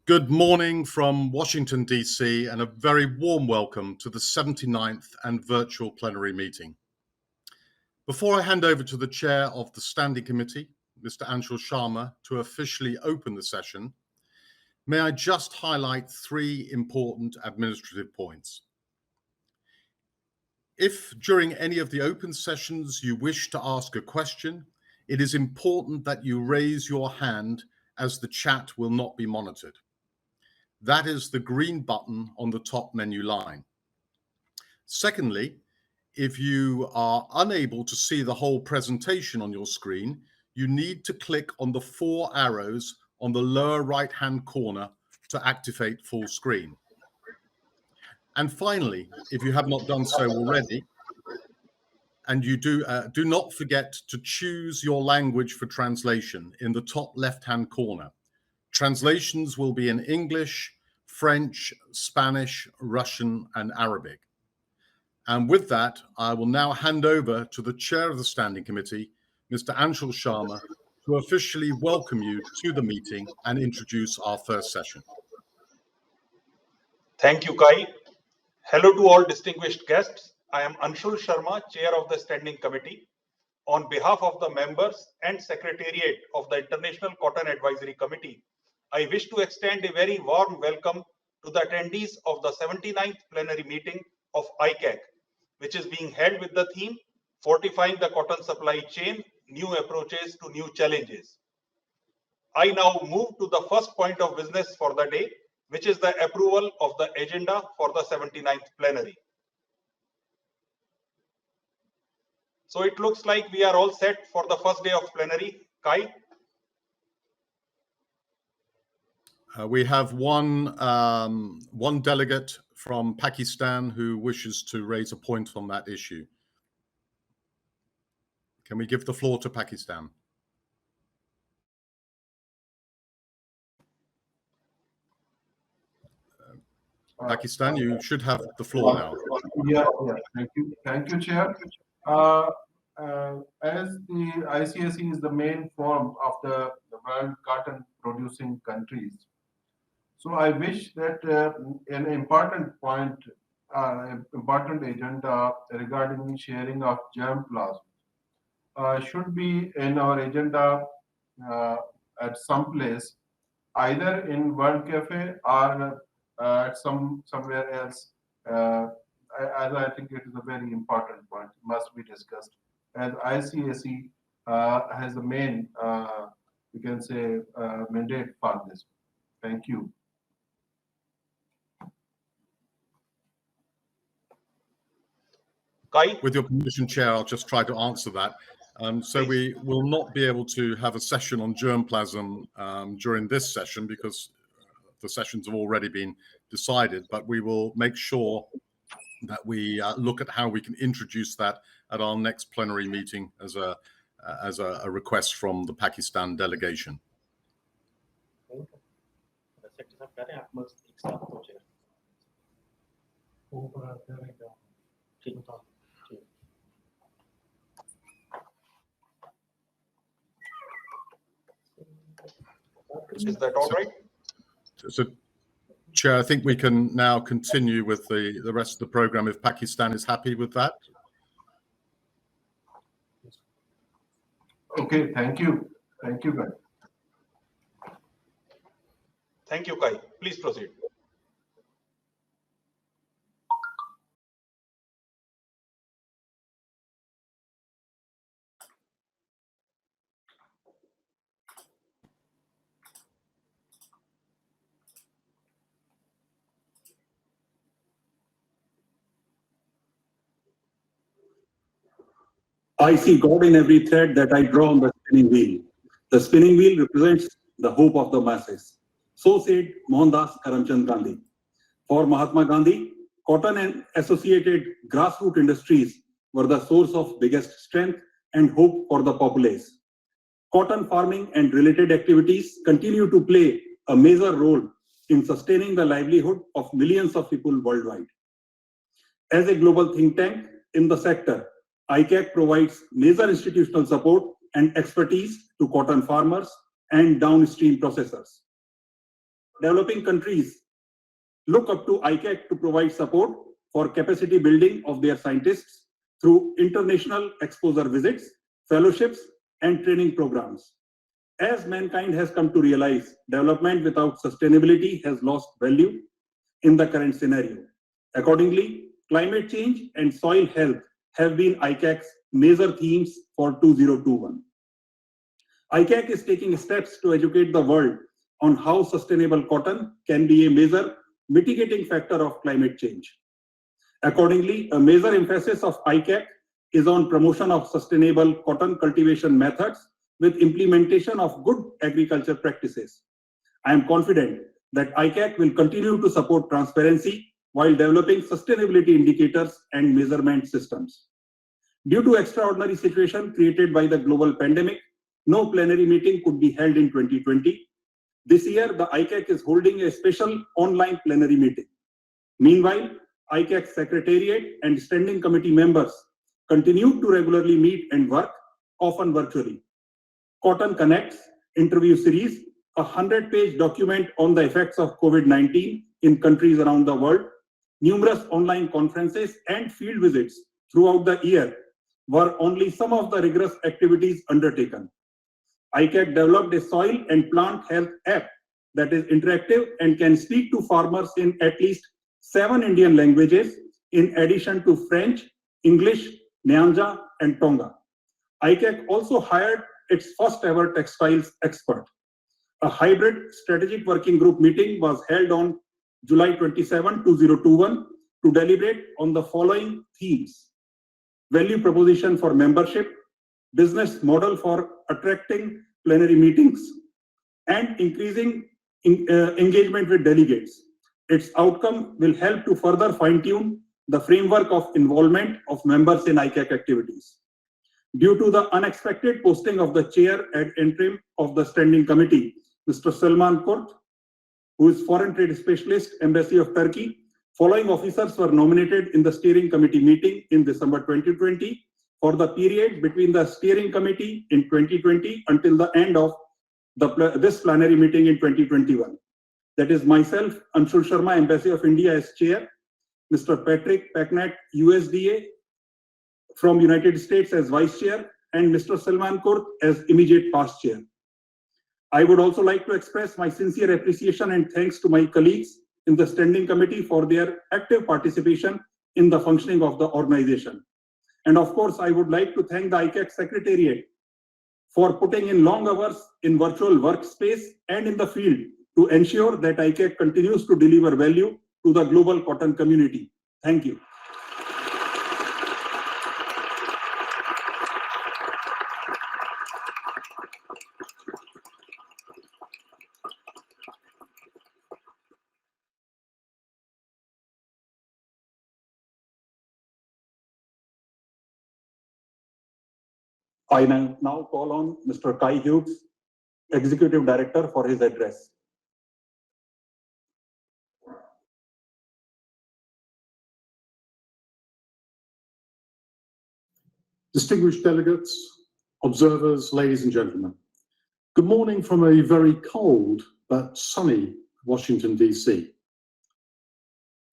Good morning from Washington, D.C., and a very warm welcome to the 79th and virtual plenary meeting. Before I hand over to the chair of the Standing Committee, Mr. Anshul Sharma, to officially open the session, may I just highlight three important administrative points. If during any of the open sessions you wish to ask a question, it is important that you raise your hand as the chat will not be monitored. That is the green button on the top menu line. Secondly, if you are unable to see the whole presentation on your screen, you need to click on the four arrows on the lower right-hand corner to activate full screen. And finally, if you have not done so already, and you do not forget to choose your language for translation in the top left-hand corner. Translations will be in English, French, Spanish, Russian, and Arabic. And with that, I will now hand over to the chair of the Standing Committee, Mr. Anshul Sharma, to officially welcome you to the meeting and introduce our first session. Thank you, Kai. Hello to all distinguished guests. I am Anshul Sharma, chair of the Standing Committee. On behalf of the members and Secretariat of the International Cotton Advisory Committee, I wish to extend a very warm welcome to the attendees of the 79th Plenary meeting of ICAC, which is being held with the theme, Fortifying the Cotton Supply Chain, New Approaches to New Challenges. I now move to the first point of business for the day, which is the approval of the agenda for the 79th Plenary. So it looks like we are all set for the first day of plenary. Kai? We have one delegate from Pakistan who wishes to raise a point on that issue. Can we give the floor to Pakistan? Pakistan, you should have the floor now. Yeah, thank you, Chair. As the ICAC is the main forum of the world cotton producing countries, so I wish that an important point, important agenda regarding sharing of germ plasma should be in our agenda at some place, either in World Cafe or at somewhere else. As I think it is a very important point, must be discussed. As ICAC has the main, we can say, mandate for this. Thank you. Kai? With your permission, Chair, I'll just try to answer that. So we will not be able to have a session on germplasm during this session because the sessions have already been decided, but we will make sure that we look at how we can introduce that at our next plenary meeting as a request from the Pakistan delegation. Is that all right? So, Chair, I think we can now continue with the rest of the program if Pakistan is happy with that. Okay, thank you. Thank you, Kai. Thank you, Kai. Please proceed. I see God in every thread that I draw on the spinning wheel. The spinning wheel represents the hope of the masses. So said Mohandas Karamchand Gandhi. For Mahatma Gandhi, cotton and associated grassroots industries were the source of biggest strength and hope for the populace. Cotton farming and related activities continue to play a major role in sustaining the livelihood of millions of people worldwide. As a global think tank in the sector, ICAC provides major institutional support and expertise to cotton farmers and downstream processors. developing countries look up to ICAC to provide support for capacity building of their scientists through international exposure visits, fellowships, and training programs. As mankind has come to realize, development without sustainability has lost value in the current scenario. Accordingly, climate change and soil health have been ICAC's major themes for 2021. ICAC is taking steps to educate the world on how sustainable cotton can be a major mitigating factor of climate change. Accordingly, a major emphasis of ICAC is on promotion of sustainable cotton cultivation methods with implementation of good agriculture practices. I am confident that ICAC will continue to support transparency while developing sustainability indicators and measurement systems. Due to extraordinary situation created by the global pandemic, no plenary meeting could be held in 2020. This year, the ICAC is holding a special online plenary meeting. Meanwhile, ICAC Secretariat and Standing Committee members continue to regularly meet and work, often virtually. Cotton Connects interview series, a 100-page document on the effects of COVID-19 in countries around the world, numerous online conferences and field visits throughout the year were only some of the rigorous activities undertaken. ICAC developed a soil and plant health app that is interactive and can speak to farmers in at least 7 Indian languages, in addition to French, English, Nyanja, and Tonga. ICAC also hired its first ever textiles expert. A hybrid strategic working group meeting was held on July 27, 2021 to deliberate on the following themes: value proposition for membership, business model for attracting plenary meetings, and increasing engagement with delegates. Its outcome will help to further fine-tune the framework of involvement of members in ICAC activities. Due to the unexpected posting of the chair ad interim of the Standing Committee, Mr. Salman Kurt, who is Foreign Trade Specialist, Embassy of Turkey, following officers were nominated in the Steering Committee meeting in December 2020 for the period between the Steering Committee in 2020 until the end of this plenary meeting in 2021. That is myself, Anshul Sharma, Embassy of India as chair, Mr. Patrick Packnett, USDA from United States as vice chair, and Mr. Salman Kurt as immediate past chair. I would also like to express my sincere appreciation and thanks to my colleagues in the Standing Committee for their active participation in the functioning of the organization. And of course, I would like to thank the ICAC Secretariat for putting in long hours in virtual workspace and in the field to ensure that ICAC continues to deliver value to the global cotton community. Thank you. I now call on Mr. Kai Hughes, Executive Director, for his address. Distinguished delegates, observers, ladies and gentlemen, good morning from a very cold but sunny Washington, D.C.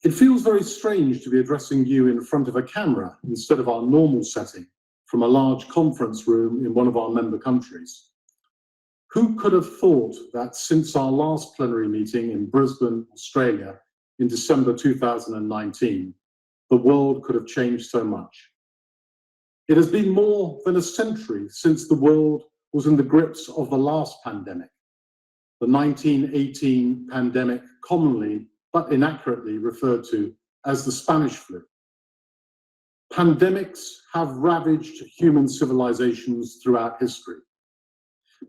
It feels very strange to be addressing you in front of a camera instead of our normal setting from a large conference room in one of our member countries. Who could have thought that since our last plenary meeting in Brisbane, Australia, in December 2019, the world could have changed so much? It has been more than a century since the world was in the grips of the last pandemic, the 1918 pandemic, commonly but inaccurately referred to as the Spanish flu. Pandemics have ravaged human civilizations throughout history.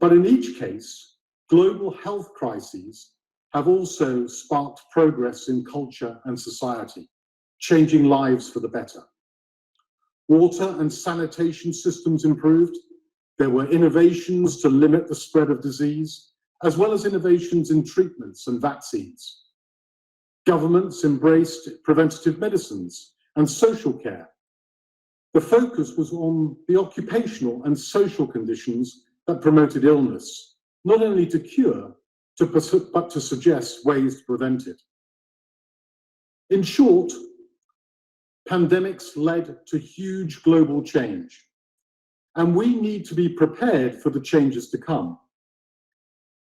But in each case, global health crises have also sparked progress in culture and society, changing lives for the better. Water and sanitation systems improved. There were innovations to limit the spread of disease, as well as innovations in treatments and vaccines. Governments embraced preventative medicines and social care. The focus was on the occupational and social conditions that promoted illness, not only to cure, but to suggest ways to prevent it. In short, pandemics led to huge global change, and we need to be prepared for the changes to come.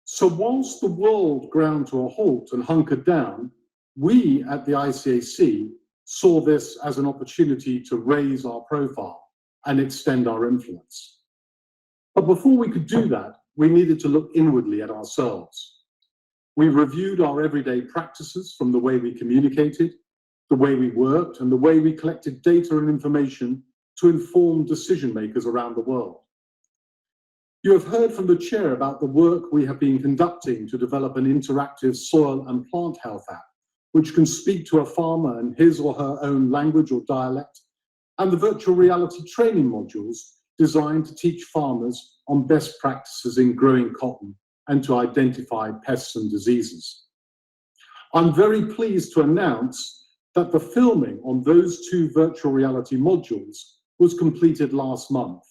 So whilst the world ground to a halt and hunkered down, we at the ICAC saw this as an opportunity to raise our profile and extend our influence. But before we could do that, we needed to look inwardly at ourselves. We reviewed our everyday practices, from the way we communicated, the way we worked, and the way we collected data and information to inform decision makers around the world. You have heard from the chair about the work we have been conducting to develop an interactive soil and plant health app, which can speak to a farmer in his or her own language or dialect, and the virtual reality training modules designed to teach farmers on best practices in growing cotton and to identify pests and diseases. I'm very pleased to announce that the filming on those two virtual reality modules was completed last month,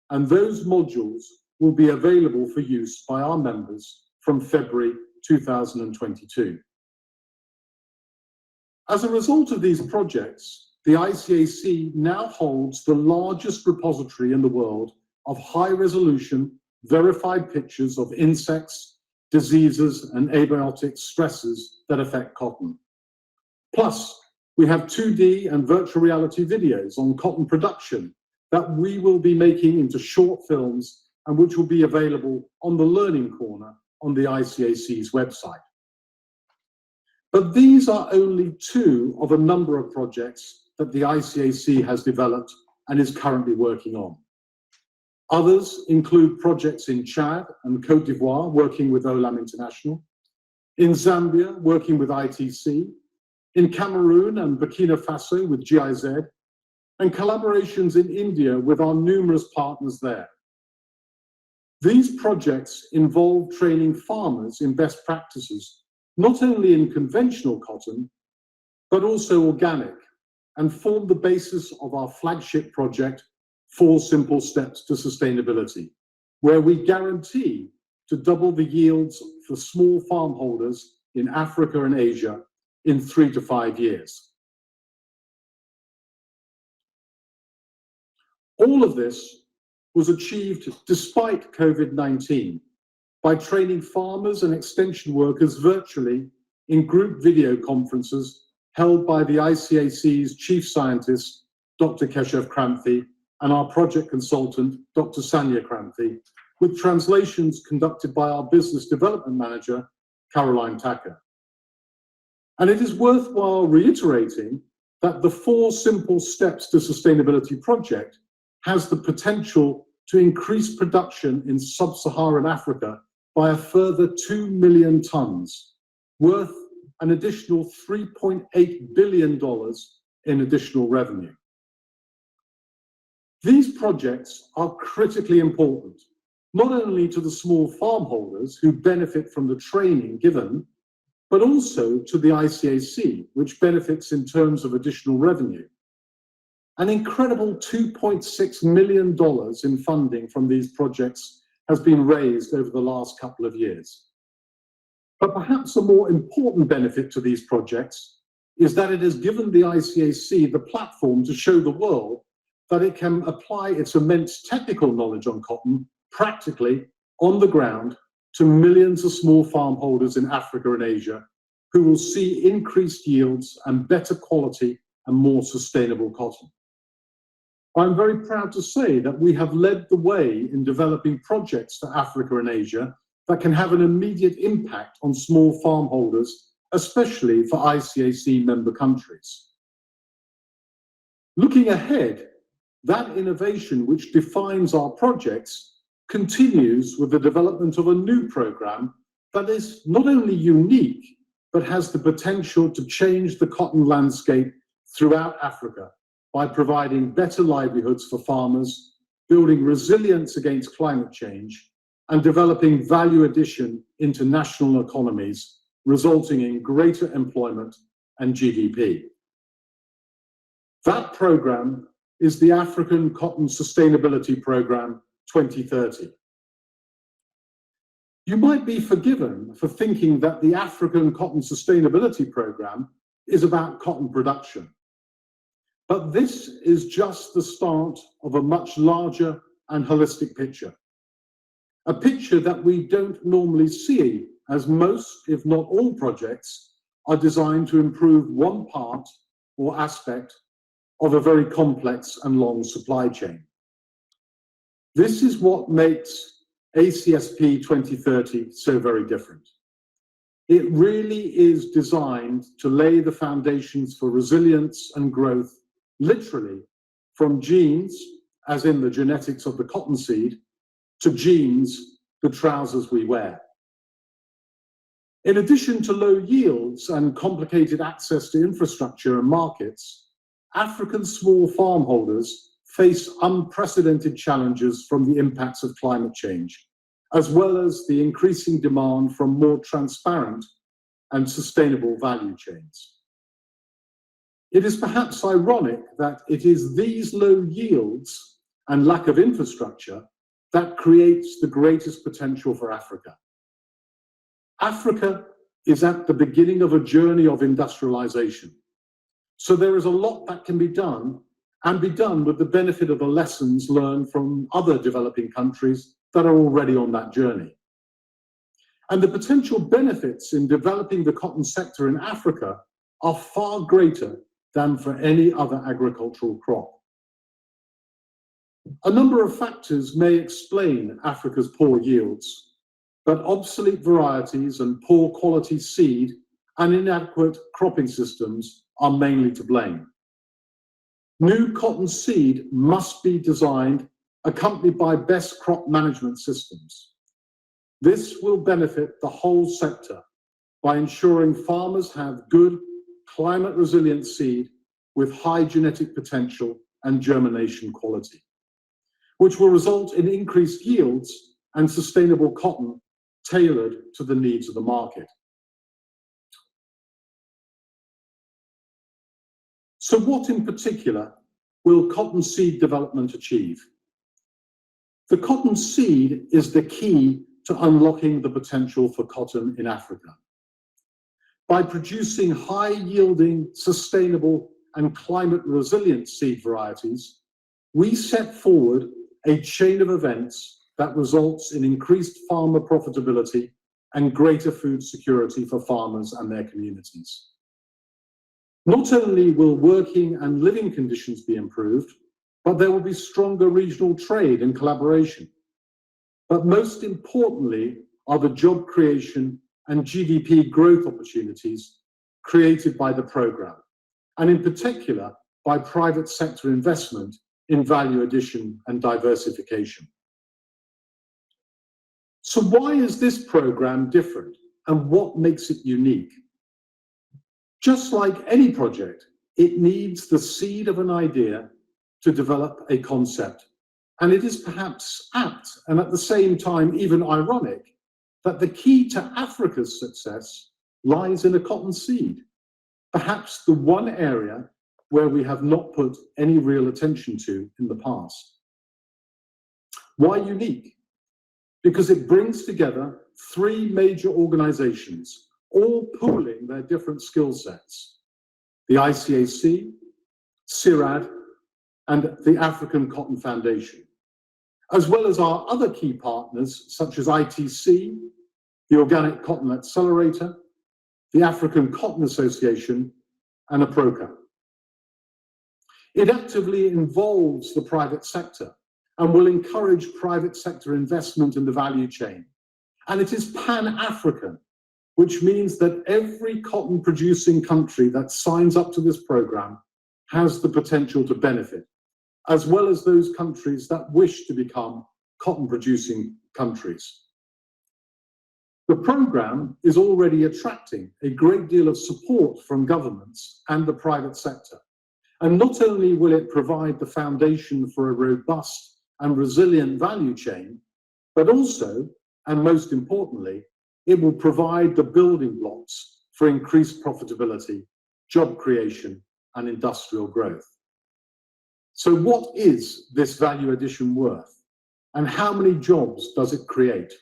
and those modules will be available for use by our members from February 2022. As a result of these projects, the ICAC now holds the largest repository in the world of high-resolution, verified pictures of insects, diseases, and abiotic stresses that affect cotton. Plus, we have 2D and virtual reality videos on cotton production that we will be making into short films and which will be available on the Learning Corner on the ICAC's website. But these are only two of a number of projects that the ICAC has developed and is currently working on. Others include projects in Chad and Côte d'Ivoire, working with Olam International, in Zambia, working with ITC, in Cameroon and Burkina Faso with GIZ, and collaborations in India with our numerous partners there. These projects involve training farmers in best practices, not only in conventional cotton, but also organic, and form the basis of our flagship project, 4 Simple Steps to Sustainability, where we guarantee to double the yields for small farm holders in Africa and Asia in 3 to 5 years. All of this was achieved despite COVID-19 by training farmers and extension workers virtually in group video conferences held by the ICAC's chief scientist, Dr. Keshav Kranthi, and our project consultant, Dr. Sanya Kranthi, with translations conducted by our business development manager, Caroline Tacker. And it is worthwhile reiterating that the 4 Simple Steps to Sustainability project has the potential to increase production in sub-Saharan Africa by a further 2 million tons, worth an additional $3.8 billion in additional revenue. These projects are critically important, not only to the small farm holders who benefit from the training given, but also to the ICAC, which benefits in terms of additional revenue. An incredible $2.6 million in funding from these projects has been raised over the last couple of years. But perhaps a more important benefit to these projects is that it has given the ICAC the platform to show the world that it can apply its immense technical knowledge on cotton practically on the ground to millions of small farm holders in Africa and Asia who will see increased yields and better quality and more sustainable cotton. I'm very proud to say that we have led the way in developing projects for Africa and Asia that can have an immediate impact on small farm holders, especially for ICAC member countries. Looking ahead, that innovation which defines our projects continues with the development of a new program that is not only unique, but has the potential to change the cotton landscape throughout Africa by providing better livelihoods for farmers, building resilience against climate change, and developing value addition into national economies, resulting in greater employment and GDP. That program is the African Cotton Sustainability Program 2030. You might be forgiven for thinking that the African Cotton Sustainability Programme is about cotton production. But this is just the start of a much larger and holistic picture. A picture that we don't normally see, as most, if not all, projects are designed to improve one part or aspect of a very complex and long supply chain. This is what makes ACSP 2030 so very different. It really is designed to lay the foundations for resilience and growth, literally from genes, as in the genetics of the cottonseed, to jeans, the trousers we wear. In addition to low yields and complicated access to infrastructure and markets, African small farm holders face unprecedented challenges from the impacts of climate change, as well as the increasing demand from more transparent and sustainable value chains. It is perhaps ironic that it is these low yields and lack of infrastructure that creates the greatest potential for Africa. Africa is at the beginning of a journey of industrialization. So there is a lot that can be done, and be done with the benefit of the lessons learned from other developing countries that are already on that journey. And the potential benefits in developing the cotton sector in Africa are far greater than for any other agricultural crop. A number of factors may explain Africa's poor yields, but obsolete varieties and poor quality seed and inadequate cropping systems are mainly to blame. New cotton seed must be designed accompanied by best crop management systems. This will benefit the whole sector by ensuring farmers have good, climate-resilient seed with high genetic potential and germination quality, which will result in increased yields and sustainable cotton tailored to the needs of the market. So what in particular will cotton seed development achieve? The cotton seed is the key to unlocking the potential for cotton in Africa. By producing high-yielding, sustainable, and climate-resilient seed varieties, we set forward a chain of events that results in increased farmer profitability and greater food security for farmers and their communities. Not only will working and living conditions be improved, but there will be stronger regional trade and collaboration. But most importantly are the job creation and GDP growth opportunities created by the programme, and in particular by private sector investment in value addition and diversification. So why is this programme different, and what makes it unique? Just like any project, it needs the seed of an idea to develop a concept. And it is perhaps apt, and at the same time even ironic, that the key to Africa's success lies in a cotton seed, perhaps the one area where we have not put any real attention to in the past. Why unique? Because it brings together three major organizations, all pooling their different skill sets: the ICAC, CIRAD, and the African Cotton Foundation, as well as our other key partners such as ITC, the Organic Cotton Accelerator, the African Cotton Association, and APROCA. It actively involves the private sector and will encourage private sector investment in the value chain. And it is Pan-African, which means that every cotton producing country that signs up to this programme has the potential to benefit, as well as those countries that wish to become cotton producing countries. The programme is already attracting a great deal of support from governments and the private sector. And not only will it provide the foundation for a robust and resilient value chain, but also, and most importantly, it will provide the building blocks for increased profitability, job creation, and industrial growth. So what is this value addition worth? And how many jobs does it create?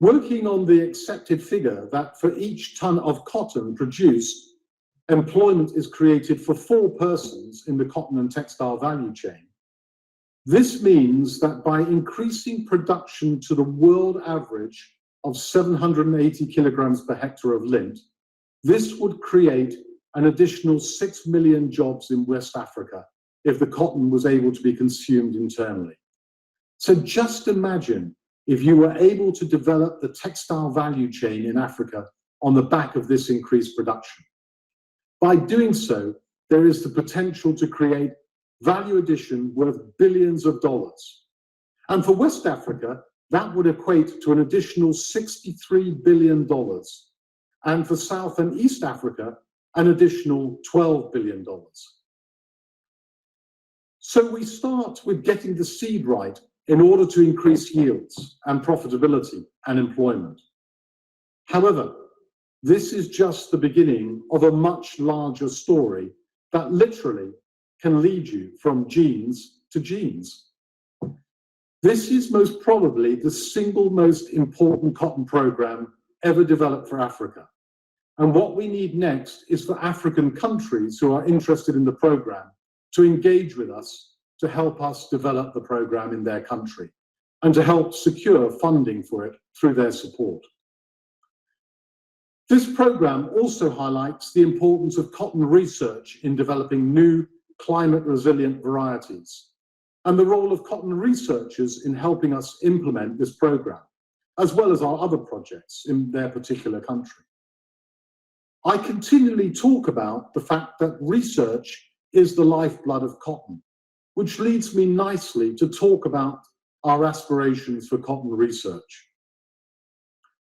Working on the accepted figure that for each ton of cotton produced, employment is created for 4 persons in the cotton and textile value chain. This means that by increasing production to the world average of 780 kilograms per hectare of lint, this would create an additional 6 million jobs in West Africa if the cotton was able to be consumed internally. So just imagine if you were able to develop the textile value chain in Africa on the back of this increased production. By doing so, there is the potential to create value addition worth billions of dollars. And for West Africa, that would equate to an additional $63 billion. And for South and East Africa, an additional $12 billion. So we start with getting the seed right in order to increase yields and profitability and employment. However, this is just the beginning of a much larger story that literally can lead you from genes to genes. This is most probably the single most important cotton program ever developed for Africa. And what we need next is for African countries who are interested in the program to engage with us to help us develop the program in their country and to help secure funding for it through their support. This program also highlights the importance of cotton research in developing new climate-resilient varieties and the role of cotton researchers in helping us implement this program, as well as our other projects in their particular country. I continually talk about the fact that research is the lifeblood of cotton, which leads me nicely to talk about our aspirations for cotton research.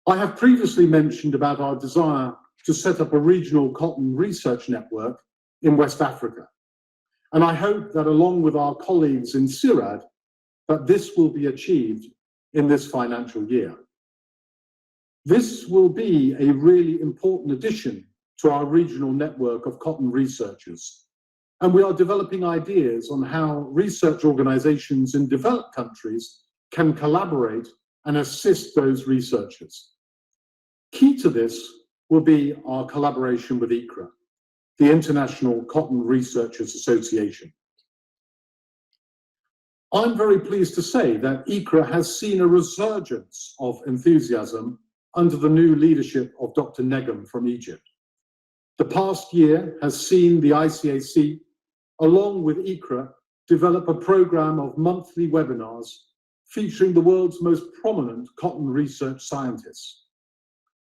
I have previously mentioned about our desire to set up a regional cotton research network in West Africa. And I hope that along with our colleagues in CIRAD, that this will be achieved in this financial year. This will be a really important addition to our regional network of cotton researchers. And we are developing ideas on how research organizations in developed countries can collaborate and assist those researchers. Key to this will be our collaboration with ICRA, the International Cotton Researchers Association. I'm very pleased to say that ICRA has seen a resurgence of enthusiasm under the new leadership of Dr. Negum from Egypt. The past year has seen the ICAC, along with ICRA, develop a program of monthly webinars featuring the world's most prominent cotton research scientists.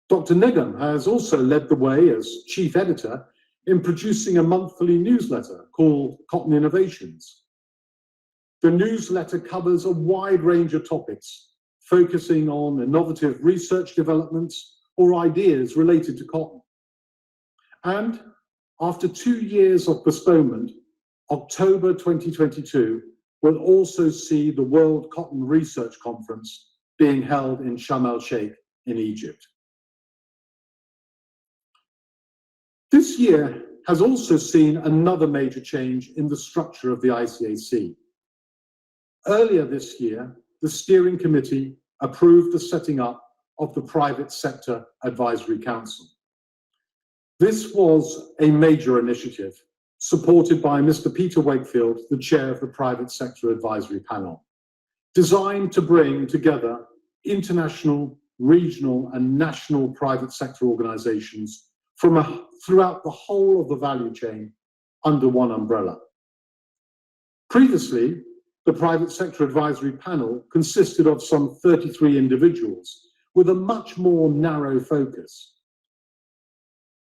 Dr. Negum has also led the way as chief editor in producing a monthly newsletter called Cotton Innovations. The newsletter covers a wide range of topics, focusing on innovative research developments or ideas related to cotton. And after 2 years of postponement, October 2022 will also see the World Cotton Research Conference being held in Sharm el-Sheikh in Egypt. This year has also seen another major change in the structure of the ICAC. Earlier this year, the steering committee approved the setting up of the Private Sector Advisory Council. This was a major initiative supported by Mr. Peter Wakefield, the chair of the Private Sector Advisory Panel, designed to bring together international, regional, and national private sector organizations from throughout the whole of the value chain under one umbrella. Previously, the Private Sector Advisory Panel consisted of some 33 individuals with a much more narrow focus.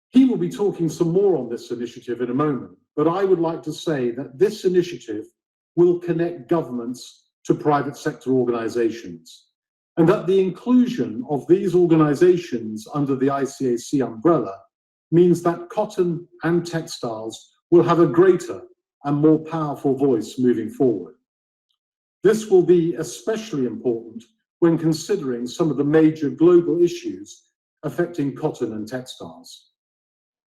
He will be talking some more on this initiative in a moment, but I would like to say that this initiative will connect governments to private sector organizations, and that the inclusion of these organizations under the ICAC umbrella means that cotton and textiles will have a greater and more powerful voice moving forward. This will be especially important when considering some of the major global issues affecting cotton and textiles.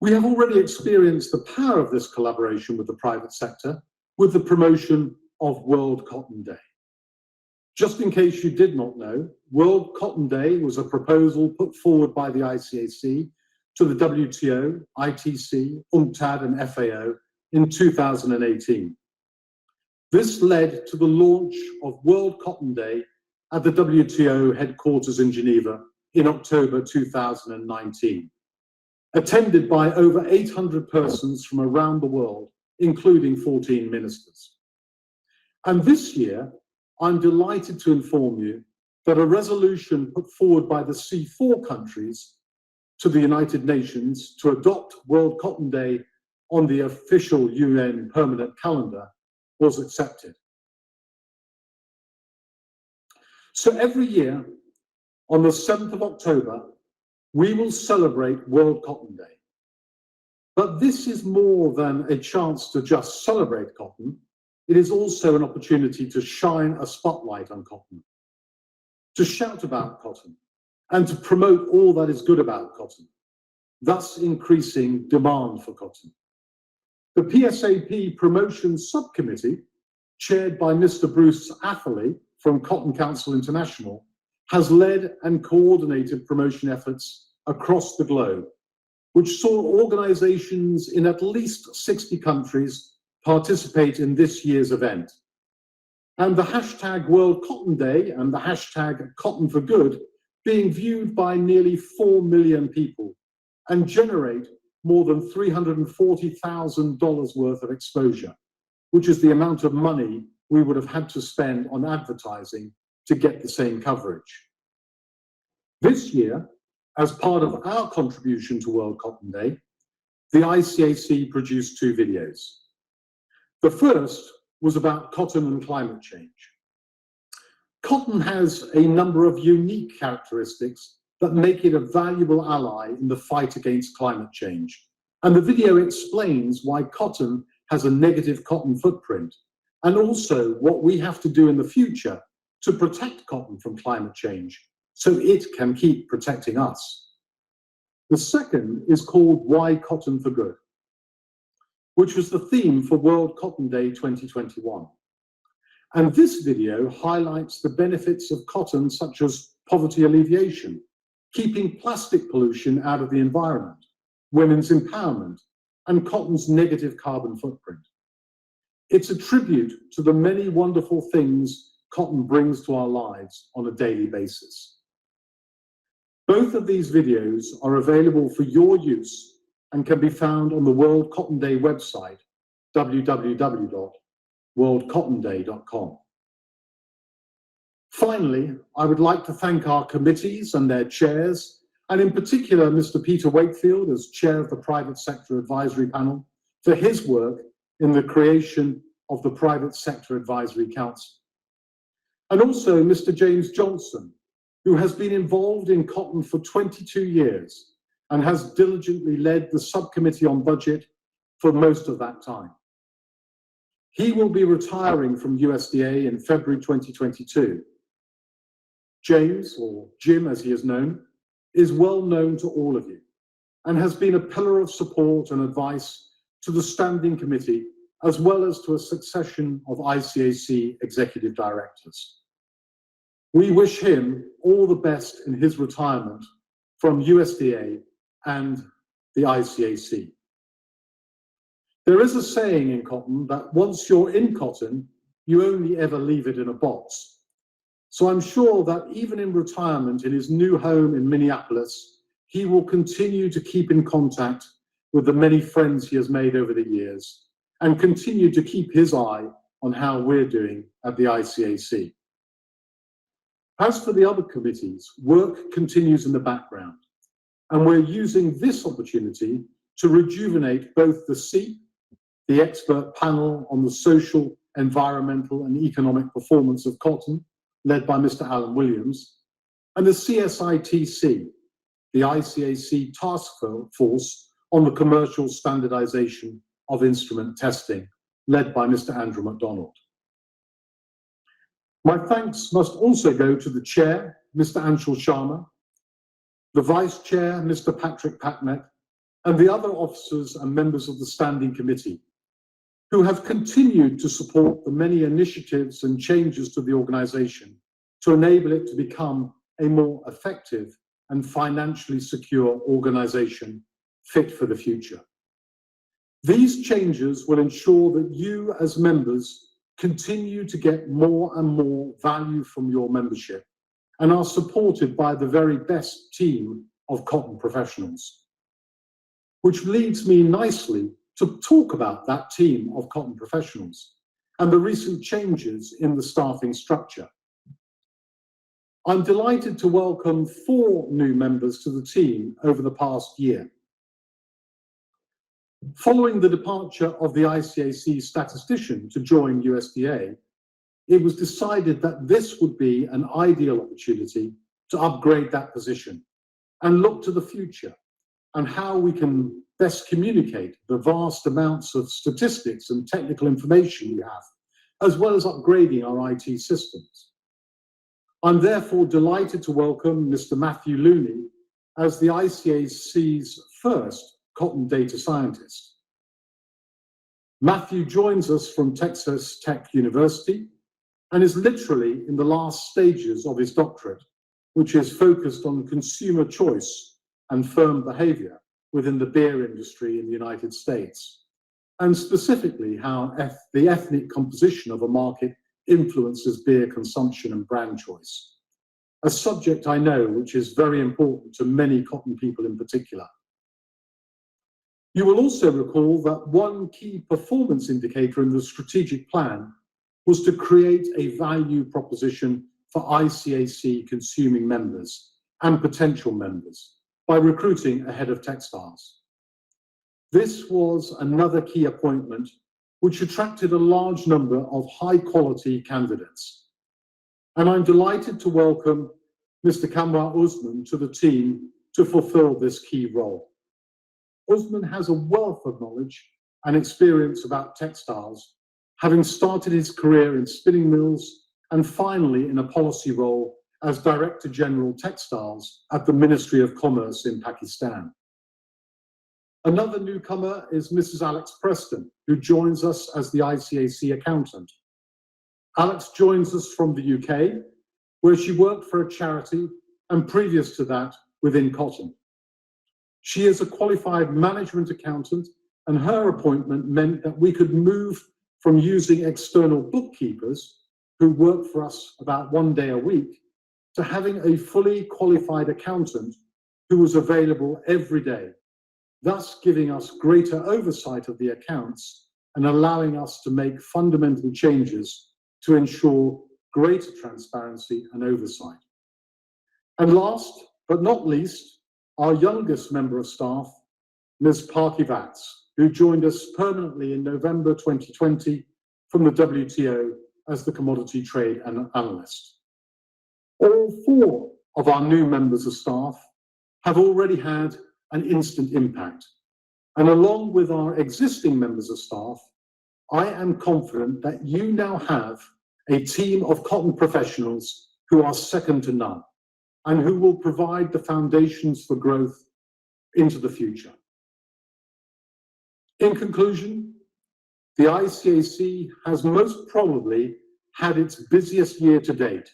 We have already experienced the power of this collaboration with the private sector with the promotion of World Cotton Day. Just in case you did not know, World Cotton Day was a proposal put forward by the ICAC to the WTO, ITC, UNCTAD and FAO in 2018. This led to the launch of World Cotton Day at the WTO headquarters in Geneva in October 2019, attended by over 800 persons from around the world, including 14 ministers. And this year, I'm delighted to inform you that a resolution put forward by the C4 countries to the United Nations to adopt World Cotton Day on the official UN permanent calendar was accepted. So every year, on the 7th of October, we will celebrate World Cotton Day. But this is more than a chance to just celebrate cotton. It is also an opportunity to shine a spotlight on cotton, to shout about cotton, and to promote all that is good about cotton, thus increasing demand for cotton. The PSAP Promotion Subcommittee, chaired by Mr. Bruce Atherley from Cotton Council International, has led and coordinated promotion efforts across the globe, which saw organizations in at least 60 countries participate in this year's event. And the hashtag World Cotton Day and the hashtag Cotton for Good being viewed by nearly 4 million people and generate more than $340,000 worth of exposure, which is the amount of money we would have had to spend on advertising to get the same coverage. This year, as part of our contribution to World Cotton Day, the ICAC produced 2 videos. The first was about cotton and climate change. Cotton has a number of unique characteristics that make it a valuable ally in the fight against climate change. And the video explains why cotton has a negative cotton footprint, and also what we have to do in the future to protect cotton from climate change so it can keep protecting us. The second is called Why Cotton for Good, which was the theme for World Cotton Day 2021. And this video highlights the benefits of cotton, such as poverty alleviation, keeping plastic pollution out of the environment, women's empowerment, and cotton's negative carbon footprint. It's a tribute to the many wonderful things cotton brings to our lives on a daily basis. Both of these videos are available for your use and can be found on the World Cotton Day website, www.worldcottonday.com. Finally, I would like to thank our committees and their chairs, and in particular, Mr. Peter Wakefield as chair of the Private Sector Advisory Panel, for his work in the creation of the Private Sector Advisory Council. And also Mr. James Johnson, who has been involved in cotton for 22 years and has diligently led the subcommittee on budget for most of that time. He will be retiring from USDA in February 2022. James, or Jim as he is known, is well known to all of you and has been a pillar of support and advice to the Standing Committee, as well as to a succession of ICAC executive directors. We wish him all the best in his retirement from USDA and the ICAC. There is a saying in cotton that once you're in cotton, you only ever leave it in a box. So I'm sure that even in retirement in his new home in Minneapolis, he will continue to keep in contact with the many friends he has made over the years and continue to keep his eye on how we're doing at the ICAC. As for the other committees, work continues in the background, and we're using this opportunity to rejuvenate both the SEEP, the expert panel on the social, environmental, and economic performance of cotton, led by Mr. Alan Williams, and the CSITC, the ICAC task force on the commercial standardization of instrument testing, led by Mr. Andrew MacDonald. My thanks must also go to the chair, Mr. Anshul Sharma, the vice chair, Mr. Patrick Packnet, and the other officers and members of the Standing Committee, who have continued to support the many initiatives and changes to the organization to enable it to become a more effective and financially secure organization fit for the future. These changes will ensure that you as members continue to get more and more value from your membership and are supported by the very best team of cotton professionals. Which leads me nicely to talk about that team of cotton professionals and the recent changes in the staffing structure. I'm delighted to welcome 4 new members to the team over the past year. Following the departure of the ICAC statistician to join USDA, it was decided that this would be an ideal opportunity to upgrade that position and look to the future and how we can best communicate the vast amounts of statistics and technical information we have, as well as upgrading our IT systems. I'm therefore delighted to welcome Mr. Matthew Looney as the ICAC's first cotton data scientist. Matthew joins us from Texas Tech University and is literally in the last stages of his doctorate, which is focused on consumer choice and firm behavior within the beer industry in the United States, and specifically how the ethnic composition of a market influences beer consumption and brand choice, a subject I know which is very important to many cotton people in particular. You will also recall that one key performance indicator in the strategic plan was to create a value proposition for ICAC consuming members and potential members by recruiting a head of textiles. This was another key appointment which attracted a large number of high-quality candidates. And I'm delighted to welcome Mr. Kamra Usman to the team to fulfill this key role. Usman has a wealth of knowledge and experience about textiles, having started his career in spinning mills and finally in a policy role as Director General Textiles at the Ministry of Commerce in Pakistan. Another newcomer is Mrs. Alex Preston, who joins us as the ICAC accountant. Alex joins us from the UK, where she worked for a charity and previous to that within cotton. She is a qualified management accountant, and her appointment meant that we could move from using external bookkeepers who work for us about 1 day a week to having a fully qualified accountant who was available every day, thus giving us greater oversight of the accounts and allowing us to make fundamental changes to ensure greater transparency and oversight. And last but not least, our youngest member of staff, Ms. Parky Vats, who joined us permanently in November 2020 from the WTO as the commodity trade analyst. All 4 of our new members of staff have already had an instant impact. And along with our existing members of staff, I am confident that you now have a team of cotton professionals who are second to none and who will provide the foundations for growth into the future. In conclusion, the ICAC has most probably had its busiest year to date,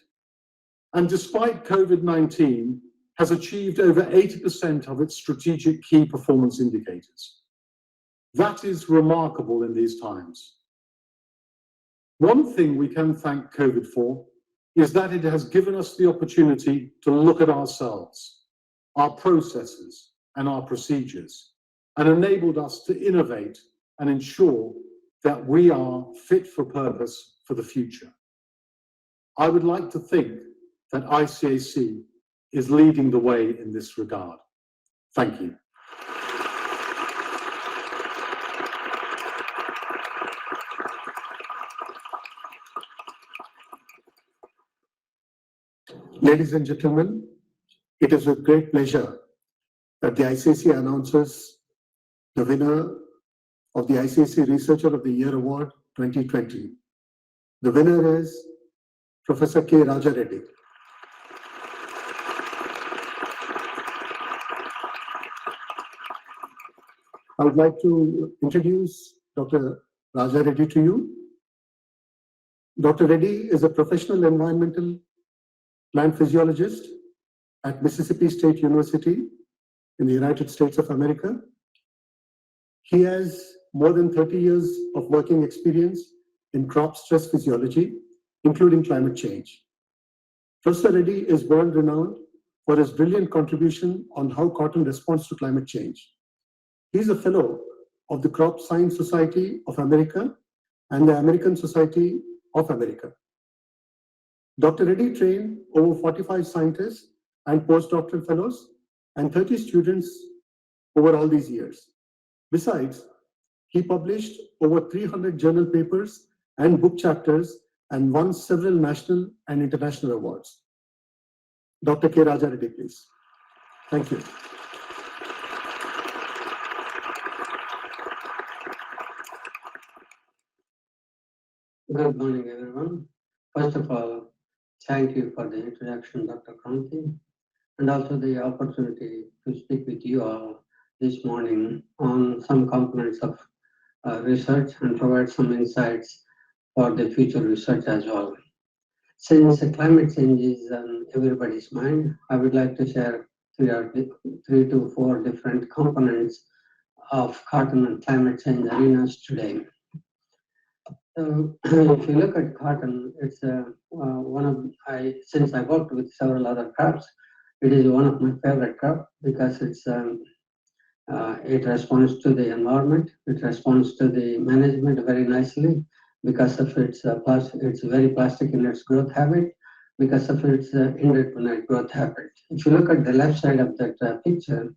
and despite COVID-19, has achieved over 80% of its strategic key performance indicators. That is remarkable in these times. One thing we can thank COVID for is that it has given us the opportunity to look at ourselves, our processes, and our procedures, and enabled us to innovate and ensure that we are fit for purpose for the future. I would like to think that ICAC is leading the way in this regard. Thank you. Ladies and gentlemen, it is with great pleasure that the ICAC announces the winner of the ICAC Researcher of the Year Award 2020. The winner is Professor K. Rajarati. I would like to introduce Dr. Rajarati to you. Dr. Reddy is a professional environmental plant physiologist at Mississippi State University in the United States of America. He has more than 30 years of working experience in crop stress physiology, including climate change. Professor Reddy is world renowned for his brilliant contribution on how cotton responds to climate change. He is a fellow of the Crop Science Society of America and the American Society of America. Dr. Reddy trained over 45 scientists and postdoctoral fellows and 30 students over all these years. Besides, he published over 300 journal papers and book chapters and won several national and international awards. Dr. K. Rajarati, please. Thank you. Good morning, everyone. First of all, thank you for the introduction, Dr. Kranti, and also the opportunity to speak with you all this morning on some components of research and provide some insights for the future research as well. Since climate change is on everybody's mind, I would like to share three to four different components of cotton and climate change arenas today. So if you look at cotton, it's since I worked with several other crops, it is one of my favorite crops because it responds to the environment, it responds to the management very nicely because of its it's very plastic in its growth habit, because of its indeterminate growth habit. If you look at the left side of that picture,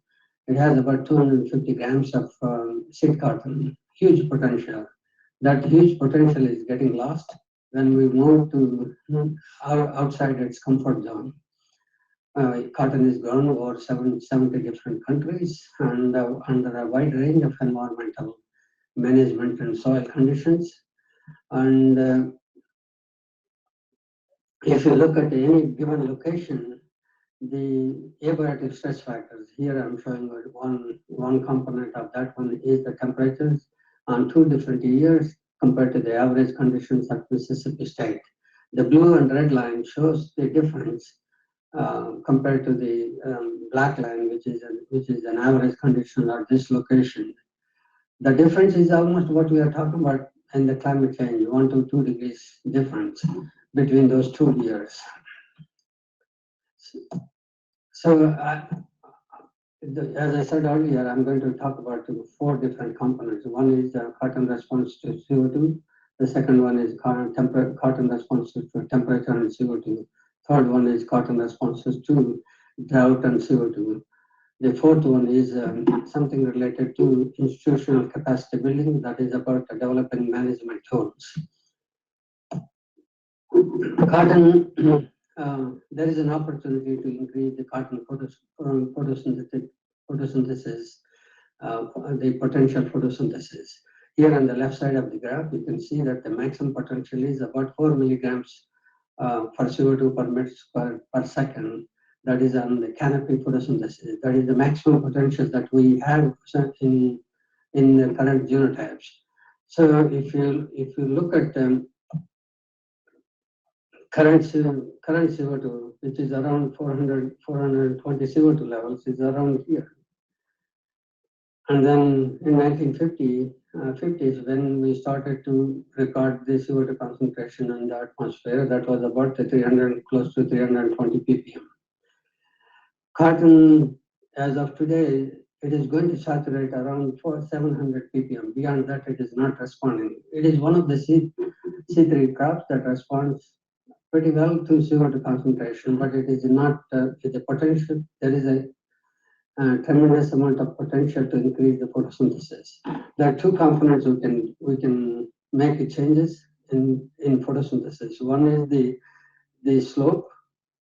it has about 250 grams of seed cotton, huge potential. That huge potential is getting lost when we move to outside its comfort zone. Cotton is grown over 70 different countries and under a wide range of environmental management and soil conditions. And if you look at any given location, the abiotic stress factors, here I'm showing one component of that one is the temperatures on 2 different years compared to the average conditions at Mississippi State. The blue and red line shows the difference compared to the black line, which is an average condition at this location. The difference is almost what we are talking about in the climate change, 1 to 2 degrees difference between those 2 years. So, as I said earlier, I'm going to talk about 4 different components. One is cotton response to CO2. The second one is cotton responses to temperature and CO2. Third one is cotton responses to drought and CO2. The fourth one is something related to institutional capacity building, that is about developing management tools. Cotton, there is an opportunity to increase the cotton photosynthesis, the potential photosynthesis. Here on the left side of the graph, you can see that the maximum potential is about 4 milligrams for CO2 per meter per second. That is on the canopy photosynthesis. That is the maximum potential that we have in the current genotypes. So if you look at current CO2, which is around 420 CO2 levels, is around here. And then in 1950s, when we started to record the CO2 concentration in the atmosphere, that was about close to 320 ppm. Cotton, as of today, it is going to saturate around 700 ppm. Beyond that, it is not responding. It is one of the C3 crops that responds pretty well to CO2 concentration, but it is not the potential. There is a tremendous amount of potential to increase the photosynthesis. There are 2 components we can make changes in photosynthesis. One is the slope,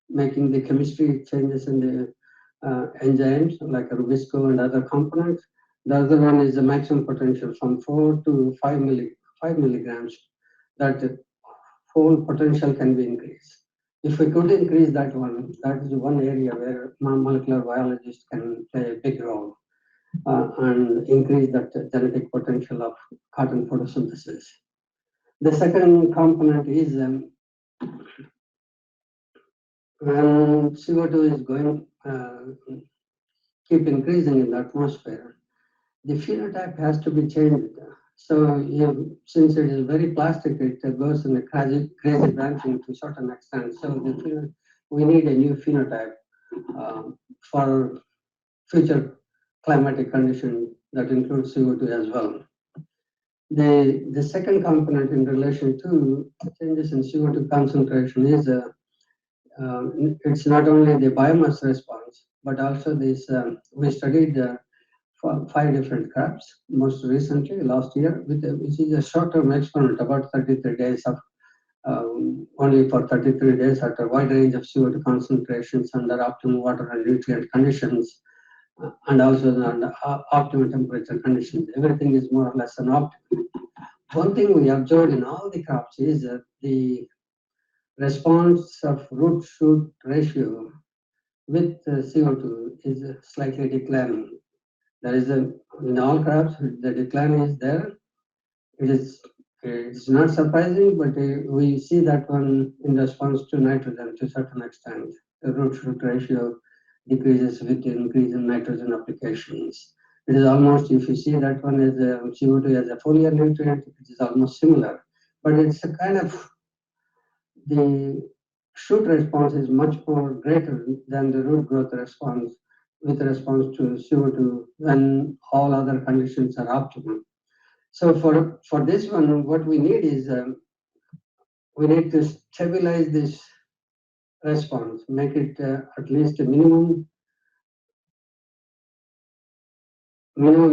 making the chemistry changes in the enzymes like Rubisco and other components. The other one is the maximum potential from 4 to 5 milligrams, that the whole potential can be increased. If we could increase that one, that is one area where molecular biologists can play a big role and increase that genetic potential of cotton photosynthesis. The second component is when CO2 is going, keep increasing in the atmosphere, the phenotype has to be changed. So since it is very plastic, it goes in a crazy branching to a certain extent. So we need a new phenotype for future climatic conditions that include CO2 as well. The second component in relation to changes in CO2 concentration is it's not only the biomass response, but also this we studied 5 different crops most recently last year, which is a short-term experiment, about 33 days of only for 33 days at a wide range of CO2 concentrations under optimal water and nutrient conditions, and also under optimal temperature conditions. Everything is more or less an optimal. One thing we observed in all the crops is that the response of root shoot ratio with CO2 is slightly declining. There is in all crops, the decline is there. It's not surprising, but we see that one in response to nitrogen to a certain extent. The root shoot ratio decreases with the increase in nitrogen applications. It is almost, if you see that one as a CO2 as a foliar nutrient, it is almost similar. But it's a kind of, the shoot response is much more greater than the root growth response with response to CO2 when all other conditions are optimal. So for this one, what we need is we need to stabilize this response, make it at least a minimum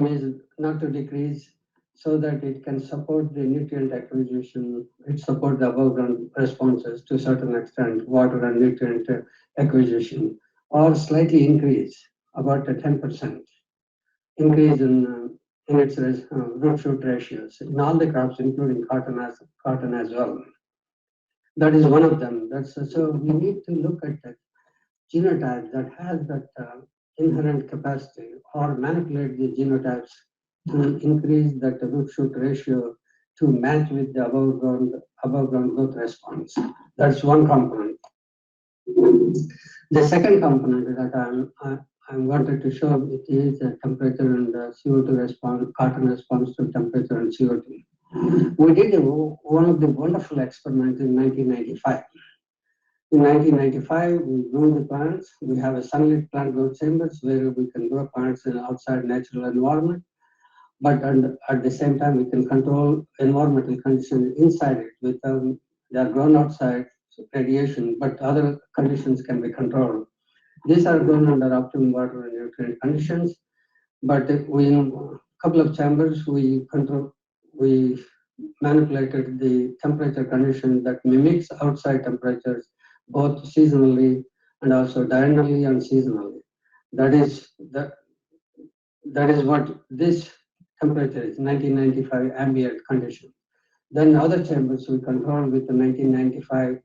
is not to decrease, so that it can support the nutrient acquisition, it support the above ground responses to a certain extent, water and nutrient acquisition, or slightly increase, about a 10% increase in its root shoot ratios in all the crops, including cotton as well. That is one of them. So we need to look at the genotype that has that inherent capacity, or manipulate the genotypes to increase that root shoot ratio to match with the above ground growth response. That's one component. The second component that I wanted to show it is the temperature and CO2 response, cotton response to temperature and CO2. We did one of the wonderful experiments in 1995. In 1995, we grew the plants. We have a sunlit plant growth chambers where we can grow plants in outside natural environment, but at the same time, we can control environmental conditions inside it with they are grown outside, so radiation, but other conditions can be controlled. These are grown under optimum water and nutrient conditions, but in a couple of chambers, we manipulated the temperature condition that mimics outside temperatures, both seasonally and also diurnally and seasonally. That is what this temperature is, 1995 ambient condition. Then other chambers we control with the 1995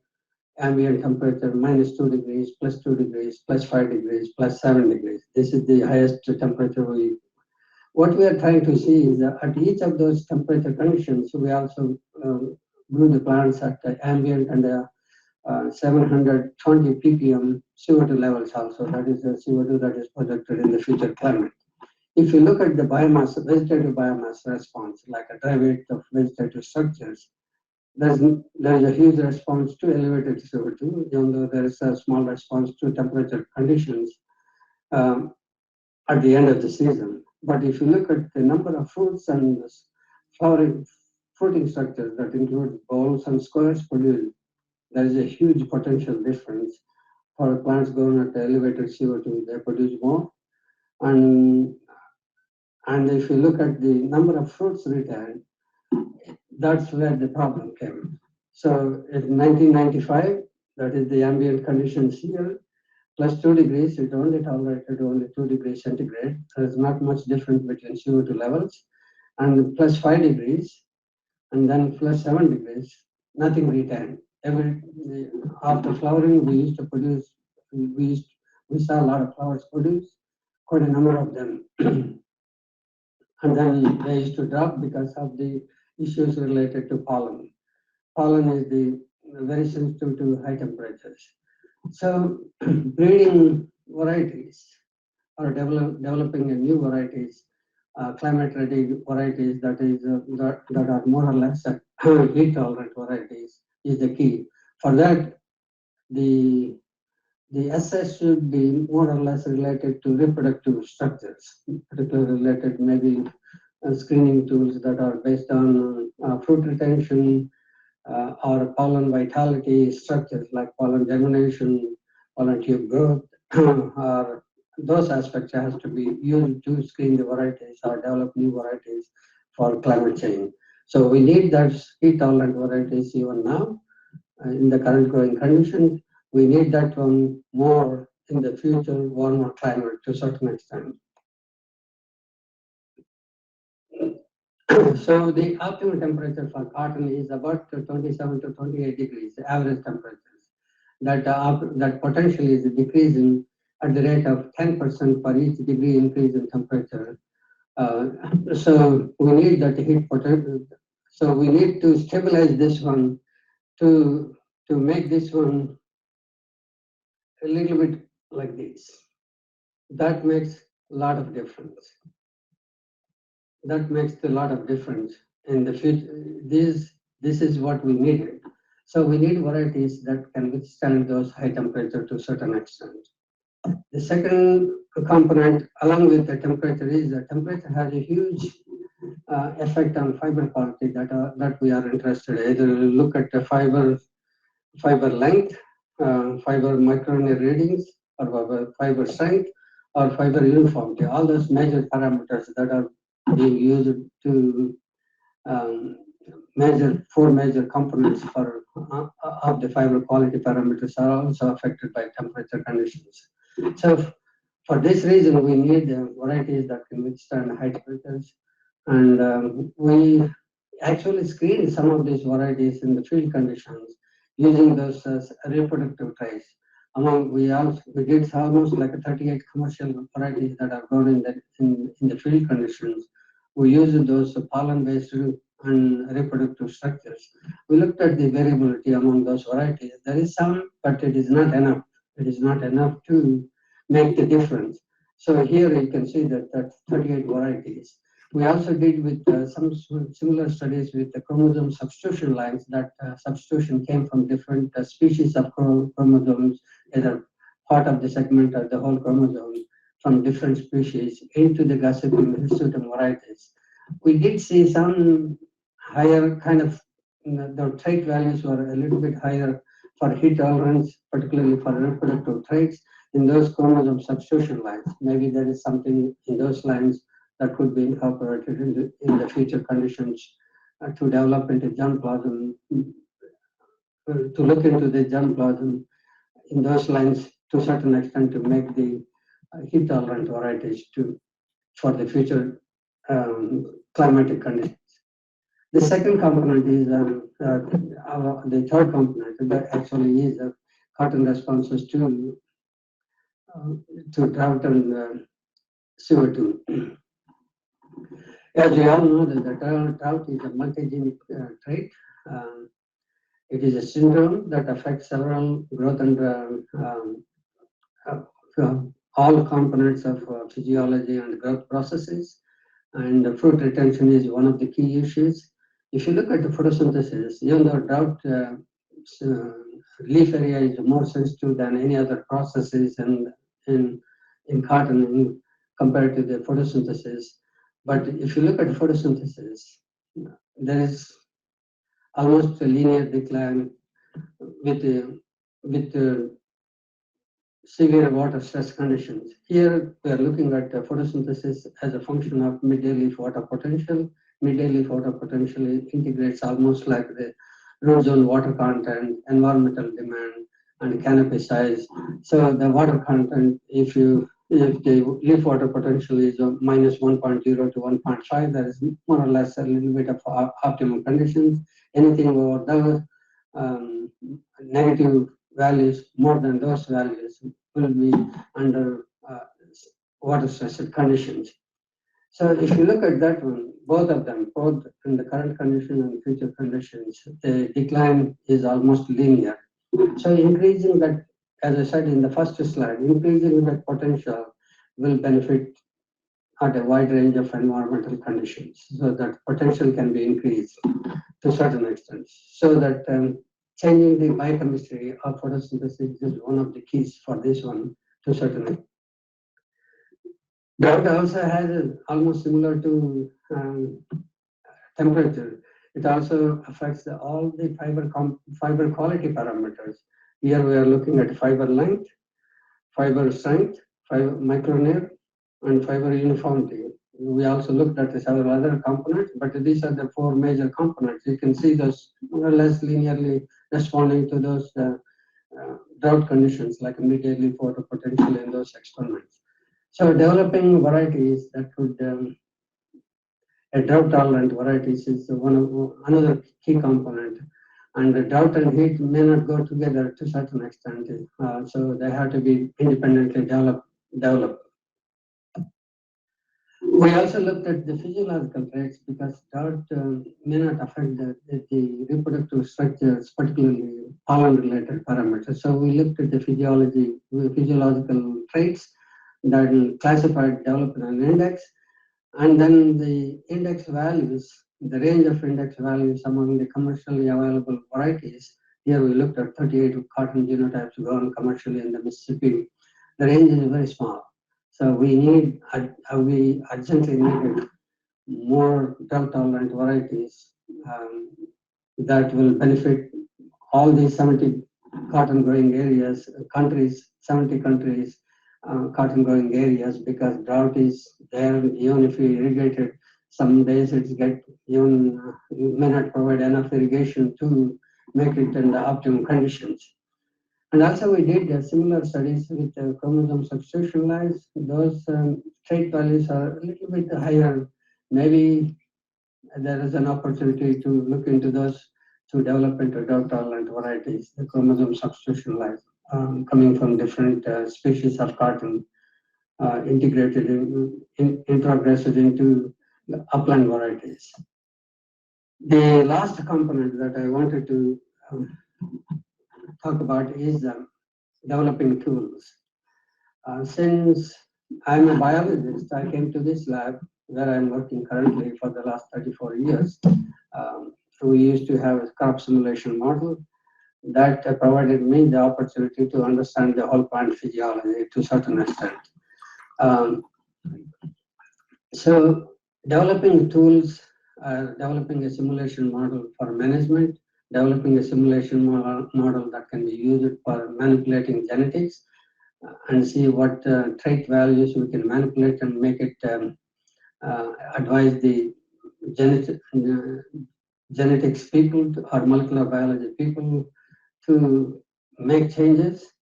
ambient temperature -2 degrees, +2 degrees, +5 degrees, +7 degrees. This is the highest temperature What we are trying to see is that at each of those temperature conditions, we also grew the plants at the ambient and 720 ppm CO2 levels also. That is the CO2 that is projected in the future climate. If you look at the biomass, vegetative biomass response, like a dry weight of vegetative structures, there's a huge response to elevated CO2, even though there is a small response to temperature conditions at the end of the season. But if you look at the number of fruits and fruiting structures that include bowls and squares produced, there is a huge potential difference. For plants grown at elevated CO2, they produce more. And if you look at the number of fruits retained, that's where the problem came. So in 1995, that is the ambient conditions here, +2 degrees, it only tolerated only 2 degrees centigrade. There's not much difference between CO2 levels. And +5 degrees, and then +7 degrees, nothing retained. After flowering, we used to produce, we saw a lot of flowers produced, quite a number of them. And then they used to drop because of the issues related to pollen. Pollen is very sensitive to high temperatures. So breeding varieties or developing a new varieties, climate ready varieties that are more or less heat tolerant varieties is the key. For that, the assess should be more or less related to reproductive structures, particularly related maybe screening tools that are based on fruit retention or pollen vitality structures like pollen germination, pollen tube growth, or those aspects has to be used to screen the varieties or develop new varieties for climate change. So we need those heat tolerant varieties even now in the current growing conditions. We need that one more in the future warmer climate to a certain extent. So the optimum temperature for cotton is about 27 to 28 degrees, average temperatures. That potential is decreasing at the rate of 10% for each degree increase in temperature. So we need that heat potential. So we need to stabilize this one to make this one a little bit like this. That makes a lot of difference. That makes a lot of difference in the future. This is what we needed. So we need varieties that can withstand those high temperature to a certain extent. The second component, along with the temperature, is the temperature has a huge effect on fiber quality that we are interested in. Either look at the fiber length, fiber micronear readings, or fiber strength, or fiber uniformity. All those major parameters that are being used to measure 4 major components of the fiber quality parameters are also affected by temperature conditions. So for this reason, we need varieties that can withstand high temperatures, and we actually screen some of these varieties in the field conditions using those reproductive traits. We did almost like 38 commercial varieties that are grown in the field conditions. We used those pollen-based and reproductive structures. We looked at the variability among those varieties. There is some, but it is not enough. It is not enough to make the difference. So here you can see that 38 varieties. We also did with some similar studies with the chromosome substitution lines. That substitution came from different species of chromosomes, either part of the segment or the whole chromosome from different species into the Gascidium hirsutum varieties. We did see some higher kind of, the trait values were a little bit higher for heat tolerance, particularly for reproductive traits in those chromosome substitution lines. Maybe there is something in those lines that could be incorporated in the future conditions to develop into germplasm, to look into the germplasm in those lines to a certain extent to make the heat tolerant varieties for the future climatic conditions. The second component is the third component that actually is cotton responses to drought and CO2. As we all know, that the drought is a multigenic trait. It is a syndrome that affects several growth and all components of physiology and growth processes. And fruit retention is one of the key issues. If you look at the photosynthesis, even though drought leaf area is more sensitive than any other processes in cotton compared to the photosynthesis. But if you look at photosynthesis, there is almost a linear decline with severe water stress conditions. Here we are looking at photosynthesis as a function of midday leaf water potential. Midday leaf water potential integrates almost like the root zone water content, environmental demand, and canopy size. So the water content, if the leaf water potential is minus 1.0 to 1.5, that is more or less a little bit of optimum conditions. Anything over those negative values, more than those values, will be under water stressed conditions. So if you look at that one, both of them, both in the current condition and future conditions, the decline is almost linear. So increasing that as I said in the first slide, increasing the potential will benefit at a wide range of environmental conditions, so that potential can be increased to certain extent. So that changing the biochemistry of photosynthesis is one of the keys for this one to certain extent. Drought also has almost similar to temperature. It also affects all the fiber quality parameters. Here we are looking at fiber length, fiber strength, fiber micronear, and fiber uniformity. We also looked at several other components, but these are the four major components. You can see those more or less linearly responding to those drought conditions, like immediately for the potential in those experiments. So developing varieties that would a drought tolerant varieties is another key component, and the drought and heat may not go together to certain extent, so they have to be independently developed. We also looked at the physiological traits because drought may not affect the reproductive structures, particularly pollen-related parameters. So we looked at the physiological traits that will classify, develop an index, and then the index values, the range of index values among the commercially available varieties. Here we looked at 38 cotton genotypes grown commercially in the Mississippi. The range is very small. So we urgently needed more drought-tolerant varieties that will benefit all these 70 cotton-growing areas, 70 countries, cotton-growing areas, because drought is there. Even if we irrigate it, some days you may not provide enough irrigation to make it in the optimum conditions. And also we did similar studies with chromosome substitution lines. Those trait values are a little bit higher. Maybe there is an opportunity to look into those to develop into drought-tolerant varieties, the chromosome substitution lines coming from different species of cotton, integrated introgressed into the upland varieties. The last component that I wanted to talk about is developing tools. Since I'm a biologist, I came to this lab where I'm working currently for the last 34 years. We used to have a crop simulation model that provided me the opportunity to understand the whole plant physiology to a certain extent. So developing tools, developing a simulation model for management, developing a simulation model that can be used for manipulating genetics, and see what trait values we can manipulate and make it advise the genetics people or molecular biology people to make changes,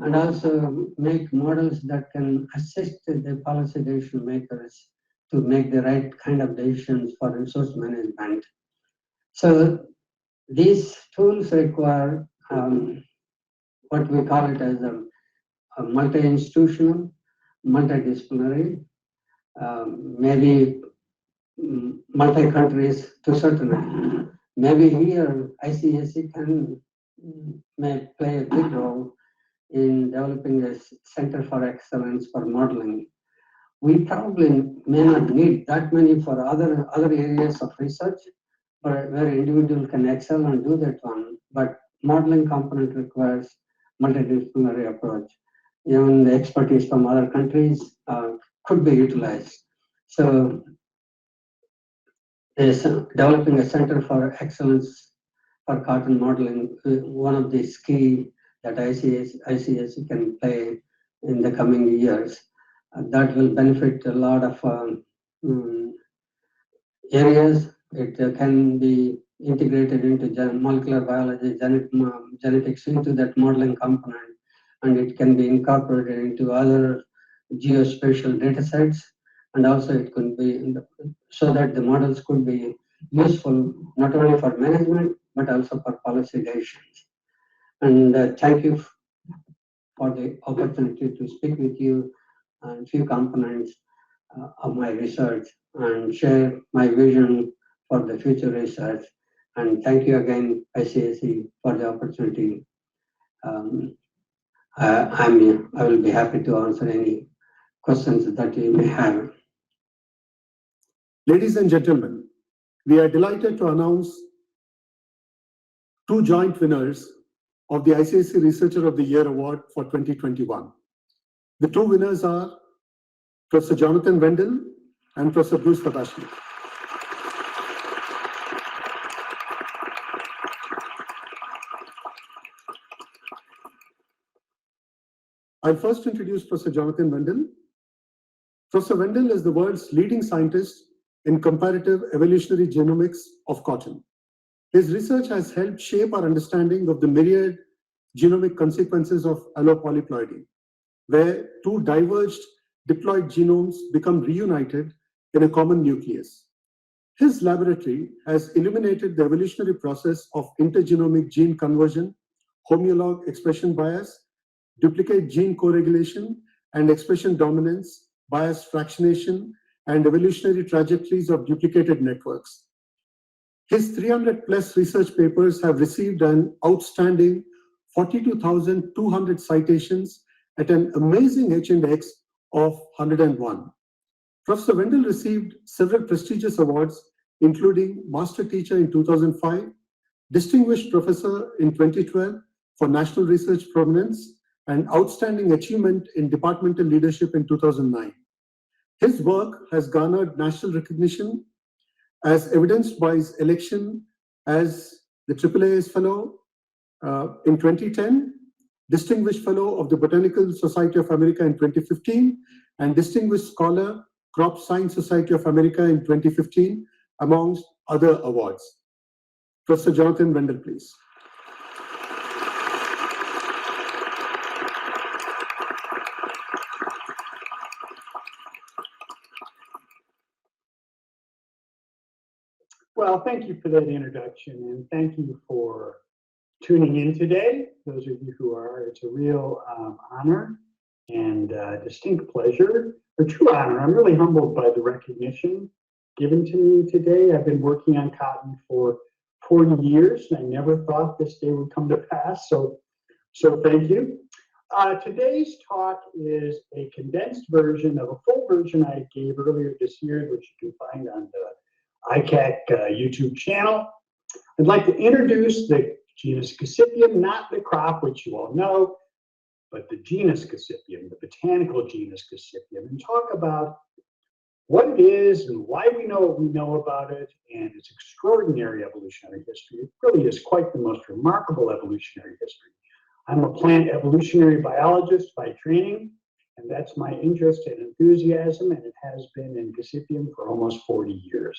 and also make models that can assist the policy decision makers to make the right kind of decisions for resource management. So these tools require what we call it as a multi-institutional, multidisciplinary, maybe multi-countries to a certain extent. Maybe here ICAC may play a big role in developing a center for excellence for modeling. We probably may not need that many for other areas of research, where individual can excel and do that one. But modeling component requires multidisciplinary approach. Even the expertise from other countries could be utilized. So developing a center for excellence for cotton modeling, one of these key that ICAC can play in the coming years. That will benefit a lot of areas. It can be integrated into molecular biology, genetics into that modeling component, and it can be incorporated into other geospatial data sets, and also it could be so that the models could be useful not only for management but also for policy decisions. And thank you for the opportunity to speak with you on a few components of my research and share my vision for the future research. And thank you again, ICAC, for the opportunity. I will be happy to answer any questions that you may have. Ladies and gentlemen, we are delighted to announce two joint winners of the ICAC Researcher of the Year Award for 2021. The two winners are Professor Jonathan Wendell and Professor Bruce Patashnik. I'll first introduce Professor Jonathan Wendell. Professor Wendell is the world's leading scientist in comparative evolutionary genomics of cotton. His research has helped shape our understanding of the myriad genomic consequences of allopolyploidy, where two diverged diploid genomes become reunited in a common nucleus. His laboratory has illuminated the evolutionary process of intergenomic gene conversion, homolog expression bias, duplicate gene co-regulation, and expression dominance, bias fractionation, and evolutionary trajectories of duplicated networks. His 300+ research papers have received an outstanding 42,200 citations at an amazing H&X of 101. Professor Wendell received several prestigious awards, including Master Teacher in 2005, Distinguished Professor in 2012 for National Research Prominence, and Outstanding Achievement in Departmental Leadership in 2009. His work has garnered national recognition as evidenced by his election as the AAAS Fellow in 2010, Distinguished Fellow of the Botanical Society of America in 2015, and Distinguished Scholar, Crop Science Society of America in 2015, amongst other awards. Professor Jonathan Wendell, please. Well, thank you for that introduction, and thank you for tuning in today. Those of you who are, it's a real honor and distinct pleasure, or true honor. I'm really humbled by the recognition given to me today. I've been working on cotton for 40 years, and I never thought this day would come to pass, so thank you. Today's talk is a condensed version of a full version I gave earlier this year, which you can find on the ICAC YouTube channel. I'd like to introduce the genus Gascidium, not the crop, which you all know, but the genus Gascidium, the botanical genus Gascidium, and talk about what it is and why we know what we know about it and its extraordinary evolutionary history. It really is quite the most remarkable evolutionary history. I'm a plant evolutionary biologist by training, and that's my interest and enthusiasm, and it has been in Gascidium for almost 40 years.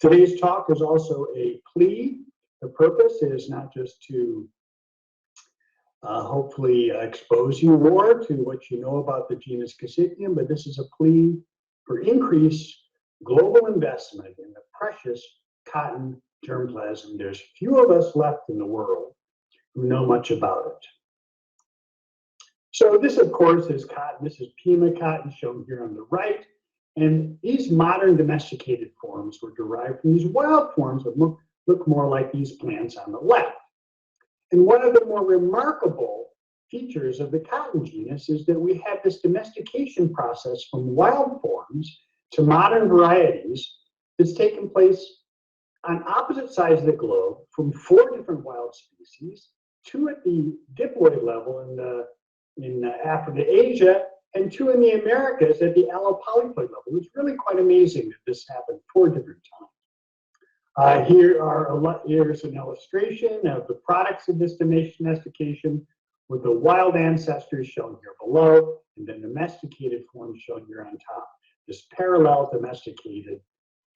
Today's talk is also a plea. The purpose is not just to hopefully expose you more to what you know about the genus Gascidium, but this is a plea for increased global investment in the precious cotton germplasm. There's few of us left in the world who know much about it. So this, of course, is cotton. This is Pima cotton shown here on the right. And these modern domesticated forms were derived from these wild forms that look more like these plants on the left. And one of the more remarkable features of the cotton genus is that we have this domestication process from wild forms to modern varieties that's taken place on opposite sides of the globe from 4 different wild species, 2 at the diploid level in Africa, Asia, and 2 in the Americas at the allopolyploid level. It's really quite amazing that this happened 4 different times. Here's an illustration of the products of this domestication with the wild ancestors shown here below and the domesticated forms shown here on top. This parallel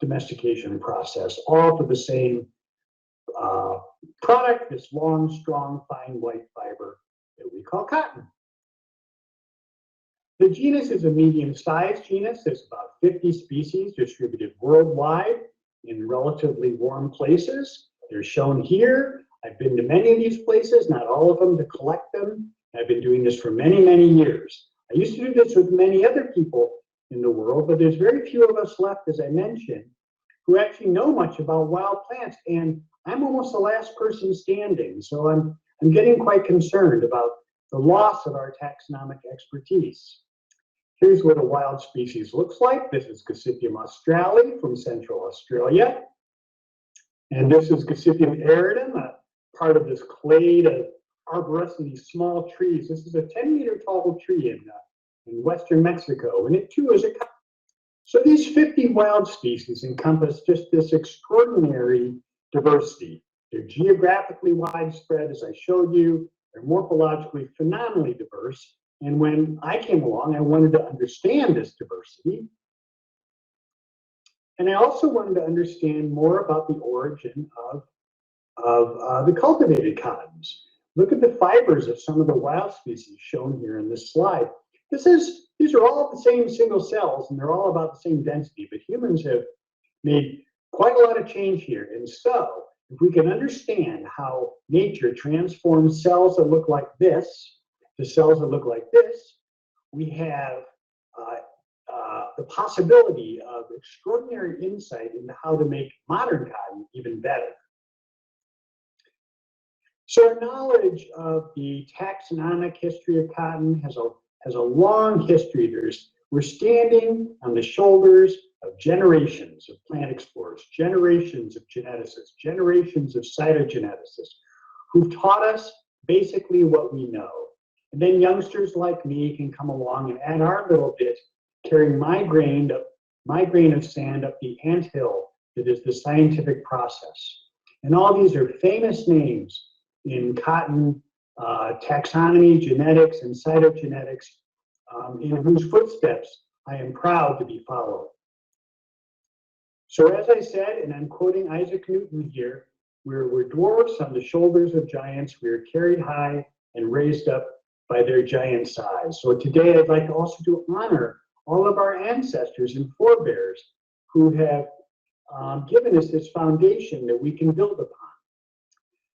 domestication process, all for the same product, this long, strong, fine white fiber that we call cotton. The genus is a medium-sized genus. There's about 50 species distributed worldwide in relatively warm places. They're shown here. I've been to many of these places, not all of them, to collect them. I've been doing this for many, many years. I used to do this with many other people in the world, but there's very few of us left, as I mentioned, who actually know much about wild plants. And I'm almost the last person standing. So I'm getting quite concerned about the loss of our taxonomic expertise. Here's what a wild species looks like. This is Gascidium australe from Central Australia. And this is Gascidium aridum, a part of this clade of arborescent, these small trees. This is a 10-meter tall tree in western Mexico, and it too is a. So these 50 wild species encompass just this extraordinary diversity. They're geographically widespread, as I showed you. They're morphologically phenomenally diverse. And when I came along, I wanted to understand this diversity. And I also wanted to understand more about the origin of the cultivated cottons. Look at the fibers of some of the wild species shown here in this slide. These are all the same single cells, and they're all about the same density, but humans have made quite a lot of change here. And so, if we can understand how nature transforms cells that look like this to cells that look like this, we have the possibility of extraordinary insight into how to make modern cotton even better. So our knowledge of the taxonomic history of cotton has a long history. We're standing on the shoulders of generations of plant explorers, generations of geneticists, generations of cytogeneticists who've taught us basically what we know. And then youngsters like me can come along and add our little bit, carrying my grain of sand up the anthill that is the scientific process. And all these are famous names in cotton taxonomy, genetics, and cytogenetics, in whose footsteps I am proud to be following. So as I said, and I'm quoting Isaac Newton here, we're dwarfs on the shoulders of giants. We are carried high and raised up by their giant size. So today I'd like also to honor all of our ancestors and forebears who have given us this foundation that we can build upon.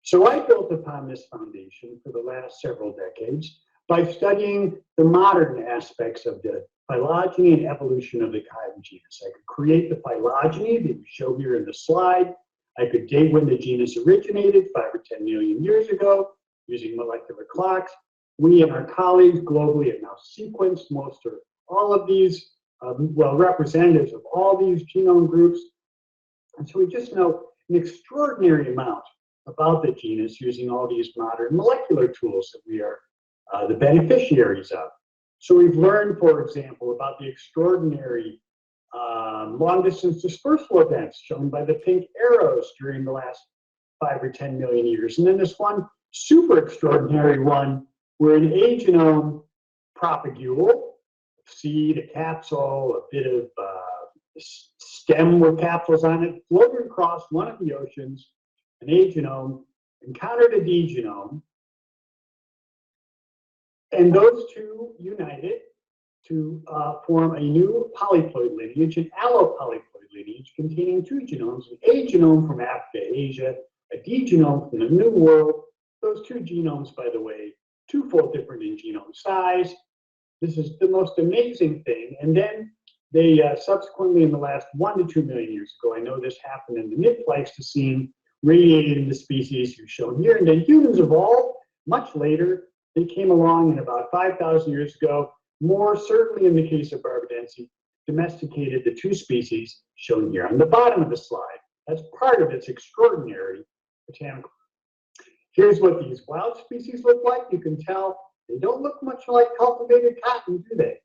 So I built upon this foundation for the last several decades by studying the modern aspects of the phylogeny and evolution of the cotton genus. I could create the phylogeny that you show here in the slide. I could date when the genus originated 5 or 10 million years ago using molecular clocks. We and our colleagues globally have now sequenced most or all of these, representatives of all these genome groups. And so we just know an extraordinary amount about the genus using all these modern molecular tools that we are the beneficiaries of. So we've learned, for example, about the extraordinary long-distance dispersal events shown by the pink arrows during the last 5 or 10 million years. And then this one super extraordinary one, where an agenome propagule, seed, a capsule, a bit of stem with capsules on it, floated across one of the oceans, an agenome encountered a D-genome, and those two united to form a new polyploid lineage, an allopolyploid lineage containing 2 genomes, an A genome from Africa, Asia, a D genome from the New World. Those 2 genomes, by the way, twofold different in genome size. This is the most amazing thing. And then they subsequently, in the last 1 to 2 million years ago, I know this happened in the mid-Pleistocene, radiated into species you've shown here. And then humans evolved much later. They came along in about 5,000 years ago, more certainly in the case of barbadense, domesticated the 2 species shown here on the bottom of the slide. That's part of its extraordinary botanical. Here's what these wild species look like. You can tell they don't look much like cultivated cotton, do they?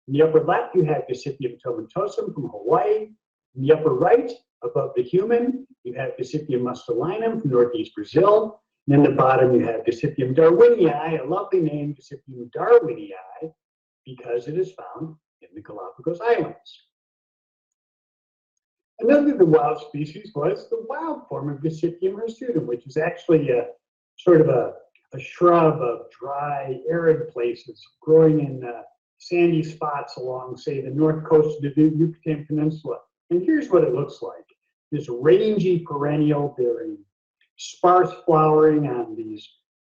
In the upper left, you have Gascidium tomentosum from Hawaii. In the upper right, above the human, you have Gascidium mustelinum from northeast Brazil. And in the bottom, you have Gascidium darwinii, a lovely name, Gascidium darwinii, because it is found in the Galapagos Islands. Another of the wild species was the wild form of Gascidium hirsutum, which is actually a sort of a shrub of dry, arid places growing in sandy spots along, say, the north coast of the Yucatan Peninsula. And here's what it looks like. This rangy perennial bearing sparse flowering on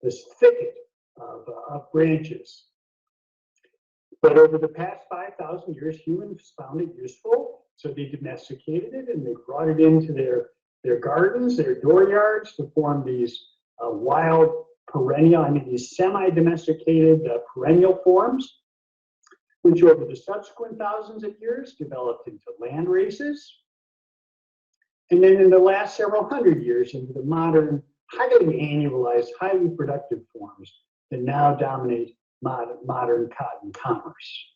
this thicket of branches. But over the past 5,000 years, humans found it useful, so they domesticated it and they brought it into their gardens, their dooryards, to form these wild perennial, I mean these semi-domesticated perennial forms, which over the subsequent thousands of years developed into land races. And then in the last several hundred years into the modern, highly annualized, highly productive forms that now dominate modern cotton commerce.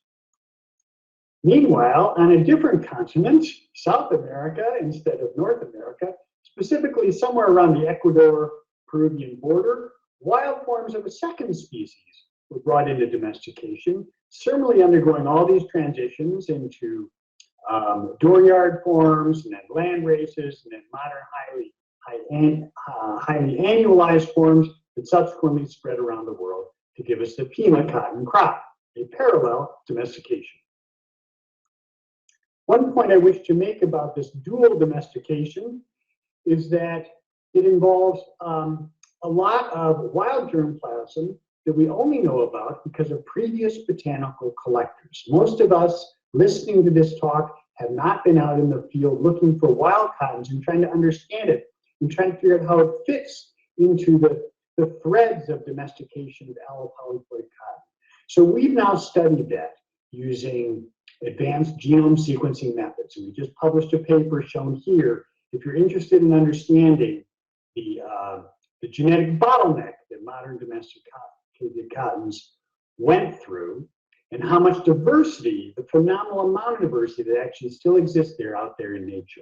Meanwhile, on a different continent, South America instead of North America, specifically somewhere around the Ecuador-Peruvian border, wild forms of a second species were brought into domestication, similarly undergoing all these transitions into dooryard forms, and then land races, and then modern, highly annualized forms that subsequently spread around the world to give us the Pima cotton crop, a parallel domestication. One point I wish to make about this dual domestication is that it involves a lot of wild germplasm that we only know about because of previous botanical collectors. Most of us listening to this talk have not been out in the field looking for wild cottons and trying to understand it and trying to figure out how it fits into the threads of domestication of allopolyploid cotton. So we've now studied that using advanced genome sequencing methods. And we just published a paper shown here. If you're interested in understanding the genetic bottleneck that modern domesticated cottons went through, and how much diversity, the phenomenal amount of diversity that actually still exists out there in nature.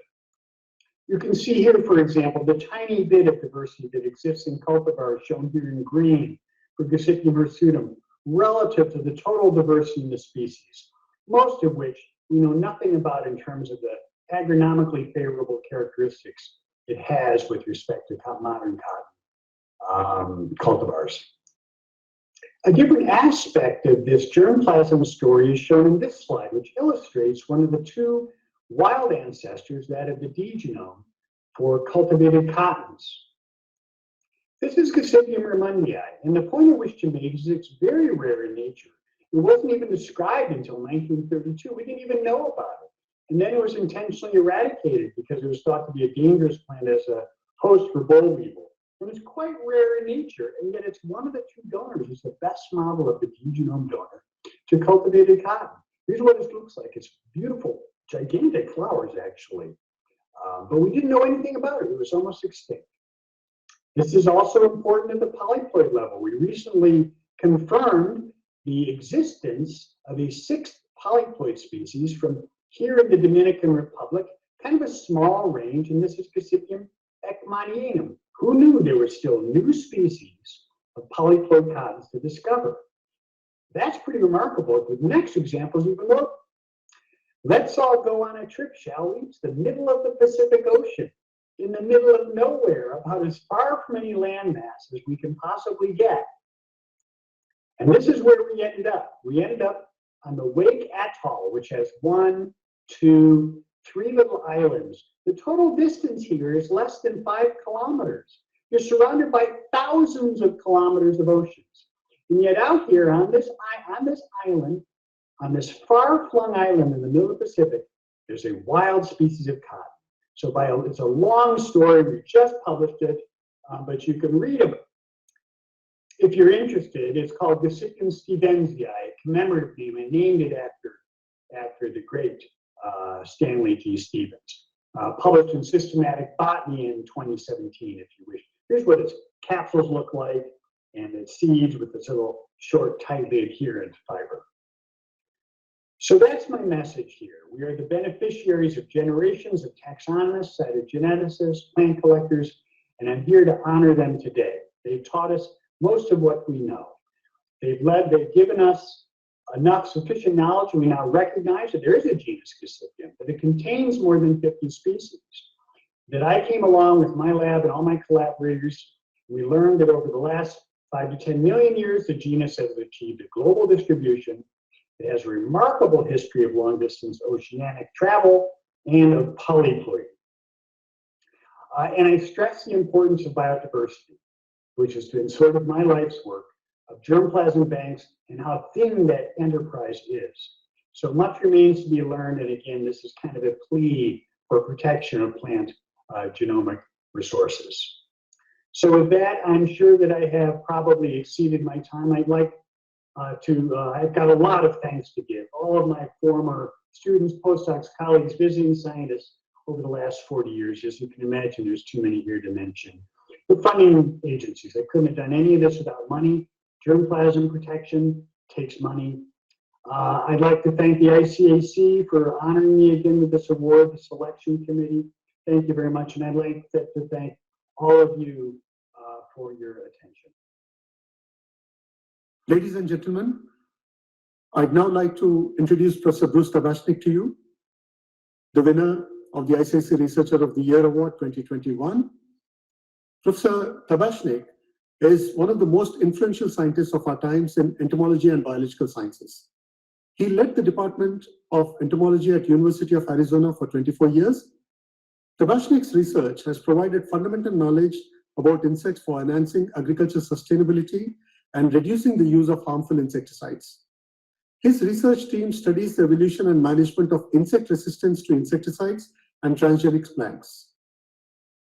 You can see here, for example, the tiny bit of diversity that exists in cultivars shown here in green for Gascidium hirsutum relative to the total diversity in the species, most of which we know nothing about in terms of the agronomically favorable characteristics it has with respect to modern cotton cultivars. A different aspect of this germplasm story is shown in this slide, which illustrates one of the two wild ancestors, that of the D genome, for cultivated cottons. This is Gascidium Romania, and the point I wish to make is it's very rare in nature. It wasn't even described until 1932. We didn't even know about it. And then it was intentionally eradicated because it was thought to be a dangerous plant as a host for boll weevil. And it's quite rare in nature, and yet it's one of the two donors. It's the best model of the D genome donor to cultivated cotton. Here's what it looks like. It's beautiful, gigantic flowers, actually. But we didn't know anything about it. It was almost extinct. This is also important at the polyploid level. We recently confirmed the existence of a sixth polyploid species from here in the Dominican Republic, kind of a small range, and this is Gascidium ekmanianum. Who knew there were still new species of polyploid cottons to discover? That's pretty remarkable. The next example is even more. Let's all go on a trip, shall we, to the middle of the Pacific Ocean, in the middle of nowhere, about as far from any landmass as we can possibly get. And this is where we ended up. We ended up on the Wake Atoll, which has 1, 2, 3 little islands. The total distance here is less than 5 kilometers. You're surrounded by thousands of kilometers of oceans. And yet out here on this island, on this far-flung island in the middle of the Pacific, there's a wild species of cotton. So it's a long story. We just published it, but you can read it. If you're interested, it's called Gascidium stevensii, a commemorative name. I named it after the great Stanley G. Stevens. Published in Systematic Botany in 2017, if you wish. Here's what its capsules look like, and its seeds with this little short, tightly adherent fiber. So that's my message here. We are the beneficiaries of generations of taxonomists, cytogeneticists, plant collectors, and I'm here to honor them today. They've taught us most of what we know. They've given us enough sufficient knowledge, and we now recognize that there is a genus Gascidium, that it contains more than 50 species. That I came along with my lab and all my collaborators, we learned that over the last 5 to 10 million years, the genus has achieved a global distribution. It has a remarkable history of long-distance oceanic travel and of polyploid. And I stress the importance of biodiversity, which has been sort of my life's work, of germplasm banks and how thin that enterprise is. So much remains to be learned, and again, this is kind of a plea for protection of plant genomic resources. So with that, I'm sure that I have probably exceeded my time. I'd like I've got a lot of thanks to give. All of my former students, postdocs, colleagues, visiting scientists over the last 40 years. As you can imagine, there's too many here to mention. The funding agencies, I couldn't have done any of this without money. Germplasm protection takes money. I'd like to thank the ICAC for honoring me again with this award, the selection committee. Thank you very much. And I'd like to thank all of you for your attention. Ladies and gentlemen, I'd now like to introduce Professor Bruce Tabachnik to you, the winner of the ICAC Researcher of the Year Award 2021. Professor Tabachnik is one of the most influential scientists of our times in entomology and biological sciences. He led the Department of Entomology at University of Arizona for 24 years. Tabachnik's research has provided fundamental knowledge about insects for enhancing agriculture sustainability and reducing the use of harmful insecticides. His research team studies the evolution and management of insect resistance to insecticides and transgenic plants.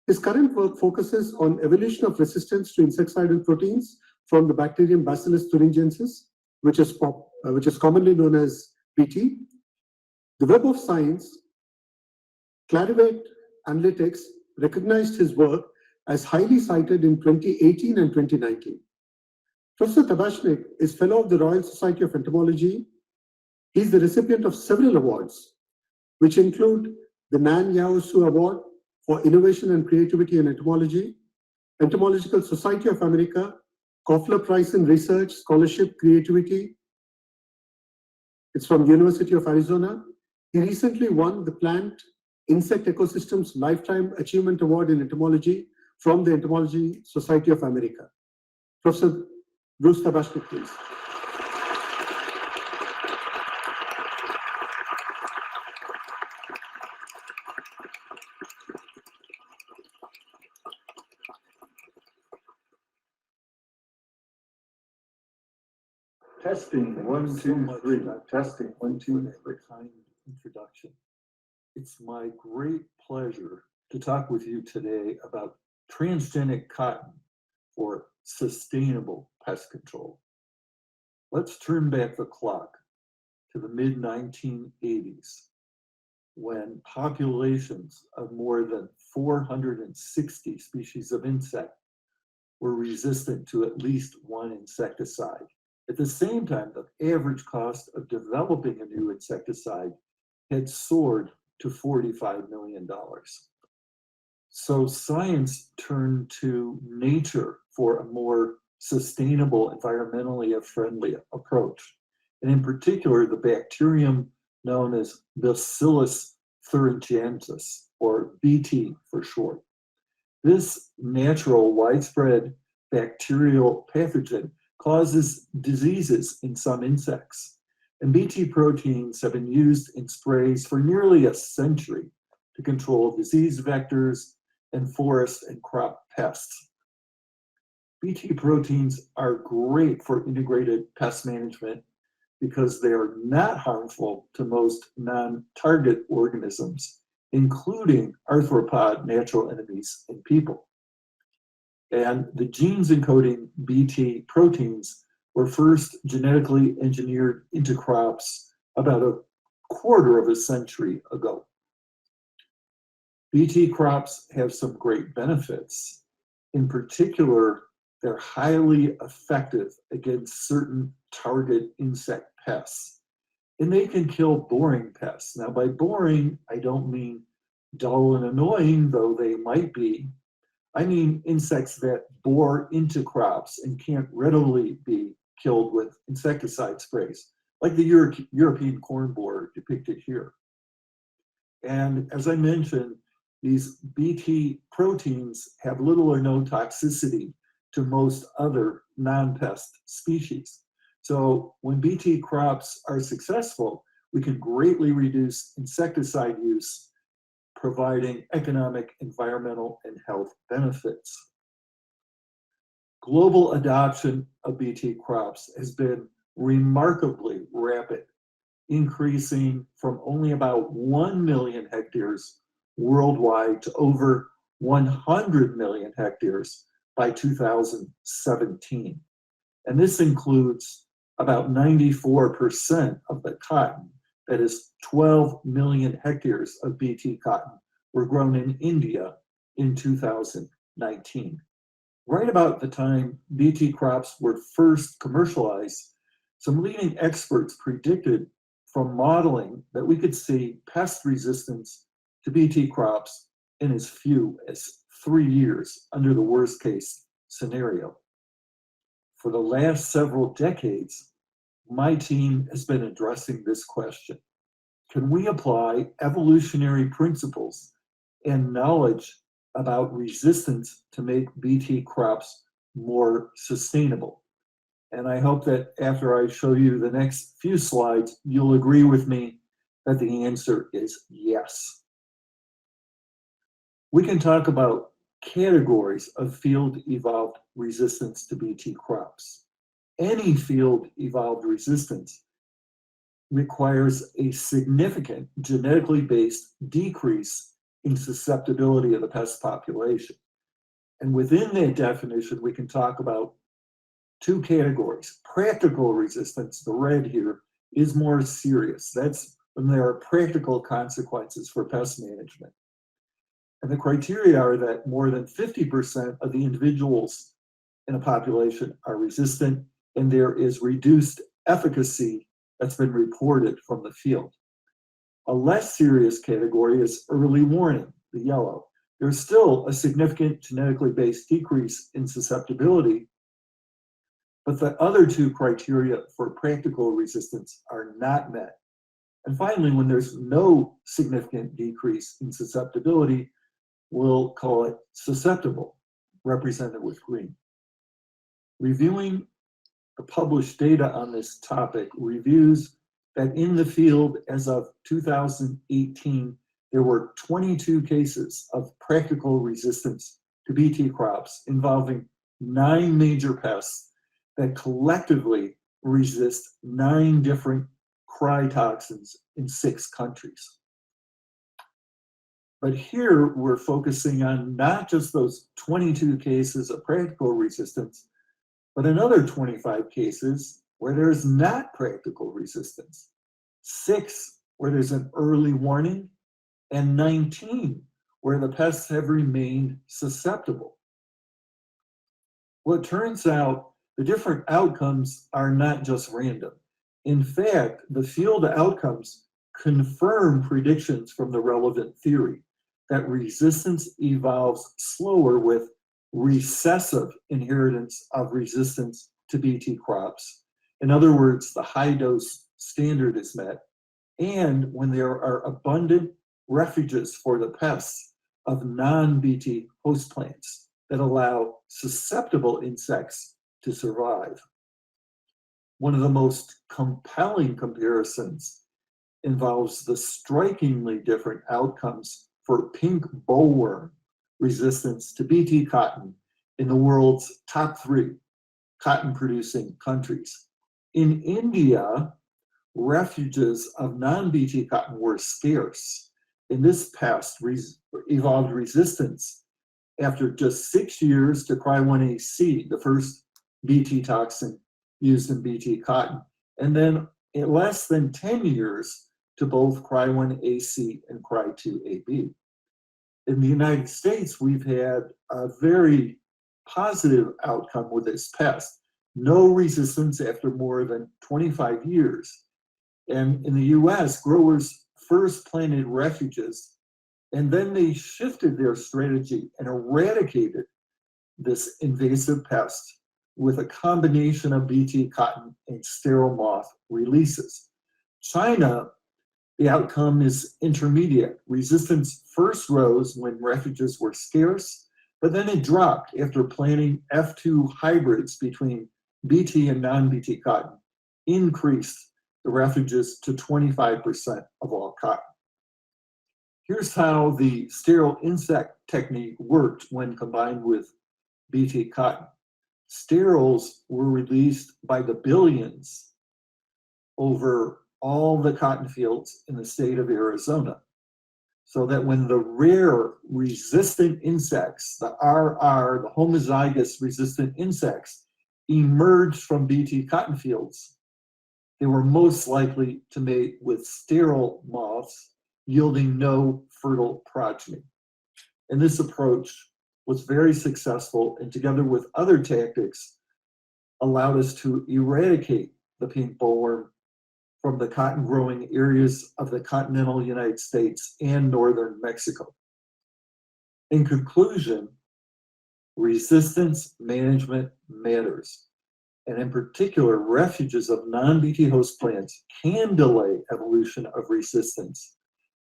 His current work focuses on evolution of resistance to insecticidal proteins from the bacterium Bacillus Thuringiensis, which is commonly known as BT. The Web of Science, Clarivate Analytics recognized his work as highly cited in 2018 and 2019. Professor Tabachnik is Fellow of the Royal Society of Entomology. He is the recipient of several awards, which include the Nan Yao Su Award for Innovation and Creativity in Entomology, Entomological Society of America, Koffler Prize in Research, Scholarship, Creativity. It's from University of Arizona. He recently won the Plant Insect Ecosystems Lifetime Achievement Award in Entomology from the Entomology Society of America. Professor Bruce Tabachnik, please. Testing, 1, 2, 3. Testing, 1, 2, 3. Kind introduction. It's my great pleasure to talk with you today about transgenic cotton for sustainable pest control. Let's turn back the clock to the mid-1980s, when populations of more than 460 species of insect were resistant to at least one insecticide. At the same time, the average cost of developing a new insecticide had soared to $45 million. So science turned to nature for a more sustainable, environmentally friendly approach. And in particular, the bacterium known as Bacillus Thuringiensis, or BT for short. This natural, widespread bacterial pathogen causes diseases in some insects. And BT proteins have been used in sprays for nearly a century to control disease vectors and forest and crop pests. BT proteins are great for integrated pest management because they are not harmful to most non-target organisms, including arthropod natural enemies in people. And the genes encoding BT proteins were first genetically engineered into crops about a quarter of a century ago. BT crops have some great benefits. In particular, they're highly effective against certain target insect pests. And they can kill boring pests. Now, by boring, I don't mean dull and annoying, though they might be. I mean insects that bore into crops and can't readily be killed with insecticide sprays, like the European corn borer depicted here. And as I mentioned, these BT proteins have little or no toxicity to most other non-pest species. So when BT crops are successful, we can greatly reduce insecticide use, providing economic, environmental, and health benefits. Global adoption of BT crops has been remarkably rapid, increasing from only about 1 million hectares worldwide to over 100 million hectares by 2017. And this includes about 94% of the cotton, that is 12 million hectares of BT cotton, were grown in India in 2019. Right about the time BT crops were first commercialized, some leading experts predicted from modeling that we could see pest resistance to BT crops in as few as 3 years under the worst case scenario. For the last several decades, my team has been addressing this question. Can we apply evolutionary principles and knowledge about resistance to make BT crops more sustainable? And I hope that after I show you the next few slides, you'll agree with me that the answer is yes. We can talk about categories of field-evolved resistance to BT crops. Any field-evolved resistance requires a significant genetically based decrease in susceptibility of the pest population. And within that definition, we can talk about two categories. Practical resistance, the red here, is more serious. That's when there are practical consequences for pest management. And the criteria are that more than 50% of the individuals in a population are resistant, and there is reduced efficacy that's been reported from the field. A less serious category is early warning, the yellow. There's still a significant genetically based decrease in susceptibility, but the other two criteria for practical resistance are not met. And finally, when there's no significant decrease in susceptibility, we'll call it susceptible, represented with green. Reviewing the published data on this topic reveals that in the field as of 2018, there were 22 cases of practical resistance to BT crops involving 9 major pests that collectively resist 9 different cryotoxins in 6 countries. But here we're focusing on not just those 22 cases of practical resistance, but another 25 cases where there's not practical resistance, 6 where there's an early warning, and 19 where the pests have remained susceptible. Well, it turns out the different outcomes are not just random. In fact, the field outcomes confirm predictions from the relevant theory that resistance evolves slower with recessive inheritance of resistance to BT crops. In other words, the high dose standard is met, and when there are abundant refuges for the pests of non-BT host plants that allow susceptible insects to survive. One of the most compelling comparisons involves the strikingly different outcomes for pink bollworm resistance to BT cotton in the world's top 3 cotton-producing countries. In India, refuges of non-BT cotton were scarce. In this pest evolved resistance after just 6 years to Cry1AC, the first BT toxin used in BT cotton, and then in less than 10 years to both Cry1AC and Cry2AB. In the United States, we've had a very positive outcome with this pest. No resistance after more than 25 years. And in the US, growers first planted refuges, and then they shifted their strategy and eradicated this invasive pest with a combination of BT cotton and sterile moth releases. China, the outcome is intermediate. Resistance first rose when refuges were scarce, but then it dropped after planting F2 hybrids between BT and non-BT cotton, increased the refuges to 25% of all cotton. Here's how the sterile insect technique worked when combined with BT cotton. Steriles were released by the billions over all the cotton fields in the state of Arizona. so that when the rare resistant insects, the RR, the homozygous resistant insects, emerged from BT cotton fields, they were most likely to mate with sterile moths, yielding no fertile progeny. And this approach was very successful, and together with other tactics, allowed us to eradicate the pink bollworm from the cotton growing areas of the continental United States and northern Mexico. In conclusion, resistance management matters. And in particular, refuges of non-BT host plants can delay evolution of resistance.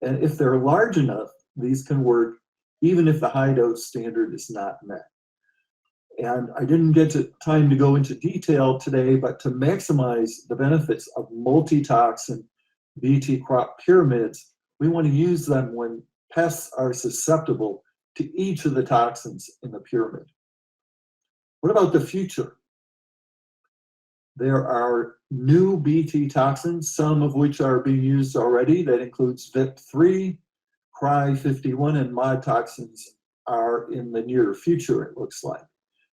And if they're large enough, these can work even if the high dose standard is not met. And I didn't get time to go into detail today, but to maximize the benefits of multi-toxin BT crop pyramids, we want to use them when pests are susceptible to each of the toxins in the pyramid. What about the future? There are new BT toxins, some of which are being used already. That includes VIP3, Cry51, and MOD toxins are in the near future, it looks like.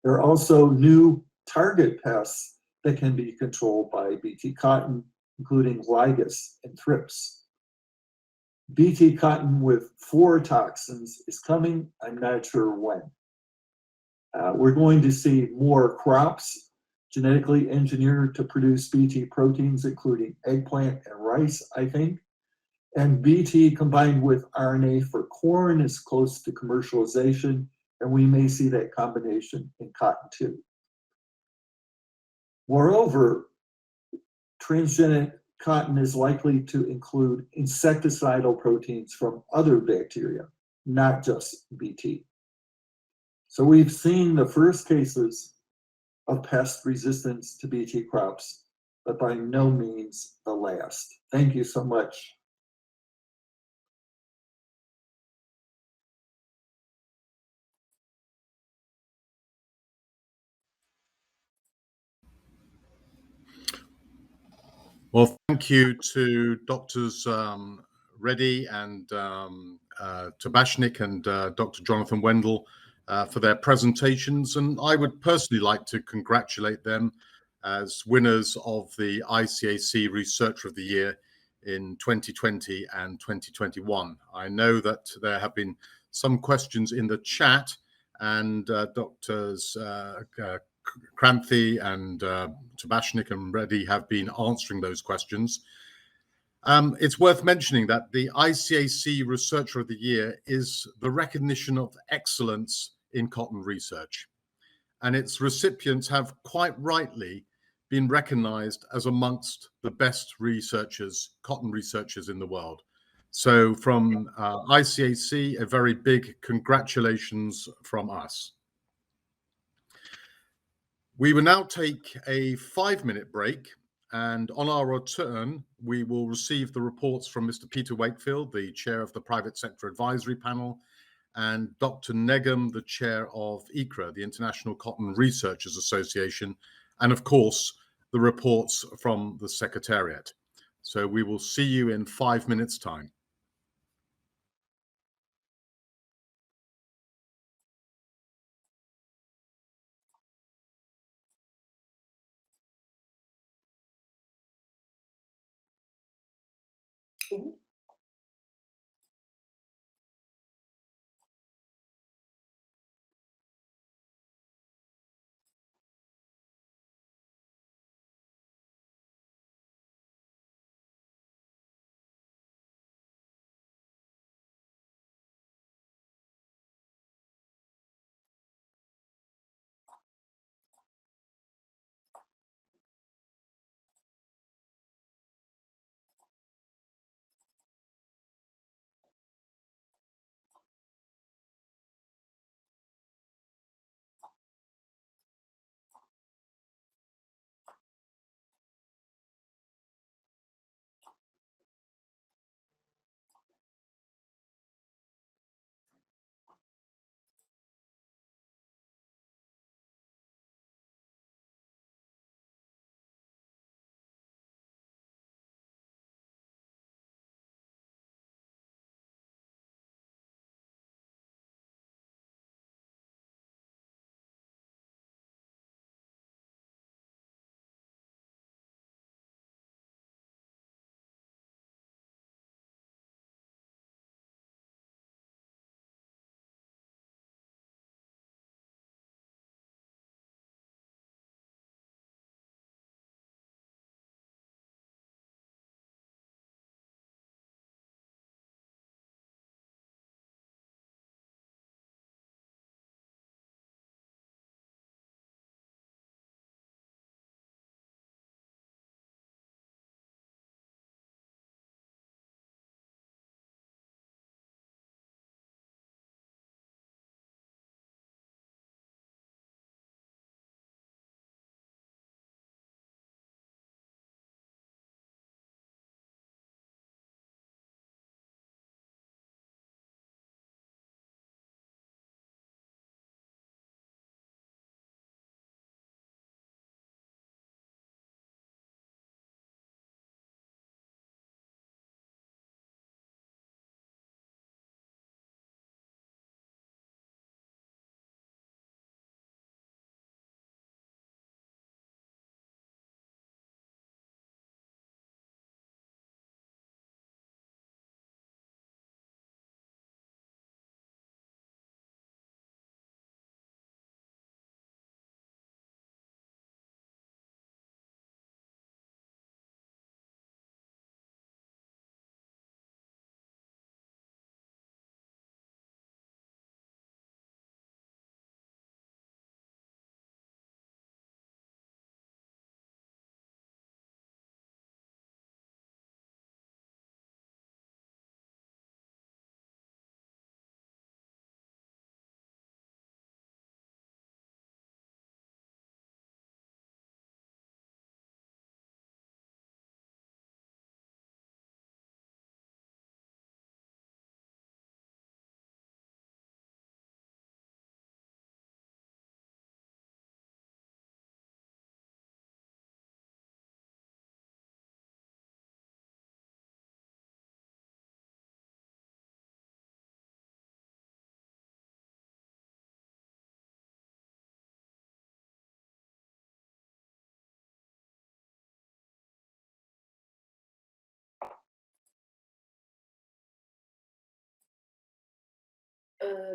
There are also new target pests that can be controlled by BT cotton, including Lygus and thrips. BT cotton with 4 toxins is coming. I'm not sure when. We're going to see more crops genetically engineered to produce BT proteins, including eggplant and rice, I think. And BT combined with RNA for corn is close to commercialization, and we may see that combination in cotton too. Moreover, transgenic cotton is likely to include insecticidal proteins from other bacteria, not just BT. So we've seen the first cases of pest resistance to BT crops, but by no means the last. Thank you so much. Well, thank you to Doctors Reddy and Tabashnik and Dr. Jonathan Wendell for their presentations. And I would personally like to congratulate them as winners of the ICAC Researcher of the Year in 2020 and 2021. I know that there have been some questions in the chat, and Doctors Kranthi and Tabashnik and Reddy have been answering those questions. It's worth mentioning that the ICAC Researcher of the Year is the recognition of excellence in cotton research, and its recipients have quite rightly been recognized as amongst the best researchers, cotton researchers in the world. So from ICAC, a very big congratulations from us. We will now take a 5-minute break, and on our return, we will receive the reports from Mr. Peter Wakefield, the chair of the Private Sector Advisory Panel, and Dr. Negum, the chair of ICRA, the International Cotton Researchers Association, and of course, the reports from the Secretariat. So we will see you in 5 minutes' time.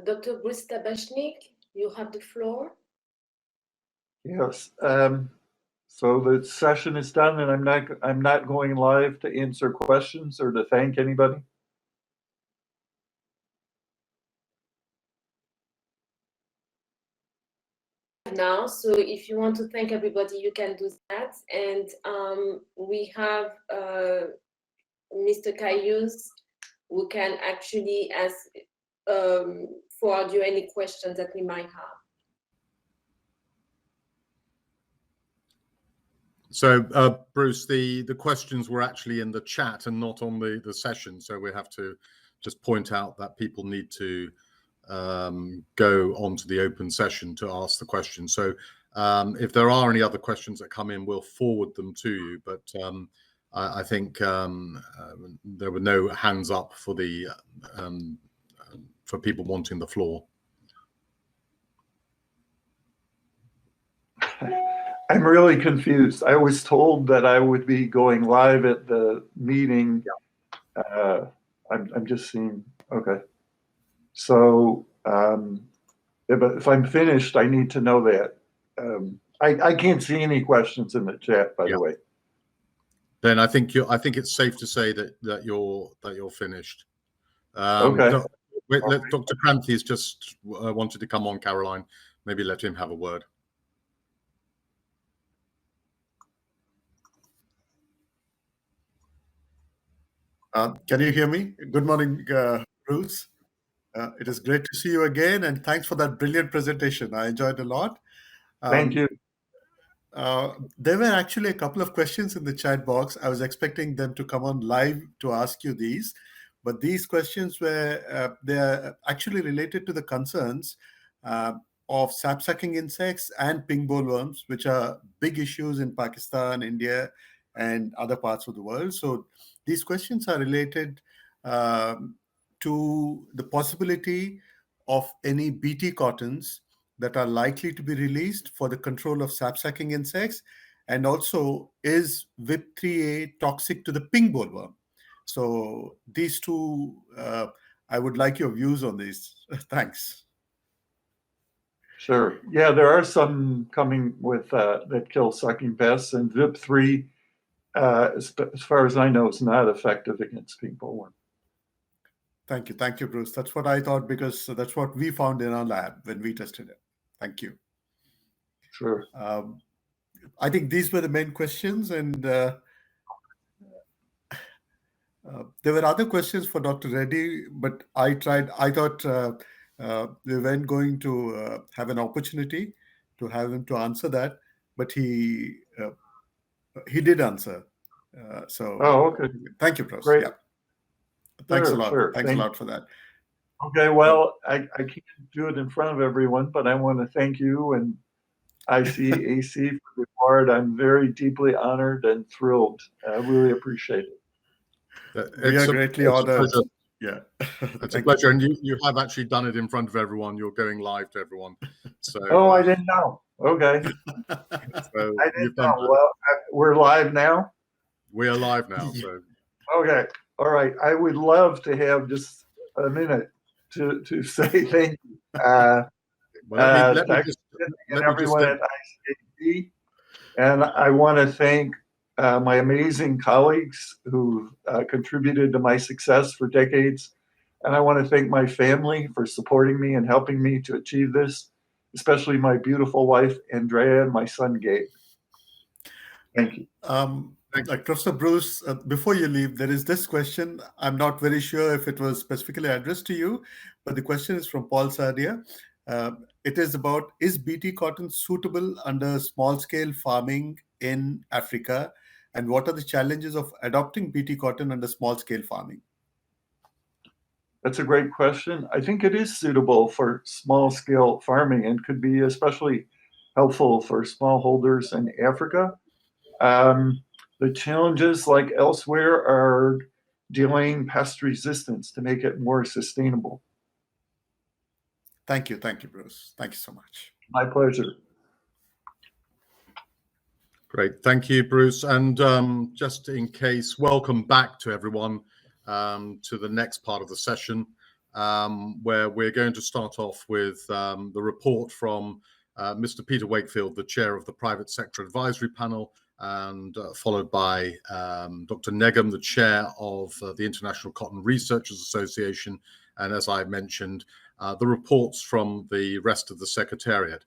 Dr. Bruce Tabashnik, you have the floor. Yes. So the session is done, and I'm not going live to answer questions or to thank anybody. Now, so if you want to thank everybody, you can do that. And we have Mr. Cayuse, who can actually ask forward you any questions that we might have. So, Bruce, the questions were actually in the chat and not on the session. So we have to just point out that people need to go onto the open session to ask the question. So if there are any other questions that come in, we'll forward them to you. But I think there were no hands up for the for people wanting the floor. I'm really confused. I was told that I would be going live at the meeting. Yeah. I'm just seeing, okay. So if I'm finished, I need to know that. I can't see any questions in the chat, by the way. Then I think it's safe to say that you're finished. Okay. Dr. Kranthes just wanted to come on, Caroline. Maybe let him have a word. Can you hear me? Good morning, Bruce. It is great to see you again, and thanks for that brilliant presentation. I enjoyed a lot. Thank you. There were actually a couple of questions in the chat box. I was expecting them to come on live to ask you these, but these questions were they are actually related to the concerns of sap-sucking insects and pink bollworms, which are big issues in Pakistan, India, and other parts of the world. So these questions are related to the possibility of any BT cottons that are likely to be released for the control of sap-sucking insects, and also is WIP3A toxic to the pink bollworm? So these two, I would like your views on these. Thanks. Sure. Yeah, there are some coming with that kill sucking pests, and WIP3, as far as I know, is not effective against pink bollworm. Thank you, Bruce. That's what I thought, because that's what we found in our lab when we tested it. Thank you. Sure. I think these were the main questions, and there were other questions for Dr. Reddy, but I thought we weren't going to have an opportunity to have him to answer that, but he did answer. So. Oh, okay. Thank you, Bruce. Great. Yeah. Thanks a lot. Sure. Thanks a lot for that. Okay, well, I can't do it in front of everyone, but I want to thank you and ICAC for the award. I'm very deeply honored and thrilled. I really appreciate it. We are greatly honored. Yeah. It's a pleasure. And you have actually done it in front of everyone. You're going live to everyone. So. Oh, I didn't know. Okay. So I didn't know. Well, we're live now? We are live now. So. Okay. All right. I would love to have just a minute to say thank you. Let me everyone at ICAC. And I want to thank my amazing colleagues who contributed to my success for decades. And I want to thank my family for supporting me and helping me to achieve this, especially my beautiful wife, Andrea, and my son, Gabe. Thank you. Like Professor Bruce, before you leave, there is this question. I'm not very sure if it was specifically addressed to you, but the question is from Paul Sardia. It is about, is BT cotton suitable under small-scale farming in Africa? And what are the challenges of adopting BT cotton under small-scale farming? That's a great question. I think it is suitable for small-scale farming and could be especially helpful for smallholders in Africa. The challenges, like elsewhere, are delaying pest resistance to make it more sustainable. Thank you, Bruce. Thank you so much. My pleasure. Great, thank you, Bruce. And just in case, welcome back to everyone to the next part of the session. where we're going to start off with the report from Mr. Peter Wakefield, the chair of the Private Sector Advisory Panel, and followed by Dr. Negum, the chair of the International Cotton Researchers Association, and as I mentioned, the reports from the rest of the Secretariat.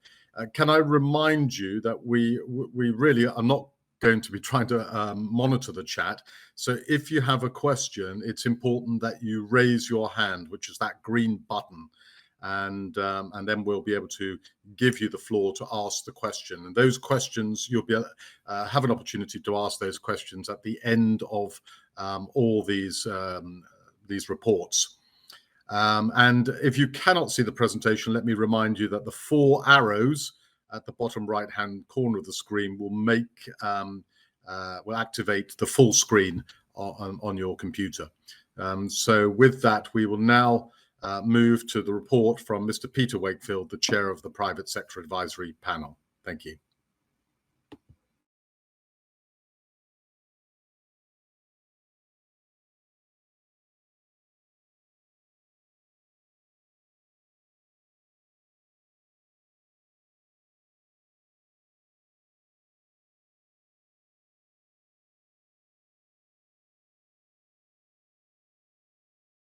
Can I remind you that we really are not going to be trying to monitor the chat. So if you have a question, it's important that you raise your hand, which is that green button, and then we'll be able to give you the floor to ask the question. And those questions, you'll be have an opportunity to ask those questions at the end of all these reports. And if you cannot see the presentation, let me remind you that the 4 arrows at the bottom right-hand corner of the screen will will activate the full screen on your computer. So with that, we will now move to the report from Mr. Peter Wakefield, the chair of the Private Sector Advisory Panel. Thank you.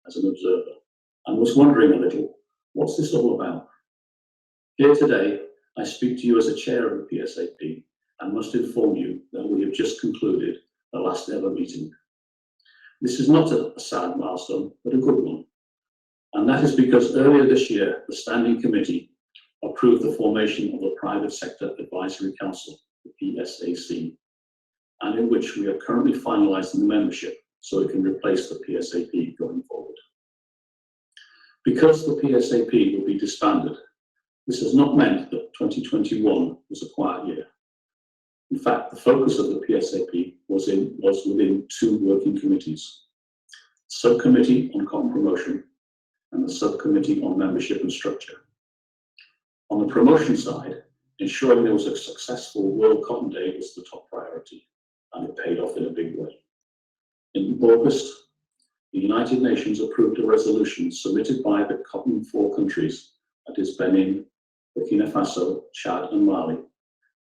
As an observer, and was wondering a little, what's this all about? Here today, I speak to you as a chair of the PSAP and must inform you that we have just concluded the last ever meeting. This is not a sad milestone, but a good one. And that is because earlier this year, the Standing Committee approved the formation of the Private Sector Advisory Council, the PSAC, and in which we are currently finalising the membership so it can replace the PSAP going forward. Because the PSAP will be disbanded, this has not meant that 2021 was a quiet year. In fact, the focus of the PSAP was within 2 working committees: Subcommittee on Cotton Promotion and the Subcommittee on Membership and Structure. On the promotion side, ensuring there was a successful World Cotton Day was the top priority, and it paid off in a big way. In August, the United Nations approved a resolution submitted by the Cotton 4 countries, that is Benin, Burkina Faso, Chad and Mali,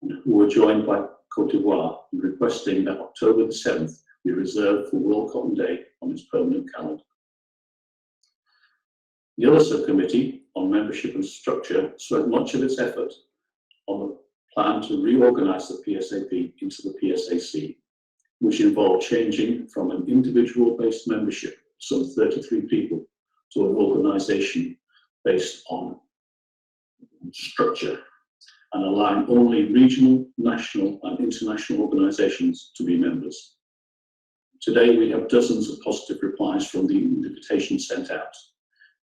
and who were joined by Cote d'Ivoire in requesting that October the 7th be reserved for World Cotton Day on its permanent calendar. The other subcommittee on membership and structure spent much of its effort on the plan to reorganise the PSAP into the PSAC, which involved changing from an individual-based membership, some 33 people, to an organisation based on structure and allowing only regional, national and international organisations to be members. Today we have dozens of positive replies from the invitation sent out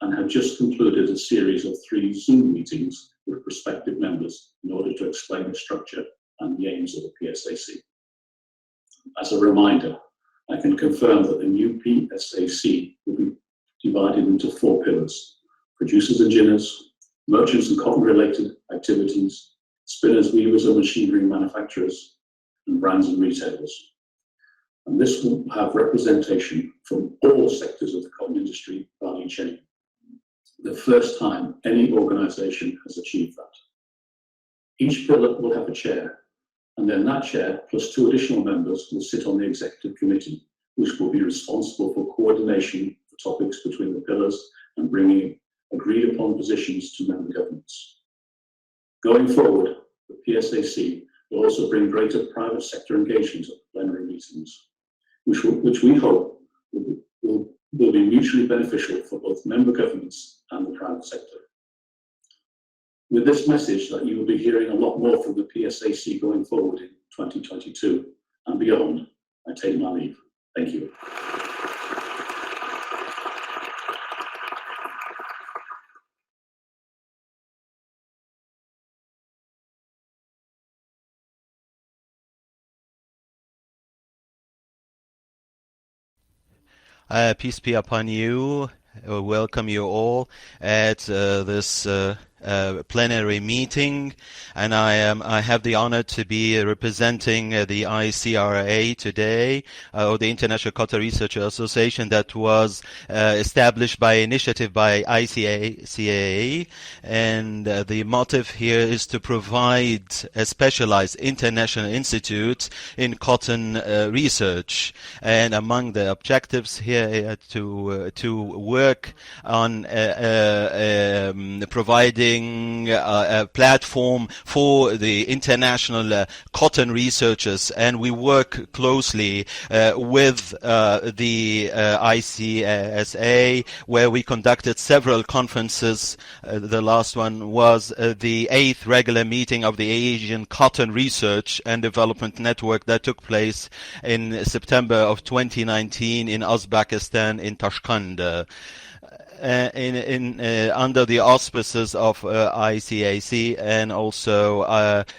and have just concluded a series of 3 Zoom meetings with prospective members in order to explain the structure and the aims of the PSAC. As a reminder, I can confirm that the new PSAC will be divided into 4 pillars: producers and ginners, merchants and cotton-related activities, spinners, weavers and machinery manufacturers, and brands and retailers. And this will have representation from all sectors of the cotton industry value chain. The first time any organisation has achieved that. Each pillar will have a chair, and then that chair plus 2 additional members will sit on the executive committee, which will be responsible for coordination of topics between the pillars and bringing agreed upon positions to member governments. Going forward, the PSAC will also bring greater private sector engagement at plenary meetings, which we hope will be mutually beneficial for both member governments and the private sector. With this message that you will be hearing a lot more from the PSAC going forward in 2022 and beyond, I take my leave. Thank you. Peace be upon you. Welcome you all at this plenary meeting, and I have the honor to be representing the ICRA today, or the International Cotton Research Association, that was established by initiative by ICAC, and the motive here is to provide a specialized international institute in cotton research, and among the objectives here to work on providing a platform for the international cotton researchers, and we work closely with the ICSA, where we conducted several conferences. The last one was the 8th regular meeting of the Asian Cotton Research and Development Network that took place in September of 2019 in Uzbekistan, in Tashkent. Under the auspices of ICAC and also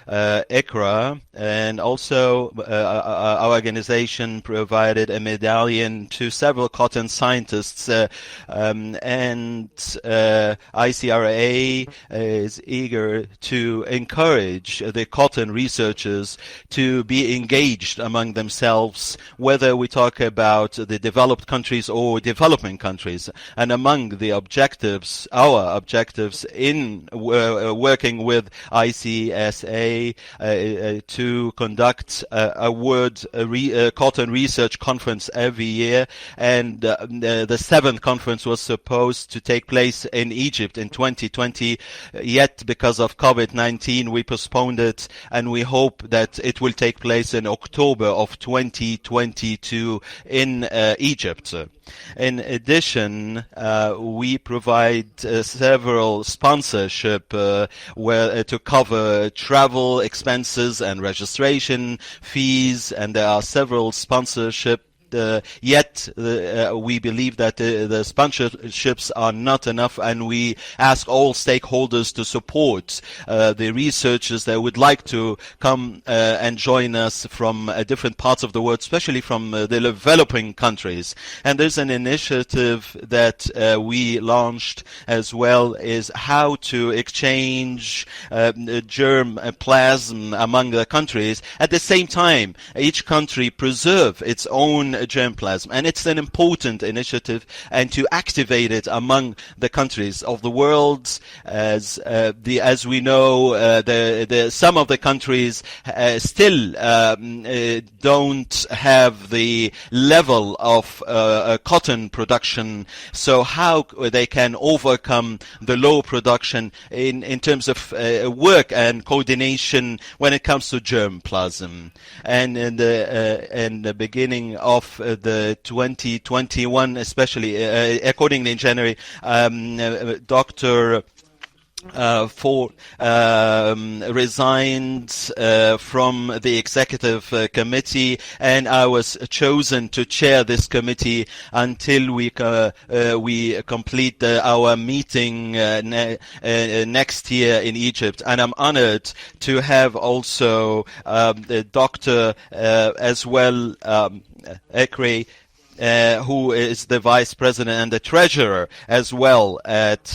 ICRA, and also our organization provided a medallion to several cotton scientists, and ICRA is eager to encourage the cotton researchers to be engaged among themselves, whether we talk about the developed countries or developing countries. And among the objectives, our objectives in working with ICSA to conduct a cotton research conference every year, and the 7th conference was supposed to take place in Egypt in 2020, yet because of COVID-19 we postponed it, and we hope that it will take place in October of 2022 in Egypt. In addition, we provide several sponsorship to cover travel expenses and registration fees, and there are several sponsorship. Yet we believe that the sponsorships are not enough, and we ask all stakeholders to support the researchers that would like to come and join us from different parts of the world, especially from the developing countries. And there's an initiative that we launched as well, is how to exchange germ plasm among the countries. At the same time, each country preserve its own germplasm, and it's an important initiative, and to activate it among the countries of the world. As we know, some of the countries still don't have the level of cotton production, so how they can overcome the low production in terms of work and coordination when it comes to germplasm. And in the beginning of the 2021, especially accordingly in January, Dr. Resigned from the executive committee, and I was chosen to chair this committee until we complete our meeting next year in Egypt. And I'm honored to have also the doctor as well, Ekre, who is the vice president and the treasurer as well at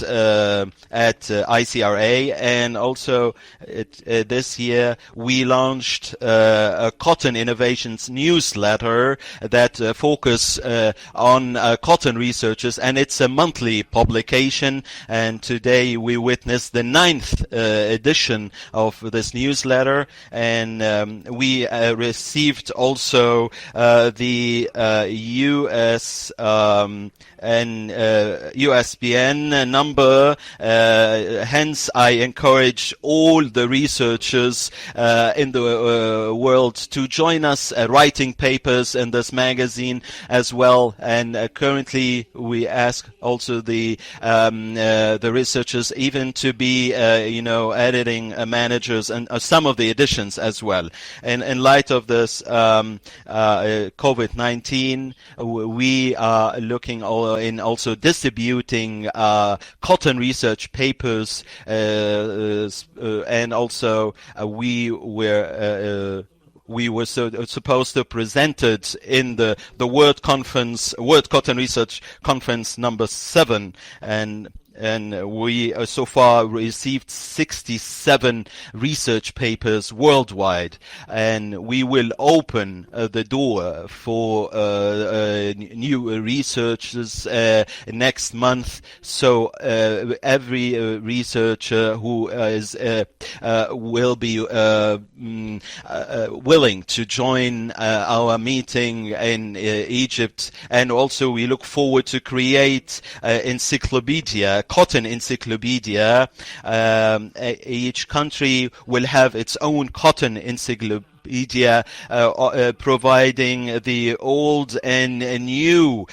ICRA. And also this year we launched a Cotton Innovations newsletter that focus on cotton researchers, and it's a monthly publication. And today we witnessed the 9th edition of this newsletter, and we received also the US and USBN number. Hence, I encourage all the researchers in the world to join us writing papers in this magazine as well. And currently, we ask also the researchers even to be, editing managers and some of the editions as well. And in light of this COVID-19, we are looking in also distributing cotton research papers, and also we were supposed to present it in the World Cotton Research Conference number 7, and and we so far received 67 research papers worldwide, and we will open the door for new researchers next month. So every researcher who is will be willing to join our meeting in Egypt, and also we look forward to create encyclopedia, cotton encyclopedia. Each country will have its own cotton encyclopedia, providing the old and new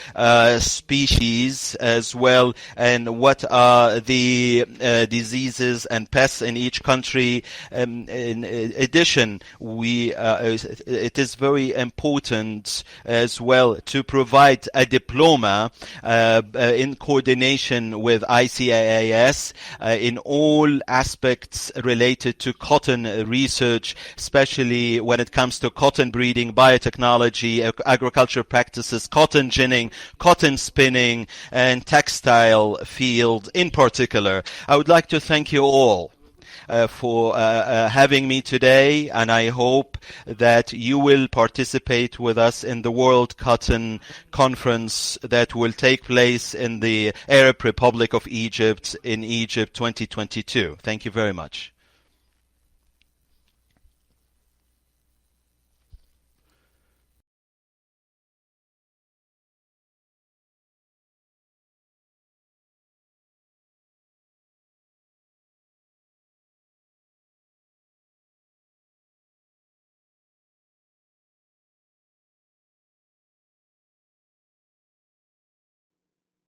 species as well, and what are the diseases and pests in each country. In addition, it is very important as well to provide a diploma in coordination with ICAS in all aspects related to cotton research, especially when it comes to cotton breeding, biotechnology, agriculture practices, cotton ginning, cotton spinning, and textile field in particular. I would like to thank you all for having me today, and I hope that you will participate with us in the World Cotton Conference that will take place in the Arab Republic of Egypt in Egypt 2022. Thank you very much.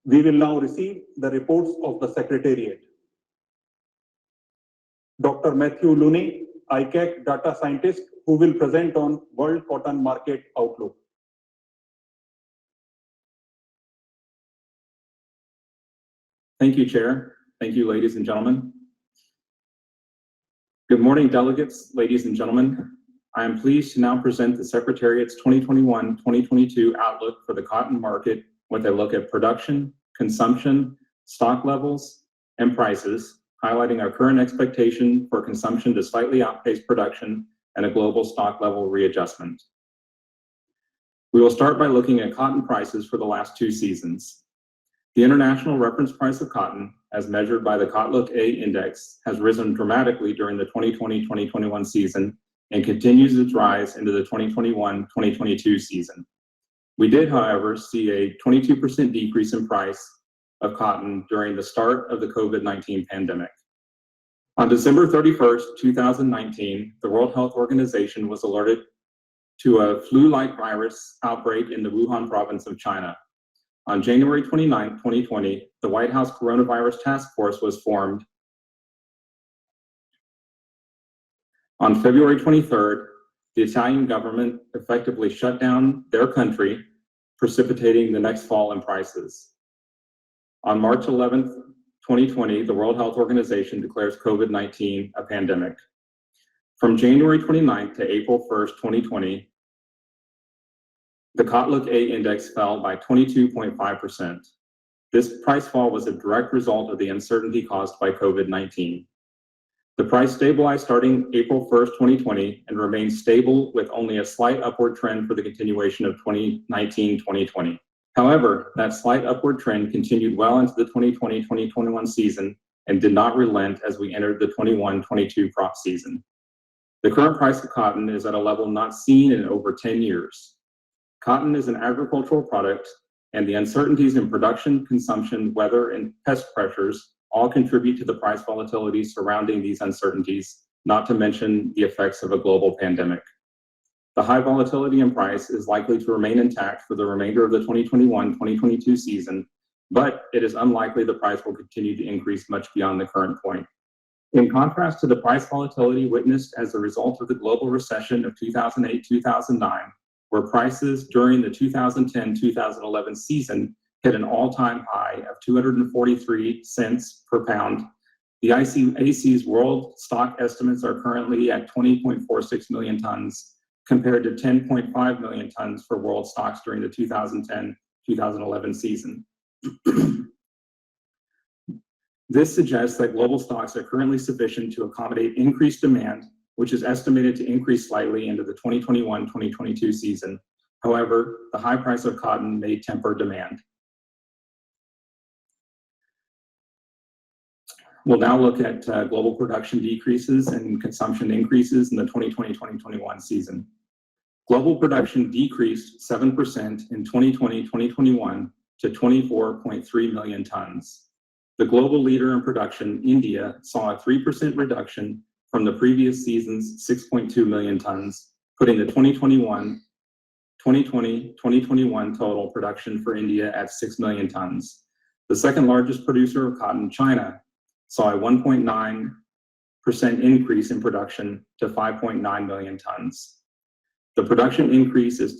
We will now receive the reports of the Secretariat. Dr. Matthew Looney, ICAC data scientist, who will present on World Cotton Market Outlook. Thank you, Chair. Thank you, ladies and gentlemen. Good morning, delegates, ladies and gentlemen. I am pleased to now present the Secretariat's 2021-2022 outlook for the cotton market with a look at production, consumption, stock levels, and prices, highlighting our current expectation for consumption to slightly outpace production and a global stock level readjustment. We will start by looking at cotton prices for the last 2 seasons. The international reference price of cotton, as measured by the Cotlook A index, has risen dramatically during the 2020-2021 season and continues its rise into the 2021-2022 season. We did, however, see a 22% decrease in price of cotton during the start of the COVID-19 pandemic. On December 31st, 2019, the World Health Organization was alerted to a flu-like virus outbreak in the Wuhan province of China. On January 29, 2020, the White House Coronavirus Task Force was formed. On February 23rd, the Italian government effectively shut down their country, precipitating the next fall in prices. On March 11th, 2020, the World Health Organization declares COVID-19 a pandemic. From January 29th to April 1st, 2020, the Cotlook A index fell by 22.5%. This price fall was a direct result of the uncertainty caused by COVID-19. The price stabilized starting April 1st, 2020, and remained stable with only a slight upward trend for the continuation of 2019-2020. However, that slight upward trend continued well into the 2020-2021 season and did not relent as we entered the 21-22 crop season. The current price of cotton is at a level not seen in over 10 years. Cotton is an agricultural product, and the uncertainties in production, consumption, weather, and pest pressures all contribute to the price volatility surrounding these uncertainties, not to mention the effects of a global pandemic. The high volatility in price is likely to remain intact for the remainder of the 2021-2022 season, but it is unlikely the price will continue to increase much beyond the current point. In contrast to the price volatility witnessed as a result of the global recession of 2008-2009, where prices during the 2010-2011 season hit an all-time high of 243 cents per pound. The ICAC's world stock estimates are currently at 20.46 million tons, compared to 10.5 million tons for world stocks during the 2010-2011 season. This suggests that global stocks are currently sufficient to accommodate increased demand, which is estimated to increase slightly into the 2021-2022 season. However, the high price of cotton may temper demand. We'll now look at global production decreases and consumption increases in the 2020-2021 season. Global production decreased 7% in 2020-2021 to 24.3 million tons. The global leader in production, India, saw a 3% reduction from the previous season's 6.2 million tons, putting the 2020-2021 total production for India at 6 million tons. The second largest producer of cotton, China, saw a 1.9% increase in production to 5.9 million tons. This production increase is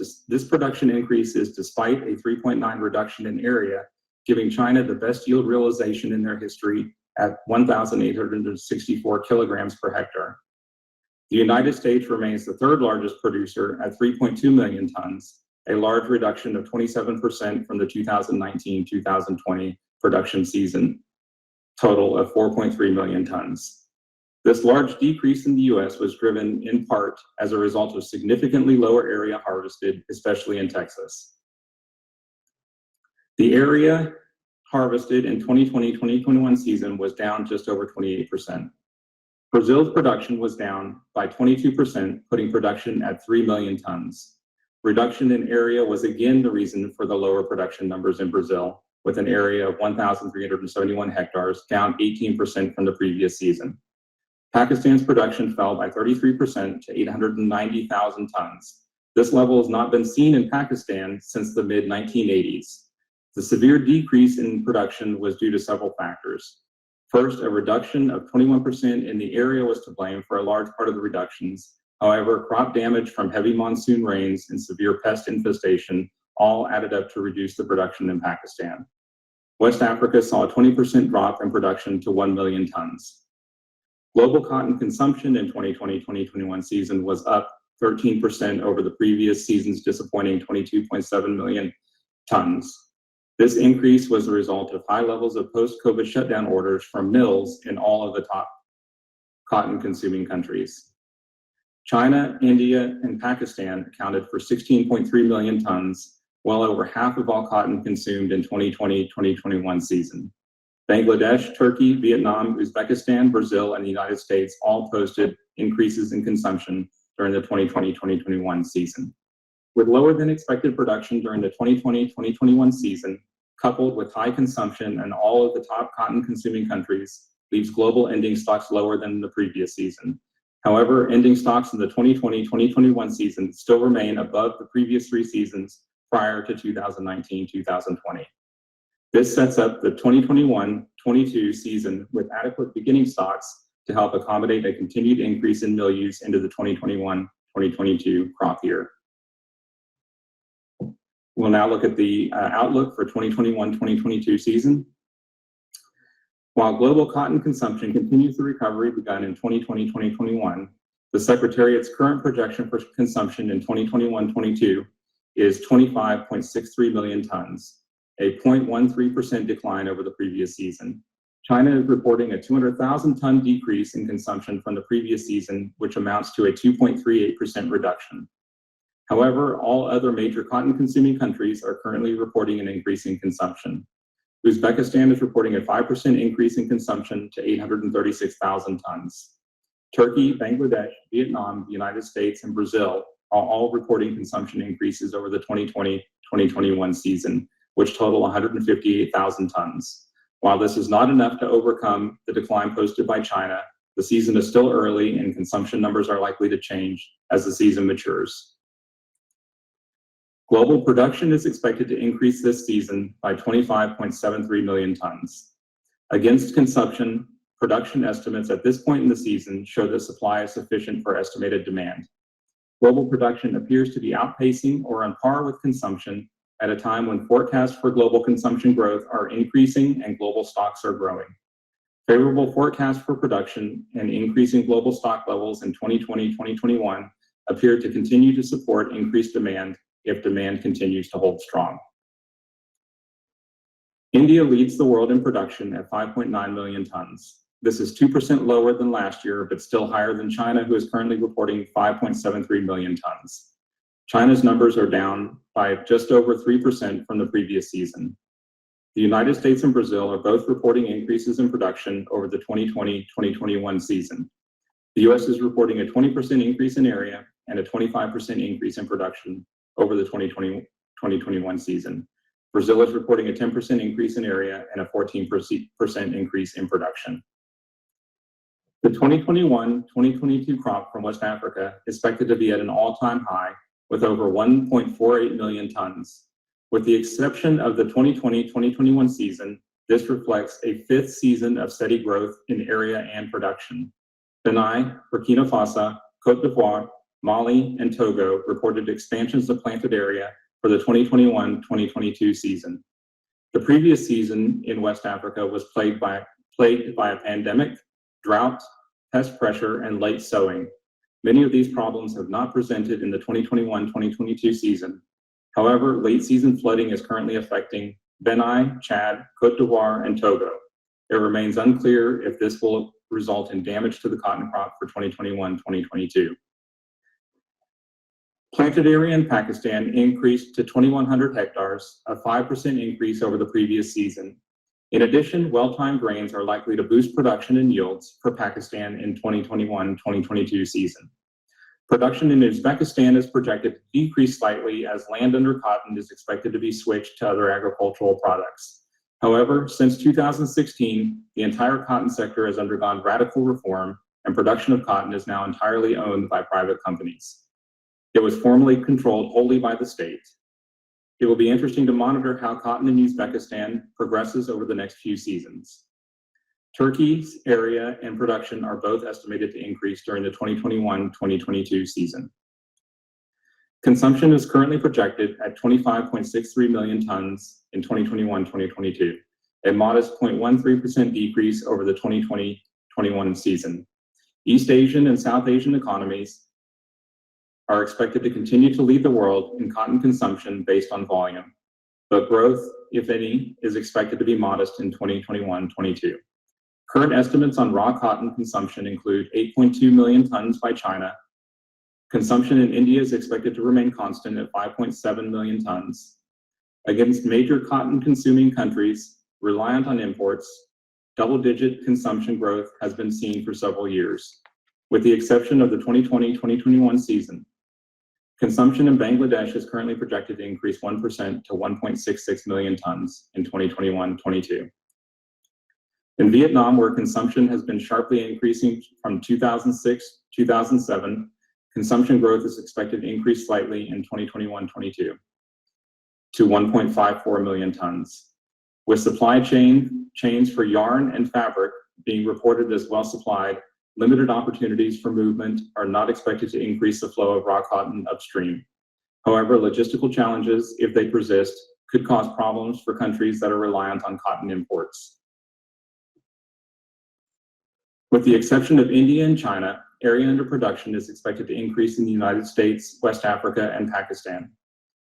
despite a 3.9 reduction in area, giving China the best yield realization in their history at 1,864 kilograms per hectare. The United States remains the third largest producer at 3.2 million tons, a large reduction of 27% from the 2019-2020 production season total of 4.3 million tons. This large decrease in the US was driven in part as a result of significantly lower area harvested, especially in Texas. The area harvested in 2020-2021 season was down just over 28%. Brazil's production was down by 22%, putting production at 3 million tons. Reduction in area was again the reason for the lower production numbers in Brazil, with an area of 1,371 hectares, down 18% from the previous season. Pakistan's production fell by 33% to 890,000 tons. This level has not been seen in Pakistan since the mid-1980s. The severe decrease in production was due to several factors. First, a reduction of 21% in the area was to blame for a large part of the reductions. However, crop damage from heavy monsoon rains and severe pest infestation all added up to reduce the production in Pakistan. West Africa saw a 20% drop in production to 1 million tons. Global cotton consumption in 2020-2021 season was up 13% over the previous season's disappointing 22.7 million tons. This increase was the result of high levels of post-COVID shutdown orders from mills in all of the top cotton-consuming countries. China, India, and Pakistan accounted for 16.3 million tons, well over half of all cotton consumed in 2020-2021 season. Bangladesh, Turkey, Vietnam, Uzbekistan, Brazil, and the United States all posted increases in consumption during the 2020-2021 season. With lower than expected production during the 2020-2021 season, coupled with high consumption in all of the top cotton consuming countries, leaves global ending stocks lower than the previous season. However, ending stocks in the 2020-2021 season still remain above the previous 3 seasons prior to 2019-2020. This sets up the 2021-22 season with adequate beginning stocks to help accommodate a continued increase in mill use into the 2021-2022 crop year. We'll now look at the outlook for 2021-2022 season. While global cotton consumption continues the recovery begun in 2020-2021, the Secretariat's current projection for consumption in 2021-22 is 25.63 million tons, a 0.13% decline over the previous season. China is reporting a 200,000 ton decrease in consumption from the previous season, which amounts to a 2.38% reduction. However, all other major cotton consuming countries are currently reporting an increase in consumption. Uzbekistan is reporting a 5% increase in consumption to 836,000 tons. Turkey, Bangladesh, Vietnam, the United States, and Brazil are all reporting consumption increases over the 2020-2021 season, which total 158,000 tons. While this is not enough to overcome the decline posted by China, the season is still early and consumption numbers are likely to change as the season matures. Global production is expected to increase this season by 25.73 million tons. Against consumption, production estimates at this point in the season show that supply is sufficient for estimated demand. Global production appears to be outpacing or on par with consumption at a time when forecasts for global consumption growth are increasing and global stocks are growing. Favorable forecasts for production and increasing global stock levels in 2020-2021 appear to continue to support increased demand if demand continues to hold strong. India leads the world in production at 5.9 million tons. This is 2% lower than last year, but still higher than China, who is currently reporting 5.73 million tons. China's numbers are down by just over 3% from the previous season. The United States and Brazil are both reporting increases in production over the 2020-2021 season. The US is reporting a 20% increase in area and a 25% increase in production over the 2020-2021 season. Brazil is reporting a 10% increase in area and a 14% increase in production. The 2021-2022 crop from West Africa is expected to be at an all-time high with over 1.48 million tons. With the exception of the 2020-2021 season, this reflects a fifth season of steady growth in area and production. Benin, Burkina Faso, Cote d'Ivoire, Mali, and Togo reported expansions of planted area for the 2021-2022 season. The previous season in West Africa was plagued by a pandemic, drought, pest pressure, and late sowing. Many of these problems have not presented in the 2021-2022 season. However, late season flooding is currently affecting Benin, Chad, Cote d'Ivoire, and Togo. It remains unclear if this will result in damage to the cotton crop for 2021-2022. Planted area in Pakistan increased to 2,100 hectares, a 5% increase over the previous season. In addition, well-timed rains are likely to boost production and yields for Pakistan in 2021-2022 season. Production in Uzbekistan is projected to decrease slightly as land under cotton is expected to be switched to other agricultural products. However, since 2016, the entire cotton sector has undergone radical reform, and production of cotton is now entirely owned by private companies. It was formerly controlled wholly by the state. It will be interesting to monitor how cotton in Uzbekistan progresses over the next few seasons. Turkey's area and production are both estimated to increase during the 2021-2022 season. Consumption is currently projected at 25.63 million tons in 2021-2022, a modest 0.13% decrease over the 2020-21 season. East Asian and South Asian economies are expected to continue to lead the world in cotton consumption based on volume, but growth, if any, is expected to be modest in 2021-22. Current estimates on raw cotton consumption include 8.2 million tons by China. Consumption in India is expected to remain constant at 5.7 million tons. Against major cotton-consuming countries reliant on imports, double-digit consumption growth has been seen for several years, with the exception of the 2020-2021 season. Consumption in Bangladesh is currently projected to increase 1% to 1.66 million tons in 2021-22. In Vietnam, where consumption has been sharply increasing from 2006-2007, consumption growth is expected to increase slightly in 2021-22 to 1.54 million tons. With supply chains for yarn and fabric being reported as well supplied, limited opportunities for movement are not expected to increase the flow of raw cotton upstream. However, logistical challenges, if they persist, could cause problems for countries that are reliant on cotton imports. With the exception of India and China, area under production is expected to increase in the United States, West Africa, and Pakistan.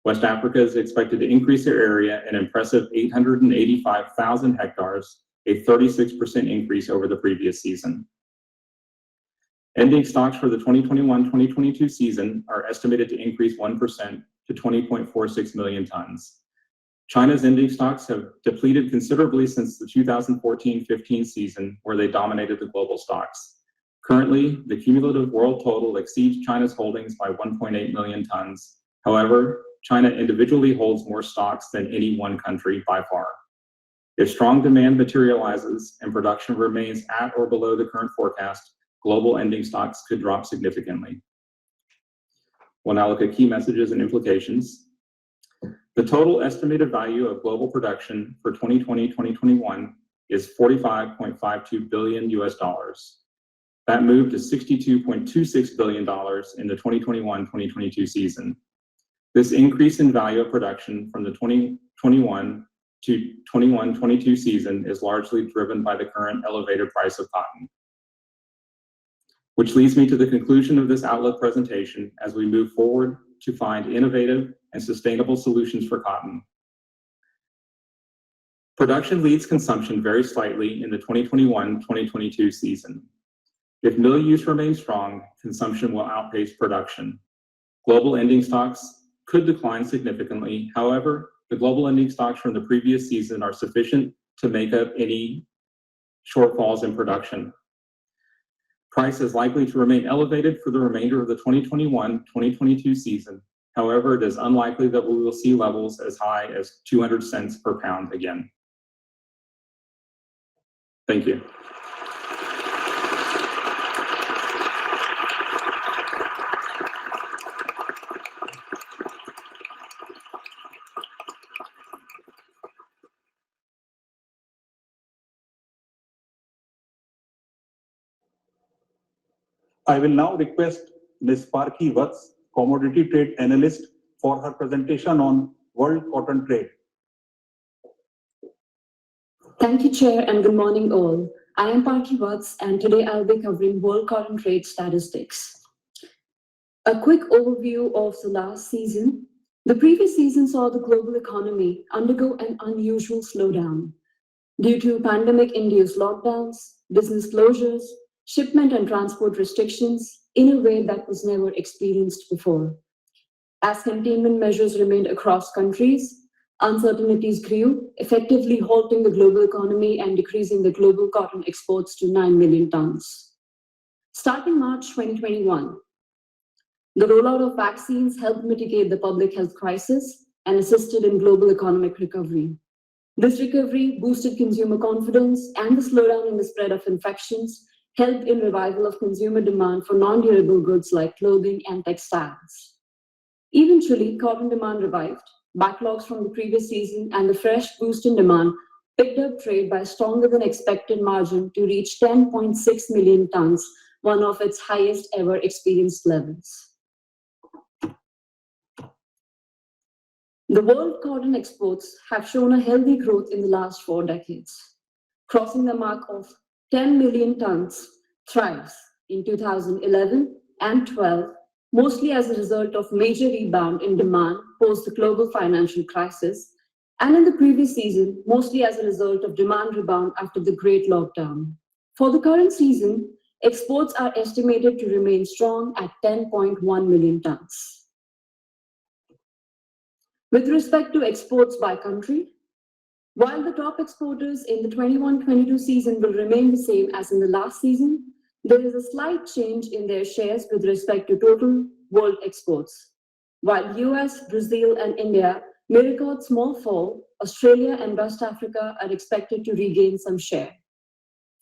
West Africa is expected to increase their area an impressive 885,000 hectares, a 36% increase over the previous season. Ending stocks for the 2021-2022 season are estimated to increase 1% to 20.46 million tons. China's ending stocks have depleted considerably since the 2014-15 season, where they dominated the global stocks. Currently, the cumulative world total exceeds China's holdings by 1.8 million tons. However, China individually holds more stocks than any one country by far. If strong demand materializes and production remains at or below the current forecast, global ending stocks could drop significantly. We'll now look at key messages and implications. The total estimated value of global production for 2020-2021 is $45.52 billion US. That moved to $62.26 billion in the 2021-2022 season. This increase in value of production from the 2021-22 season is largely driven by the current elevated price of cotton. Which leads me to the conclusion of this outlook presentation as we move forward to find innovative and sustainable solutions for cotton. Production leads consumption very slightly in the 2021-2022 season. If mill use remains strong, consumption will outpace production. Global ending stocks could decline significantly. However, the global ending stocks from the previous season are sufficient to make up any shortfalls in production. Price is likely to remain elevated for the remainder of the 2021-2022 season. However, it is unlikely that we will see levels as high as 200 cents per pound again. Thank you. I will now request Ms. Parki Vats, Commodity Trade Analyst, for her presentation on world cotton trade. Thank you, Chair, and good morning all. I am Parki Vats, and today I'll be covering world cotton trade statistics. A quick overview of the last season. The previous season saw the global economy undergo an unusual slowdown due to pandemic-induced lockdowns, business closures, shipment and transport restrictions in a way that was never experienced before. As containment measures remained across countries, uncertainties grew, effectively halting the global economy and decreasing the global cotton exports to 9 million tons. Starting March 2021, the rollout of vaccines helped mitigate the public health crisis and assisted in global economic recovery. This recovery boosted consumer confidence, and the slowdown in the spread of infections helped in revival of consumer demand for non-durable goods like clothing and textiles. Eventually, cotton demand revived. Backlogs from the previous season and the fresh boost in demand picked up trade by a stronger than expected margin to reach 10.6 million tons, one of its highest ever experienced levels. The world cotton exports have shown a healthy growth in the last 4 decades, crossing the mark of 10 million tons thrice in 2011 and 12, mostly as a result of major rebound in demand post the global financial crisis, and in the previous season, mostly as a result of demand rebound after the Great Lockdown. For the current season, exports are estimated to remain strong at 10.1 million tons. With respect to exports by country, while the top exporters in the 21-22 season will remain the same as in the last season, there is a slight change in their shares with respect to total world exports. While US, Brazil, and India may record small fall, Australia and West Africa are expected to regain some share.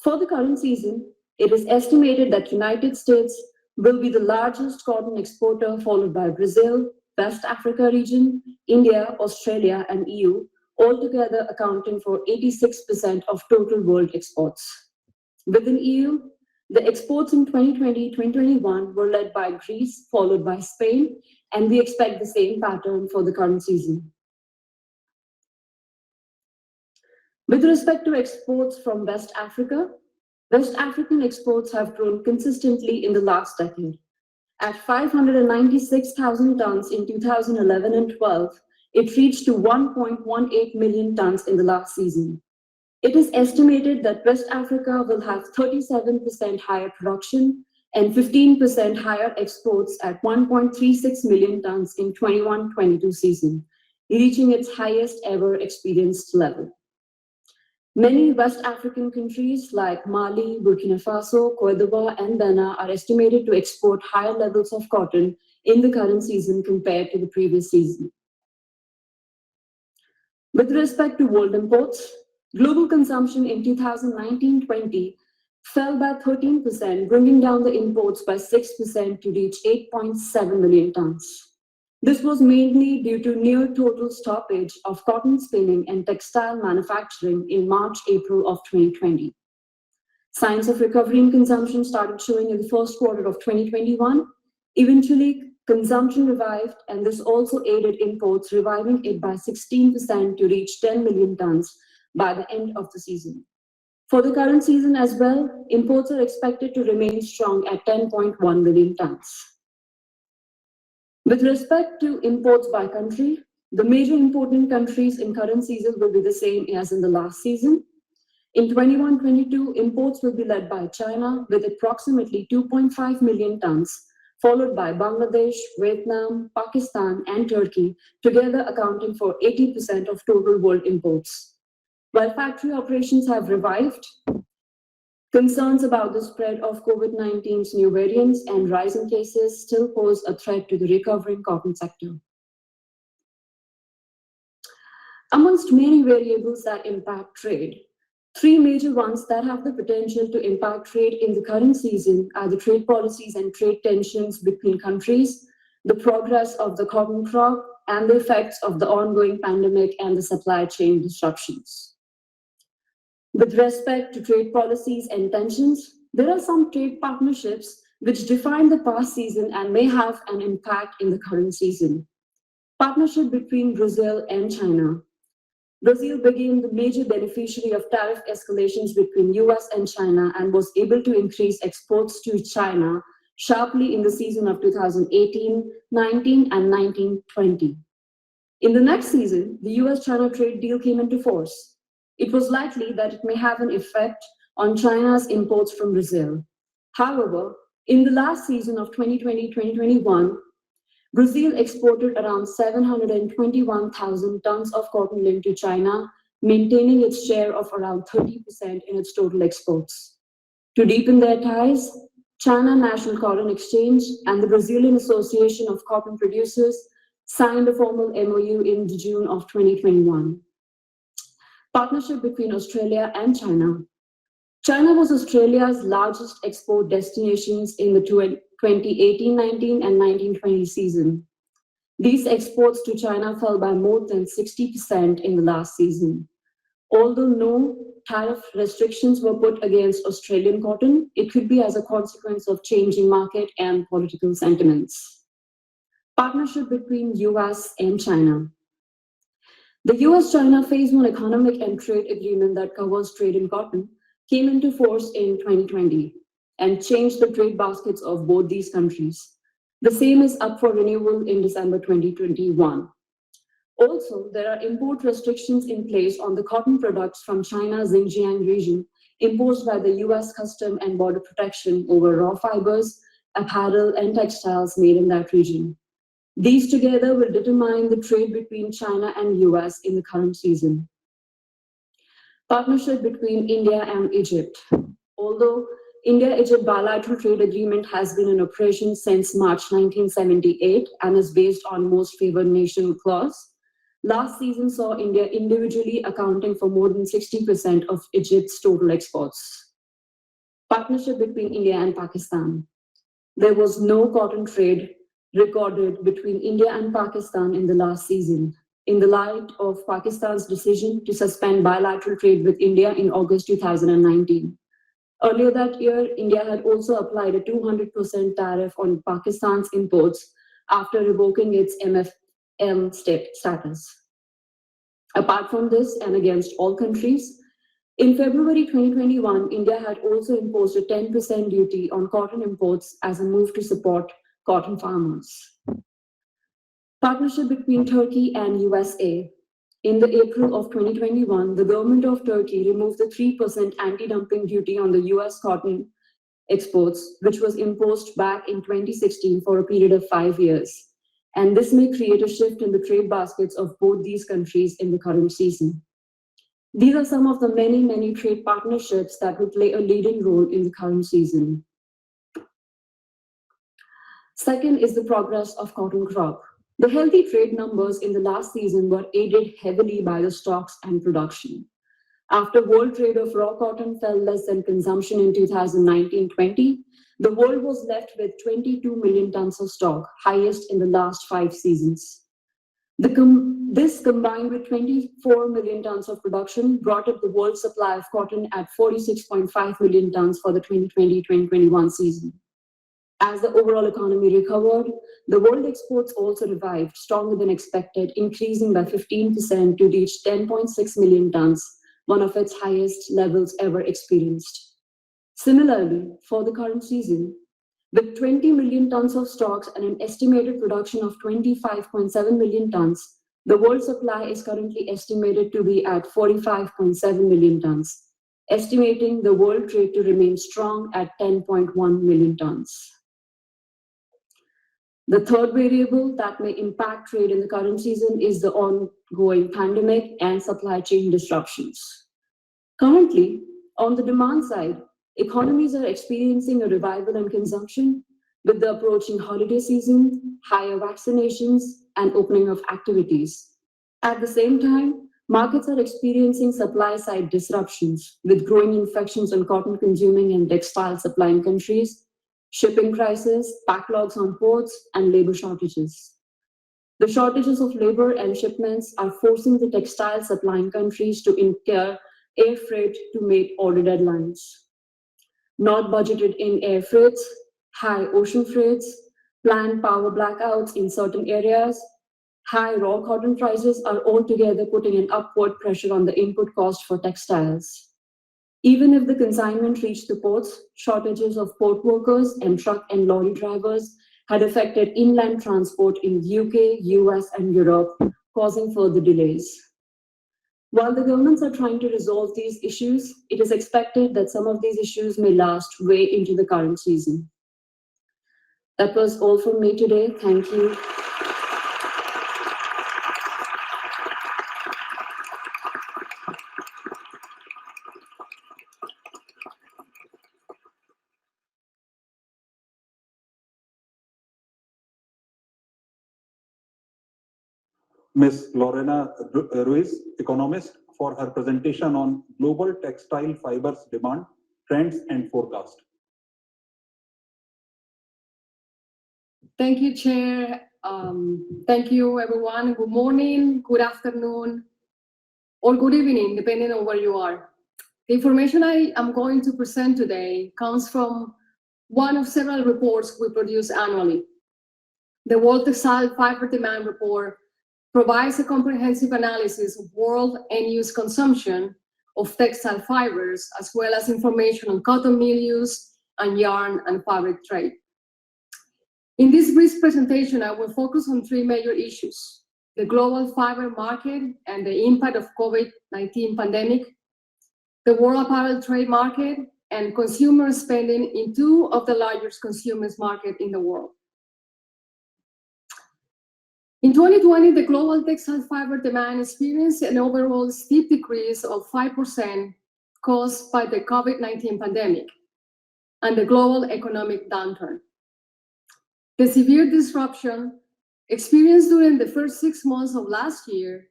For the current season, it is estimated that United States will be the largest cotton exporter, followed by Brazil, West Africa region, India, Australia, and EU, altogether accounting for 86% of total world exports. Within EU, the exports in 2020-2021 were led by Greece, followed by Spain, and we expect the same pattern for the current season. With respect to exports from West Africa, West African exports have grown consistently in the last decade. At 596,000 tons in 2011 and 12, it reached to 1.18 million tons in the last season. It is estimated that West Africa will have 37% higher production and 15% higher exports at 1.36 million tons in 21-22 season, reaching its highest ever experienced level. Many West African countries like Mali, Burkina Faso, Cote d'Ivoire, and Ghana are estimated to export higher levels of cotton in the current season compared to the previous season. With respect to world imports, global consumption in 2019-20 fell by 13%, bringing down the imports by 6% to reach 8.7 million tons. This was mainly due to near total stoppage of cotton spinning and textile manufacturing in March-April of 2020. Signs of recovery in consumption started showing in the first quarter of 2021. Eventually, consumption revived, and this also aided imports, reviving it by 16% to reach 10 million tons by the end of the season. For the current season as well, imports are expected to remain strong at 10.1 million tons. With respect to imports by country, The major important countries in current season will be the same as in the last season. In 21-22, imports will be led by China with approximately 2.5 million tons, followed by Bangladesh, Vietnam, Pakistan, and Turkey, together accounting for 80% of total world imports. While factory operations have revived, concerns about the spread of COVID-19's new variants and rising cases still pose a threat to the recovering cotton sector. Amongst many variables that impact trade, three major ones that have the potential to impact trade in the current season are the trade policies and trade tensions between countries, the progress of the cotton crop, and the effects of the ongoing pandemic and the supply chain disruptions. With respect to trade policies and tensions, there are some trade partnerships which define the past season and may have an impact in the current season. Partnership between Brazil and China. Brazil became the major beneficiary of tariff escalations between US and China and was able to increase exports to China sharply in the season of 2018-19 and 19-20. In the next season, the US-China trade deal came into force. It was likely that it may have an effect on China's imports from Brazil. However, in the last season of 2020-2021, Brazil exported around 721,000 tons of cotton lint to China, maintaining its share of around 30% in its total exports. To deepen their ties, China National Cotton Exchange and the Brazilian Association of Cotton Producers signed a formal MOU in June of 2021. Partnership between Australia and China. China was Australia's largest export destinations in the 2018-19 and 19-20 season. These exports to China fell by more than 60% in the last season. Although no tariff restrictions were put against Australian cotton, it could be as a consequence of changing market and political sentiments. Partnership between US and China. The US-China Phase 1 Economic and Trade Agreement that covers trade in cotton came into force in 2020 and changed the trade baskets of both these countries. The same is up for renewal in December 2021. Also, there are import restrictions in place on the cotton products from China's Xinjiang region imposed by the US Custom and Border Protection over raw fibers, apparel, and textiles made in that region. These together will determine the trade between China and US in the current season. Partnership between India and Egypt. Although India-Egypt bilateral trade agreement has been in operation since March 1978 and is based on most favored nation clause, last season saw India individually accounting for more than 60% of Egypt's total exports. Partnership between India and Pakistan. There was no cotton trade recorded between India and Pakistan in the last season, in the light of Pakistan's decision to suspend bilateral trade with India in August 2019. Earlier that year, India had also applied a 200% tariff on Pakistan's imports after revoking its MFN status. Apart from this, and against all countries, in February 2021, India had also imposed a 10% duty on cotton imports as a move to support cotton farmers. Partnership between Turkey and USA. In the April of 2021, the government of Turkey removed the 3% anti-dumping duty on the US cotton exports, which was imposed back in 2016 for a period of 5 years. And this may create a shift in the trade baskets of both these countries in the current season. These are some of the many trade partnerships that will play a leading role in the current season. Second is the progress of cotton crop. The healthy trade numbers in the last season were aided heavily by the stocks and production. After world trade of raw cotton fell less than consumption in 2019-20, the world was left with 22 million tons of stock, highest in the last 5 seasons. This combined with 24 million tons of production brought up the world supply of cotton at 46.5 million tons for the 2020-2021 season. As the overall economy recovered, the world exports also revived stronger than expected, increasing by 15% to reach 10.6 million tons, one of its highest levels ever experienced. Similarly, for the current season, with 20 million tons of stocks and an estimated production of 25.7 million tons, The world supply is currently estimated to be at 45.7 million tons, estimating the world trade to remain strong at 10.1 million tons. The third variable that may impact trade in the current season is the ongoing pandemic and supply chain disruptions. Currently, on the demand side, economies are experiencing a revival in consumption with the approaching holiday season, higher vaccinations, and opening of activities. At the same time, markets are experiencing supply-side disruptions with growing infections on cotton-consuming and textile supplying countries, shipping crisis, backlogs on ports, and labor shortages. The shortages of labor and shipments are forcing the textile supplying countries to incur air freight to meet order deadlines. Not budgeted in air freights, high ocean freights, planned power blackouts in certain areas, high raw cotton prices are altogether putting an upward pressure on the input cost for textiles. Even if the consignment reached the ports, shortages of port workers and truck and lorry drivers had affected inland transport in UK, US, and Europe, causing further delays. While the governments are trying to resolve these issues, it is expected that some of these issues may last way into the current season. That was all from me today. Thank you. Ms. Lorena Ruiz, economist, for her presentation on global textile fibers demand, trends, and forecast. Thank you, Chair. Thank you, everyone. Good morning, good afternoon, or good evening, depending on where you are. The information I am going to present today comes from one of several reports we produce annually. The World Textile Fiber Demand Report provides a comprehensive analysis of world end-use consumption of textile fibers, as well as information on cotton mill use and yarn and fabric trade. In this brief presentation, I will focus on three major issues: the global fiber market and the impact of COVID-19 pandemic, the world apparel trade market, and consumer spending in two of the largest consumers market in the world. In 2020, the global textile fiber demand experienced an overall steep decrease of 5% caused by the COVID-19 pandemic and the global economic downturn. The severe disruption experienced during the first 6 months of last year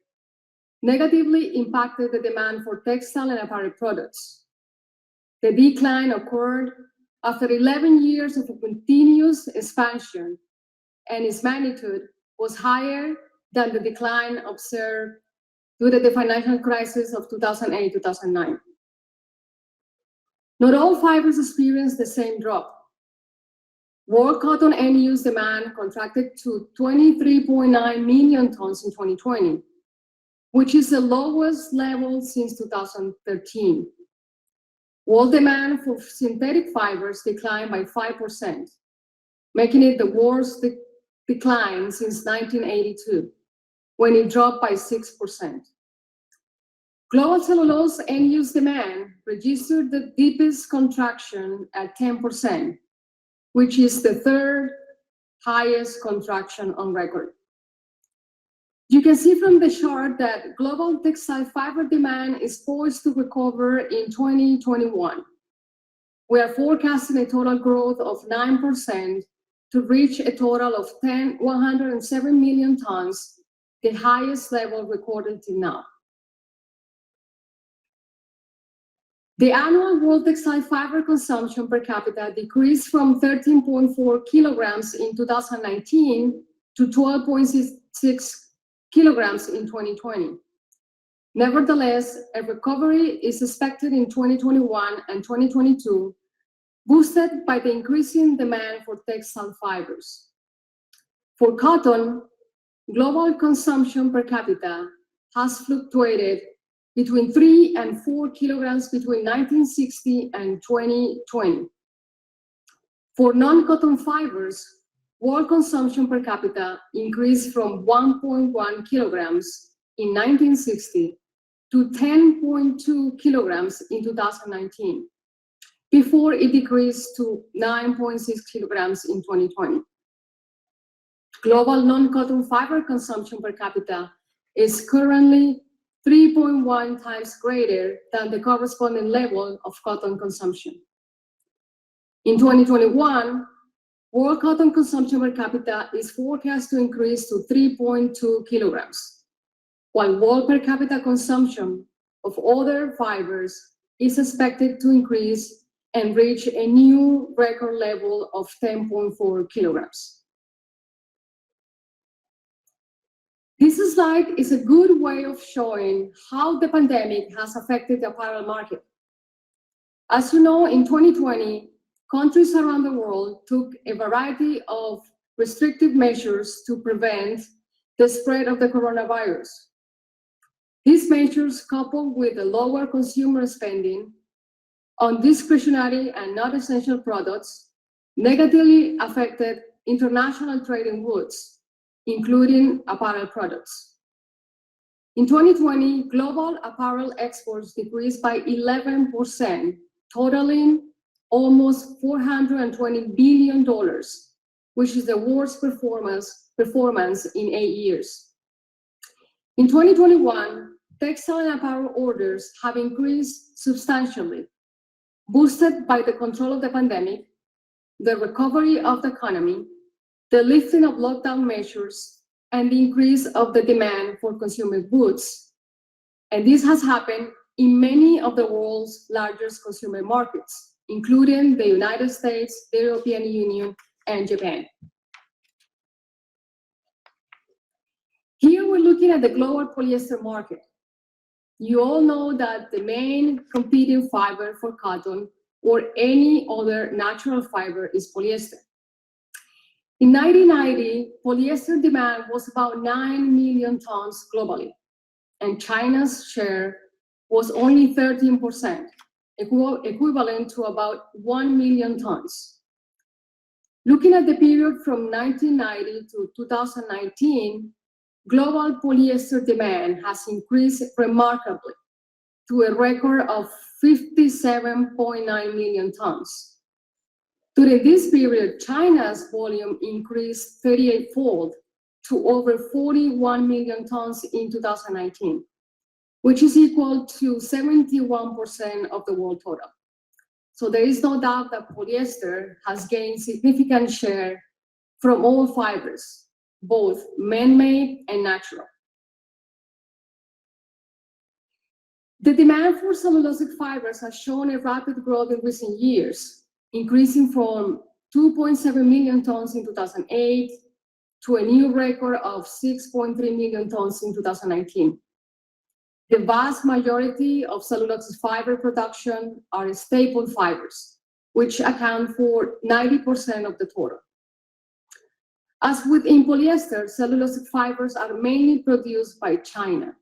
negatively impacted the demand for textile and apparel products. The decline occurred after 11 years of a continuous expansion, and its magnitude was higher than the decline observed during the financial crisis of 2008-2009. Not all fibers experienced the same drop. World cotton end-use demand contracted to 23.9 million tons in 2020, which is the lowest level since 2013. World demand for synthetic fibers declined by 5%, making it the worst decline since 1982, when it dropped by 6%. Global cellulose end-use demand registered the deepest contraction at 10%, which is the third highest contraction on record. You can see from the chart that global textile fiber demand is poised to recover in 2021. We are forecasting a total growth of 9% to reach a total of 107 million tons, the highest level recorded till now. The annual world textile fiber consumption per capita decreased from 13.4 kilograms in 2019 to 12.6 kilograms in 2020. Nevertheless, a recovery is expected in 2021 and 2022, boosted by the increasing demand for textile fibers. For cotton, global consumption per capita has fluctuated between 3 and 4 kilograms between 1960 and 2020. For non-cotton fibers, world consumption per capita increased from 1.1 kilograms in 1960 to 10.2 kilograms in 2019, before it decreased to 9.6 kilograms in 2020. Global non-cotton fiber consumption per capita is currently 3.1 times greater than the corresponding level of cotton consumption. In 2021, world cotton consumption per capita is forecast to increase to 3.2 kilograms, while world per capita consumption of other fibers is expected to increase and reach a new record level of 10.4 kilograms. This slide is a good way of showing how the pandemic has affected the apparel market. As you know, in 2020, countries around the world took a variety of restrictive measures to prevent the spread of the coronavirus. These measures, coupled with the lower consumer spending on discretionary and non-essential products, negatively affected international trade in goods, including apparel products. In 2020, global apparel exports decreased by 11%, totaling almost $420 billion, which is the worst performance in 8 years. In 2021, textile and apparel orders have increased substantially, boosted by the control of the pandemic, the recovery of the economy, the lifting of lockdown measures, and the increase of the demand for consumer goods. And this has happened in many of the world's largest consumer markets, including the United States, the European Union, and Japan. Here we're looking at the global polyester market. You all know that the main competing fiber for cotton or any other natural fiber is polyester. In 1990, polyester demand was about 9 million tons globally, and China's share was only 13%, equivalent to about 1 million tons. Looking at the period from 1990 to 2019, global polyester demand has increased remarkably to a record of 57.9 million tons. During this period, China's volume increased 38-fold to over 41 million tons in 2019, which is equal to 71% of the world total. So there is no doubt that polyester has gained significant share from all fibers, both man-made and natural. The demand for cellulosic fibers has shown a rapid growth in recent years, increasing from 2.7 million tons in 2008 to a new record of 6.3 million tons in 2019. The vast majority of cellulosic fiber production are staple fibers, which account for 90% of the total. As with in polyester, cellulosic fibers are mainly produced by China.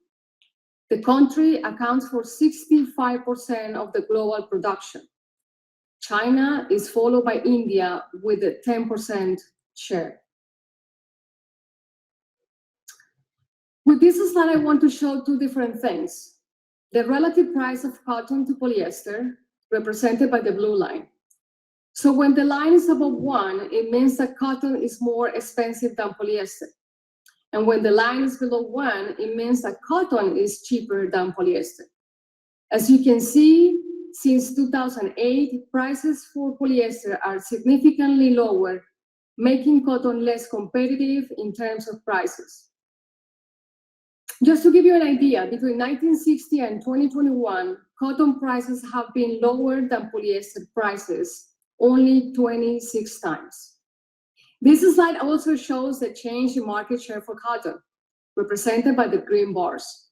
The country accounts for 65% of the global production. China is followed by India with a 10% share. With this slide, I want to show two different things. The relative price of cotton to polyester, represented by the blue line. So when the line is above 1, it means that cotton is more expensive than polyester. And when the line is below 1, it means that cotton is cheaper than polyester. As you can see, since 2008, prices for polyester are significantly lower, making cotton less competitive in terms of prices. Just to give you an idea, between 1960 and 2021, cotton prices have been lower than polyester prices, only 26 times. This slide also shows the change in market share for cotton, represented by the green bars.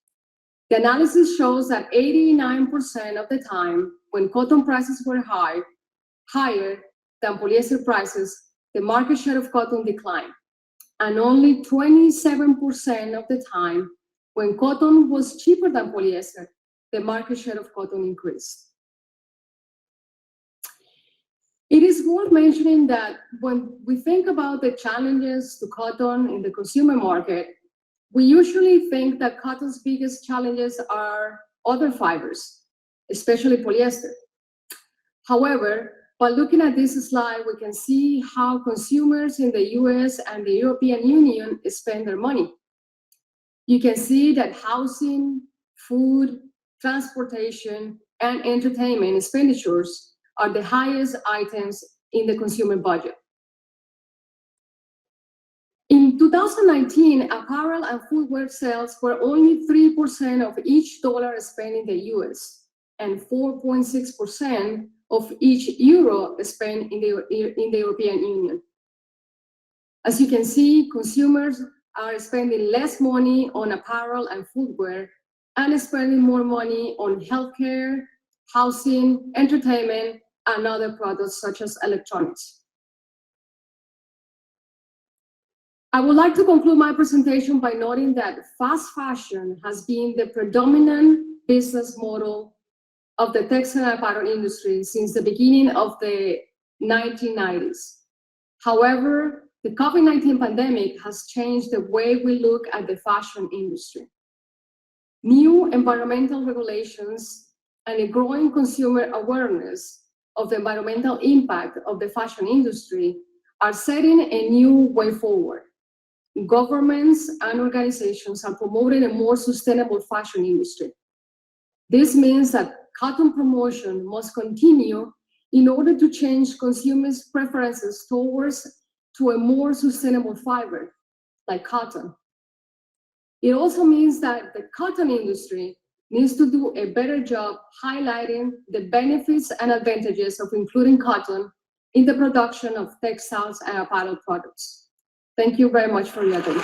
The analysis shows that 89% of the time, when cotton prices were higher than polyester prices, the market share of cotton declined. And only 27% of the time, when cotton was cheaper than polyester, the market share of cotton increased. It is worth mentioning that when we think about the challenges to cotton in the consumer market, we usually think that cotton's biggest challenges are other fibers, especially polyester. However, by looking at this slide, we can see how consumers in the US and the European Union spend their money. You can see that housing, food, transportation, and entertainment expenditures are the highest items in the consumer budget. In 2019, apparel and footwear sales were only 3% of each dollar spent in the US and 4.6% of each euro spent in the European Union. As you can see, consumers are spending less money on apparel and footwear and spending more money on healthcare, housing, entertainment, and other products such as electronics. I would like to conclude my presentation by noting that fast fashion has been the predominant business model of the textile and apparel industry since the beginning of the 1990s. However, the COVID-19 pandemic has changed the way we look at the fashion industry. New environmental regulations and a growing consumer awareness of the environmental impact of the fashion industry are setting a new way forward. Governments and organizations are promoting a more sustainable fashion industry. This means that cotton promotion must continue in order to change consumers' preferences towards to a more sustainable fiber, like cotton. It also means that the cotton industry needs to do a better job highlighting the benefits and advantages of including cotton in the production of textiles and apparel products. Thank you very much for your attention.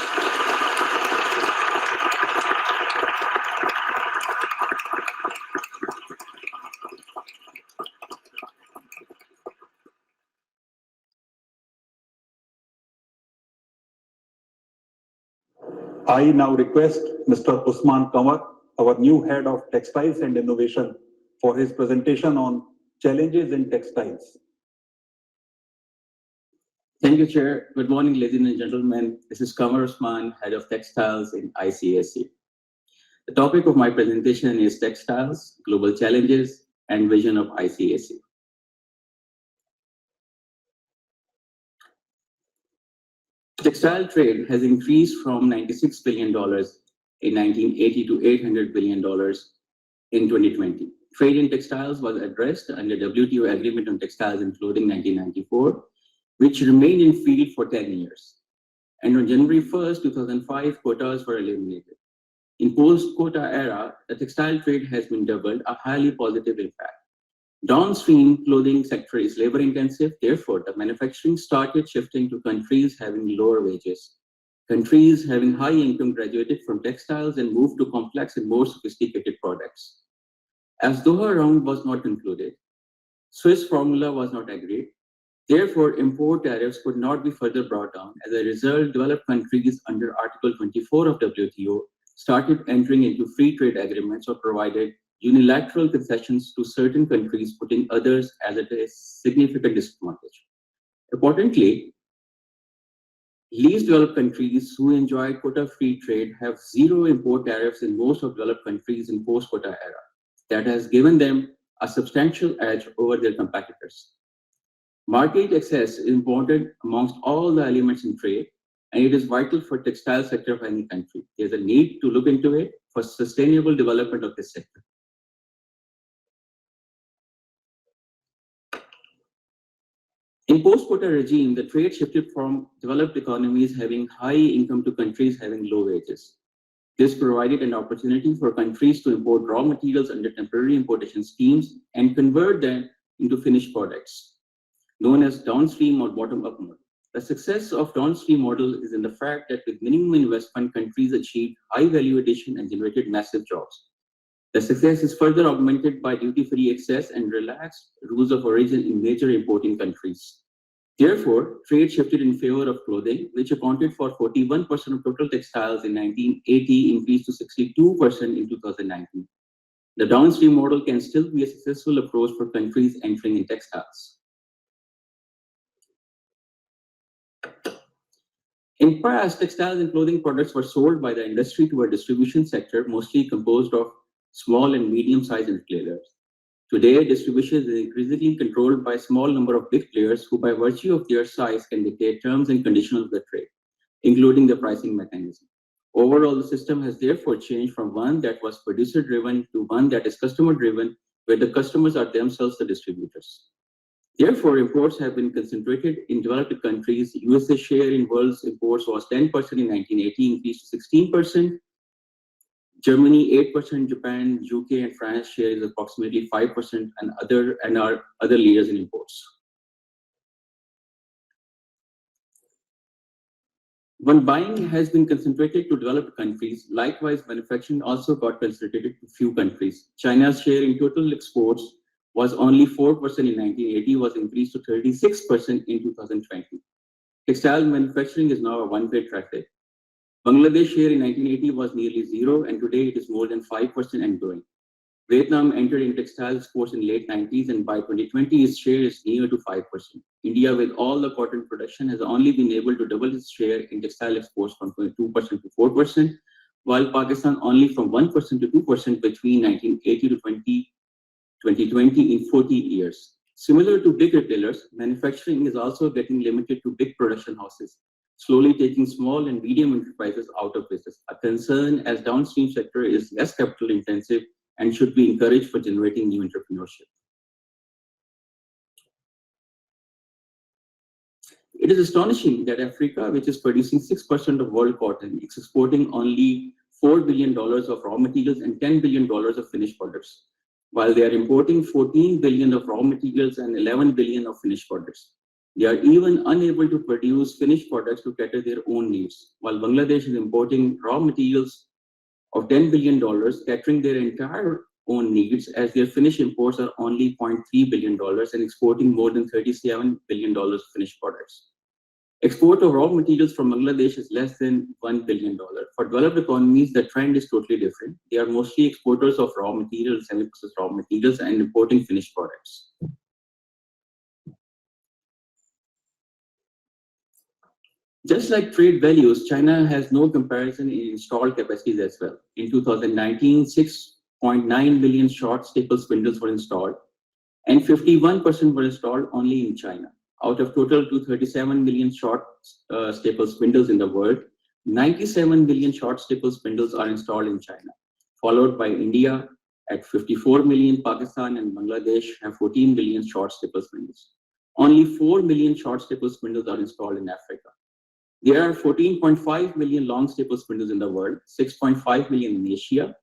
I now request Mr. Usman Kamar, our new head of Textiles and Innovation, for his presentation on challenges in textiles. Thank you, Chair. Good morning, ladies and gentlemen. This is Kamar Usman, head of Textiles in ICAC. The topic of my presentation is Textiles, Global Challenges, and Vision of ICAC. Textile trade has increased from $96 billion in 1980 to $800 billion in 2020. Trade in textiles was addressed under WTO Agreement on Textiles, including 1994, which remained in field for 10 years. And on January 1st, 2005, quotas were eliminated. In post-quota era, the textile trade has been doubled, a highly positive impact. Downstream clothing sector is labor intensive, therefore the manufacturing started shifting to countries having lower wages. Countries having high income graduated from textiles and moved to complex and more sophisticated products. As Doha round was not concluded, Swiss formula was not agreed, therefore import tariffs could not be further brought down. As a result, developed countries under Article 24 of WTO started entering into free trade agreements or provided unilateral concessions to certain countries, putting others at a significant disadvantage. Importantly, least developed countries who enjoy quota-free trade have zero import tariffs in most of developed countries in post-quota era. That has given them a substantial edge over their competitors. Market access is important amongst all the elements in trade, and it is vital for textile sector of any country. There's a need to look into it for sustainable development of this sector. In post-quota regime, the trade shifted from developed economies having high income to countries having low wages. This provided an opportunity for countries to import raw materials under temporary importation schemes and convert them into finished products, known as downstream or bottom-up model. The success of downstream model is in the fact that with minimum investment, countries achieved high value addition and generated massive jobs. The success is further augmented by duty-free access and relaxed rules of origin in major importing countries. Therefore, trade shifted in favor of clothing, which accounted for 41% of total textiles in 1980, increased to 62% in 2019. The downstream model can still be a successful approach for countries entering in textiles. In past, textiles and clothing products were sold by the industry to a distribution sector mostly composed of small and medium-sized retailers. Today, distribution is increasingly controlled by a small number of big players who, by virtue of their size, can dictate terms and conditions of the trade, including the pricing mechanism. Overall, the system has therefore changed from one that was producer-driven to one that is customer-driven, where the customers are themselves the distributors. Therefore, imports have been concentrated in developed countries. USA's share in world's imports was 10% in 1980, increased to 16%. Germany 8%, Japan, UK, and France share is approximately 5%, and are other leaders in imports. When buying has been concentrated to developed countries, likewise manufacturing also got concentrated to few countries. China's share in total exports was only 4% in 1980, was increased to 36% in 2020. Textile manufacturing is now a one-way traffic. Bangladesh share in 1980 was nearly zero, and today it is more than 5% and growing. Vietnam entered in textile exports in late 90s, and by 2020, its share is near to 5%. India, with all the cotton production, has only been able to double its share in textile exports from 2% to 4%, while Pakistan only from 1% to 2% between 1980 to 2020 in 40 years. Similar to big retailers, manufacturing is also getting limited to big production houses, slowly taking small and medium enterprises out of business. A concern, as downstream sector is less capital intensive and should be encouraged for generating new entrepreneurship. It is astonishing that Africa, which is producing 6% of world cotton, is exporting only $4 billion of raw materials and $10 billion of finished products, while they are importing 14 billion of raw materials and 11 billion of finished products. They are even unable to produce finished products to cater their own needs, while Bangladesh is importing raw materials of $10 billion, catering their entire own needs, as their finished imports are only $0.3 billion and exporting more than $37 billion of finished products. Export of raw materials from Bangladesh is less than $1 billion. For developed economies, the trend is totally different. They are mostly exporters of raw materials, semi-processed raw materials, and importing finished products. Just like trade values, China has no comparison in installed capacities as well. In 2019, 6.9 million short staple spindles were installed, and 51% were installed only in China. Out of total 237 million short staple spindles in the world, 97 million short staple spindles are installed in China, followed by India at 54 million, Pakistan and Bangladesh have 14 million short staple spindles. Only 4 million short staple spindles are installed in Africa. There are 14.5 million long staple spindles in the world, 6.5 million in Asia,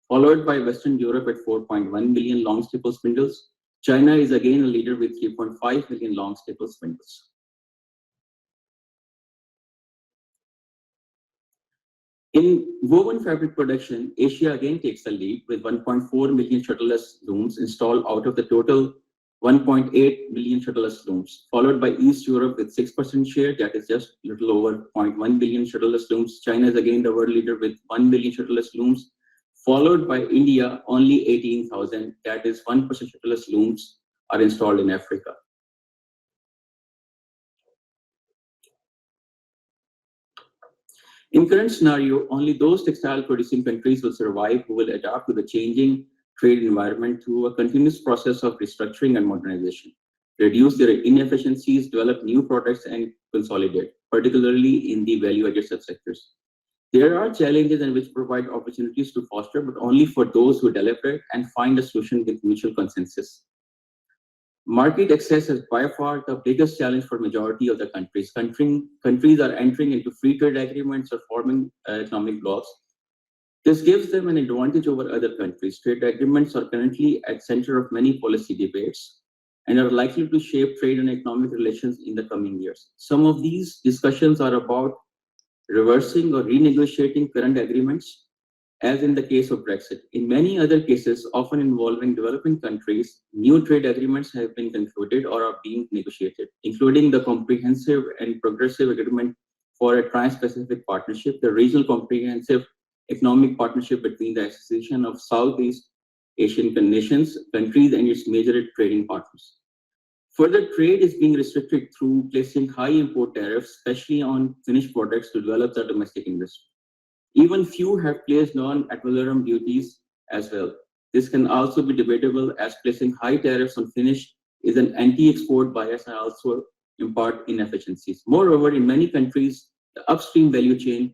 followed by Western Europe at 4.1 million long staple spindles. China is again a leader with 3.5 million long staple spindles. In woven fabric production, Asia again takes the lead with 1.4 million shuttleless looms installed out of the total 1.8 million shuttleless looms, followed by East Europe with 6% share, that is just a little over 0.1 billion shuttleless looms. China is again the world leader with 1 million shuttleless looms, followed by India, only 18,000, that is 1% shuttleless looms are installed in Africa. In current scenario, only those textile producing countries will survive who will adapt to the changing trade environment through a continuous process of restructuring and modernization, reduce their inefficiencies, develop new products, and consolidate, particularly in the value-added subsectors. There are challenges and which provide opportunities to foster, but only for those who deliberate and find a solution with mutual consensus. Market access is by far the biggest challenge for majority of the countries. Countries are entering into free trade agreements or forming economic blocs. This gives them an advantage over other countries. Trade agreements are currently at center of many policy debates and are likely to shape trade and economic relations in the coming years. Some of these discussions are about reversing or renegotiating current agreements, as in the case of Brexit. In many other cases, often involving developing countries, new trade agreements have been concluded or are being negotiated, including the Comprehensive and Progressive Agreement for a Trans-Pacific Partnership, the Regional Comprehensive Economic Partnership between the Association of Southeast Asian Nations, countries, and its major trading partners. Further, trade is being restricted through placing high import tariffs, especially on finished products to develop the domestic industry. Even few have placed non-ad valorem duties as well. This can also be debatable, as placing high tariffs on finished is an anti-export bias and also impart inefficiencies. Moreover, in many countries, the upstream value chain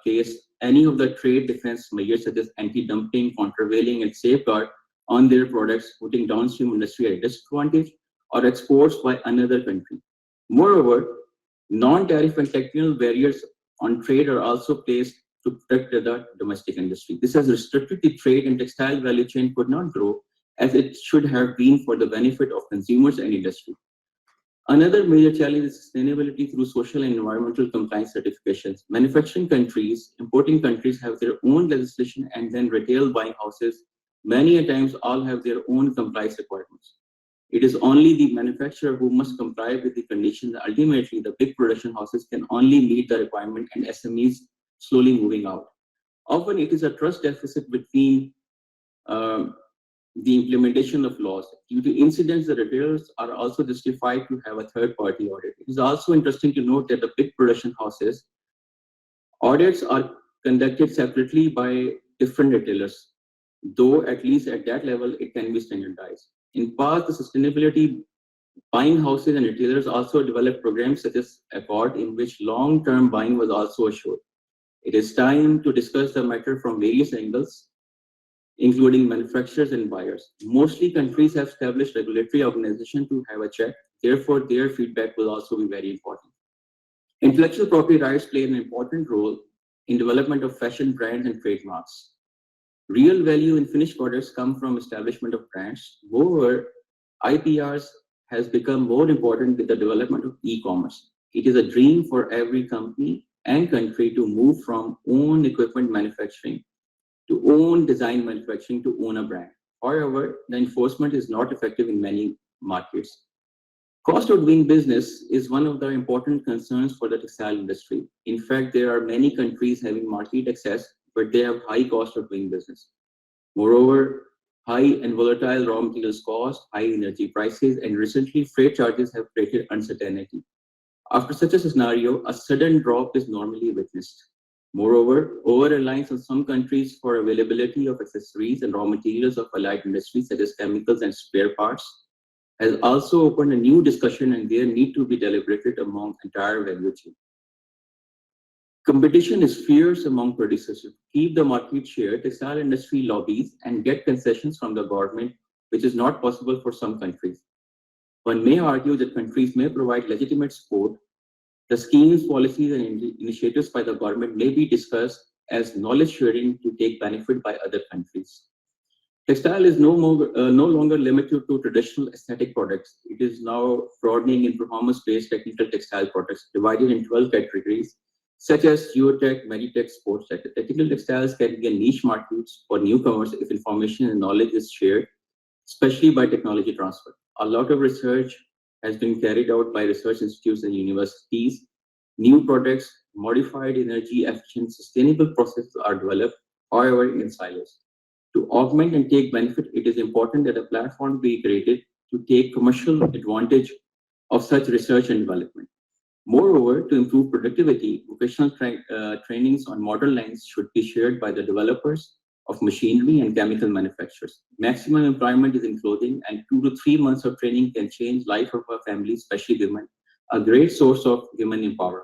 place any of the trade defense measures such as anti-dumping, countervailing, and safeguard on their products, putting downstream industry at a disadvantage or exports by another country. Moreover, non-tariff and technical barriers on trade are also placed to protect the domestic industry. This has restricted the trade and textile value chain could not grow as it should have been for the benefit of consumers and industry. Another major challenge is sustainability through social and environmental compliance certifications. Manufacturing countries, importing countries have their own legislation, and then retail buying houses many a times all have their own compliance requirements. It is only the manufacturer who must comply with the conditions. Ultimately, the big production houses can only meet the requirement and SMEs slowly moving out. Often it is a trust deficit between the implementation of laws. Due to incidents, the retailers are also justified to have a third-party audit. It is also interesting to note that the big production houses audits are conducted separately by different retailers, though at least at that level it can be standardized. In past, the sustainability buying houses and retailers also developed programs such as Accord, in which long-term buying was also assured. It is time to discuss the matter from various angles, including manufacturers and buyers. Mostly countries have established regulatory organizations to have a check. Therefore, their feedback will also be very important. Intellectual property rights play an important role in development of fashion brands and trademarks. Real value in finished products come from establishment of brands. Moreover, IPRs has become more important with the development of e-commerce. It is a dream for every company and country to move from own equipment manufacturing to own design manufacturing to own a brand. However, the enforcement is not effective in many markets. Cost of doing business is one of the important concerns for the textile industry. In fact, there are many countries having market access, but they have high cost of doing business. Moreover, high and volatile raw materials cost, high energy prices, and recently freight charges have created uncertainty. After such a scenario, a sudden drop is normally witnessed. Moreover, over-reliance on some countries for availability of accessories and raw materials of allied industries such as chemicals and spare parts has also opened a new discussion, and there need to be deliberated among entire value chain. Competition is fierce among producers. To keep the market share, textile industry lobbies and get concessions from the government, which is not possible for some countries. One may argue that countries may provide legitimate support. The schemes, policies, and initiatives by the government may be discussed as knowledge sharing to take benefit by other countries. Textile is no longer limited to traditional aesthetic products. It is now broadening in performance-based technical textile products, divided in 12 categories, such as geotech, meditech, sports tech. Technical textiles can be a niche market for newcomers if information and knowledge is shared, especially by technology transfer. A lot of research has been carried out by research institutes and universities. New products, modified energy efficient, sustainable processes are developed, however, in silos. To augment and take benefit, it is important that a platform be created to take commercial advantage of such research and development. Moreover, to improve productivity, vocational trainings on modern lines should be shared by the developers of machinery and chemical manufacturers. Maximum employment is in clothing, and 2 to 3 months of training can change life of a family, especially women, a great source of women empowerment.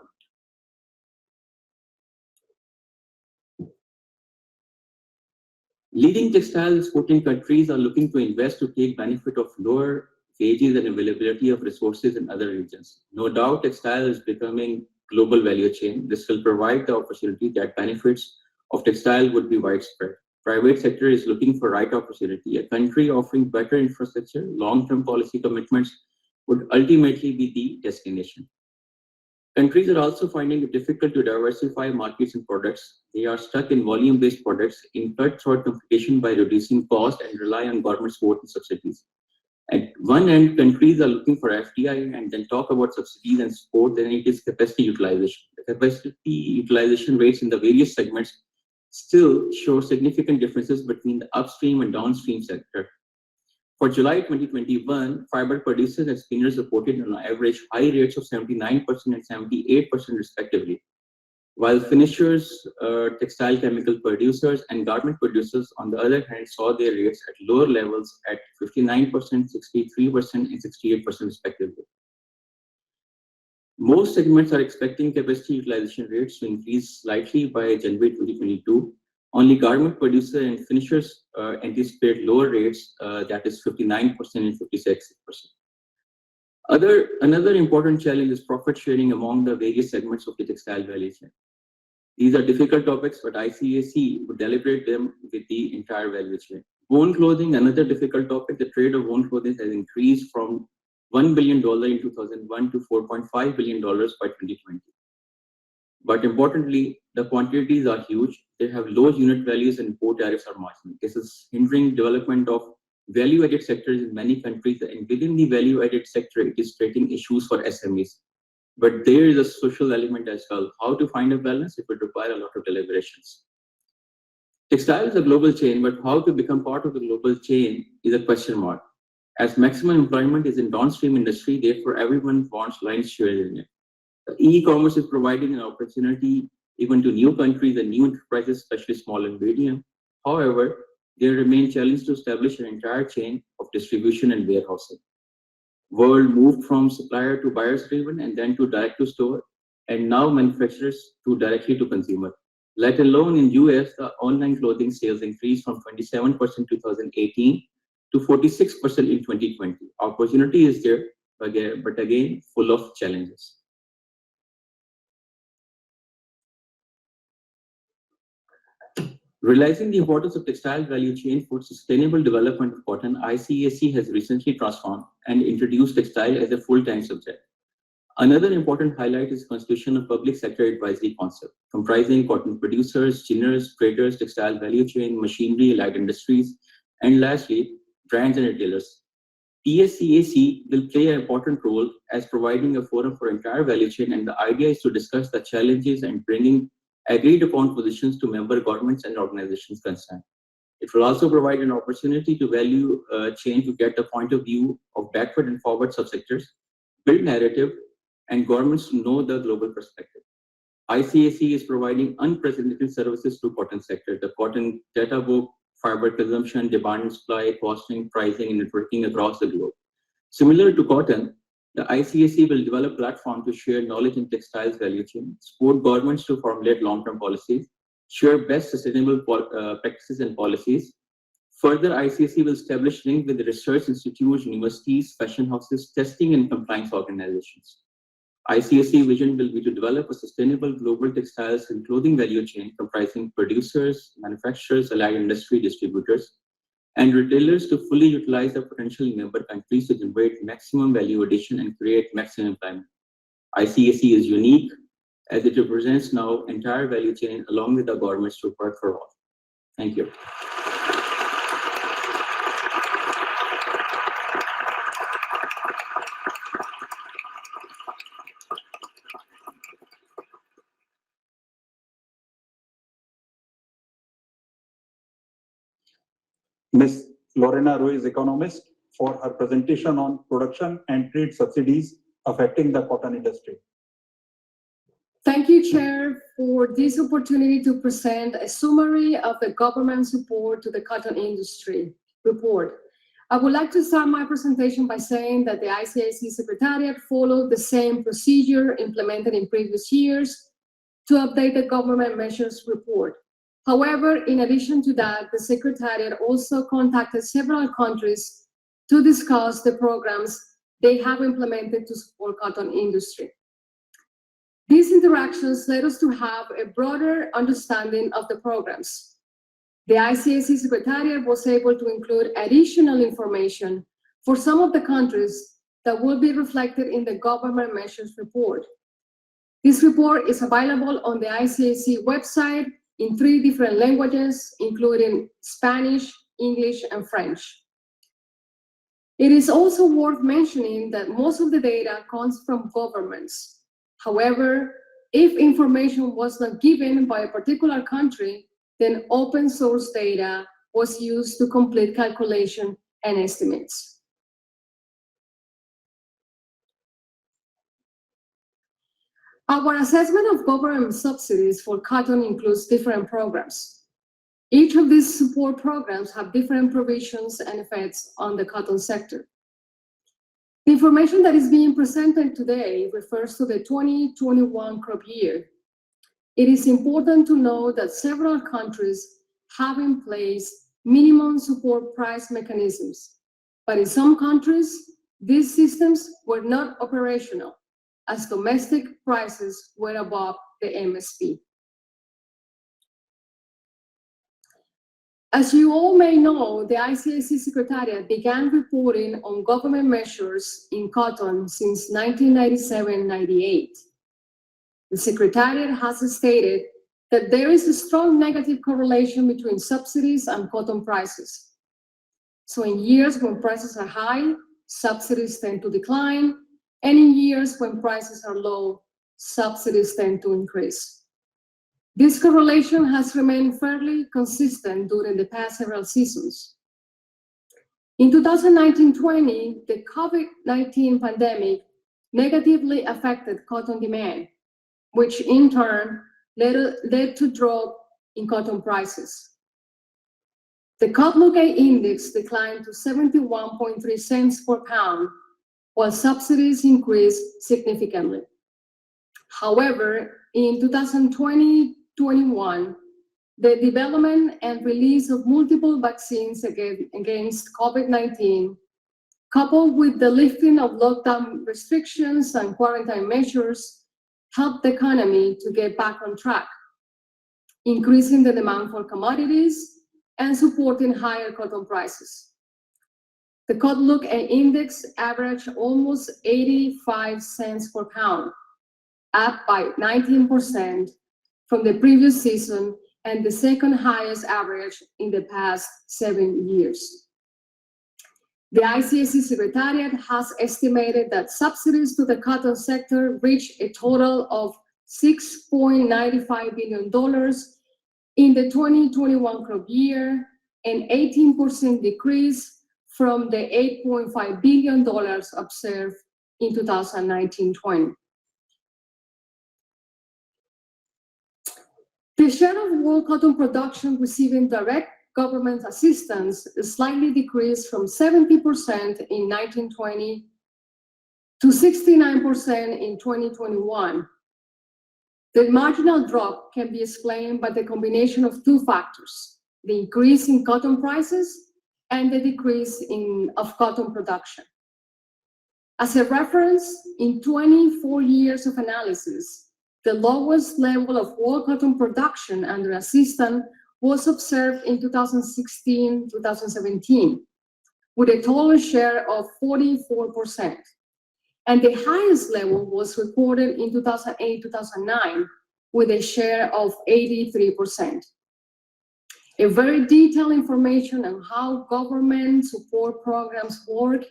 Leading textile exporting countries are looking to invest to take benefit of lower wages and availability of resources in other regions. No doubt, textile is becoming global value chain. This will provide the opportunity that benefits of textile would be widespread. Private sector is looking for right opportunity. A country offering better infrastructure, long-term policy commitments would ultimately be the destination. Countries are also finding it difficult to diversify markets and products. They are stuck in volume-based products in cutthroat competition by reducing cost and rely on government support and subsidies. At one end, countries are looking for FDI and then talk about subsidies and support, then it is capacity utilization. The capacity utilization rates in the various segments still show significant differences between the upstream and downstream sector. For July 2021, fiber producers and spinners reported on average high rates of 79% and 78% respectively, while finishers, textile chemical producers, and garment producers, on the other hand, saw their rates at lower levels at 59%, 63%, and 68% respectively. Most segments are expecting capacity utilization rates to increase slightly by January 2022. Only garment producers and finishers anticipate lower rates, that is 59% and 56%. Another important challenge is profit sharing among the various segments of the textile value chain. These are difficult topics, but ICAC would deliberate them with the entire value chain. Woven clothing, another difficult topic. The trade of woven clothing has increased from $1 billion in 2001 to $4.5 billion by 2020. But importantly, the quantities are huge. They have low unit values and import tariffs are marginal. This is hindering development of value-added sectors in many countries, and within the value-added sector, it is creating issues for SMEs. But there is a social element as well. How to find a balance? It would require a lot of deliberations. Textile is a global chain, but how to become part of the global chain is a question mark. As maximum employment is in downstream industry, therefore everyone wants lion's share in it. E-commerce is providing an opportunity even to new countries and new enterprises, especially small and medium. However, there remain challenges to establish an entire chain of distribution and warehousing. World moved from supplier to buyers driven and then to direct to store, and now manufacturers to directly to consumer. Let alone in US, the online clothing sales increased from 27% in 2018 to 46% in 2020. Opportunity is there, but again, full of challenges. Realizing the importance of textile value chain for sustainable development of cotton, ICAC has recently transformed and introduced textile as a full-time subject. Another important highlight is constitution of public sector advisory concept, comprising cotton producers, ginners, traders, textile value chain, machinery, allied industries, and lastly, brands and retailers. PSCAC will play an important role as providing a forum for entire value chain, and the idea is to discuss the challenges and bringing agreed upon positions to member governments and organizations concerned. It will also provide an opportunity to value chain to get a point of view of backward and forward subsectors, build narrative, and governments to know the global perspective. ICAC is providing unprecedented services to cotton sector. The cotton data book, fiber consumption, demand and supply, costing, pricing, and networking across the globe. Similar to cotton, the ICAC will develop a platform to share knowledge in textiles value chain, support governments to formulate long-term policies, share best sustainable practices and policies. Further, ICAC will establish links with research institutes, universities, fashion houses, testing and compliance organizations. ICAC vision will be to develop a sustainable global textiles and clothing value chain comprising producers, manufacturers, allied industry, distributors, and retailers to fully utilize the potential in member countries to generate maximum value addition and create maximum employment. ICAC is unique as it represents now entire value chain along with the governments to work for all. Thank you. Ms. Lorena Ruiz, economist, for her presentation on production and trade subsidies affecting the cotton industry. Thank you, Chair, for this opportunity to present a summary of the government support to the cotton industry report. I would like to start my presentation by saying that the ICAC Secretariat followed the same procedure implemented in previous years to update the government measures report. However, in addition to that, the Secretariat also contacted several countries to discuss the programs they have implemented to support cotton industry. These interactions led us to have a broader understanding of the programs. The ICAC Secretariat was able to include additional information for some of the countries that will be reflected in the government measures report. This report is available on the ICAC website in 3 different languages, including Spanish, English, and French. It is also worth mentioning that most of the data comes from governments. However, if information was not given by a particular country, then open source data was used to complete calculation and estimates. Our assessment of government subsidies for cotton includes different programs. Each of these support programs have different provisions and effects on the cotton sector. The information that is being presented today refers to the 2021 crop year. It is important to know that several countries have in place minimum support price mechanisms, but in some countries, these systems were not operational, as domestic prices were above the MSP. As you all may know, the ICAC Secretariat began reporting on government measures in cotton since 1997-98. The Secretariat has stated that there is a strong negative correlation between subsidies and cotton prices. So in years when prices are high, subsidies tend to decline, and in years when prices are low, subsidies tend to increase. This correlation has remained fairly consistent during the past several seasons. In 2019-20, the COVID-19 pandemic negatively affected cotton demand, which in turn led to drop in cotton prices. The Outlook A index declined to 71.3 cents per pound, while subsidies increased significantly. However, in 2020-21, the development and release of multiple vaccines against COVID-19, coupled with the lifting of lockdown restrictions and quarantine measures, helped the economy to get back on track, increasing the demand for commodities and supporting higher cotton prices. The Outlook A index averaged almost 85 cents per pound, up by 19% from the previous season and the second highest average in the past 7 years. The ICAC Secretariat has estimated that subsidies to the cotton sector reached a total of $6.95 billion in the 2021 crop year, an 18% decrease from the $8.5 billion observed in 2019-20. The share of world cotton production receiving direct government assistance slightly decreased from 70% in 1920 to 69% in 2021. The marginal drop can be explained by the combination of two factors: the increase in cotton prices and the decrease of cotton production. As a reference, in 24 years of analysis, the lowest level of world cotton production under assistance was observed in 2016-2017, with a total share of 44%. And the highest level was recorded in 2008-2009, with a share of 83%. A very detailed information on how government support programs work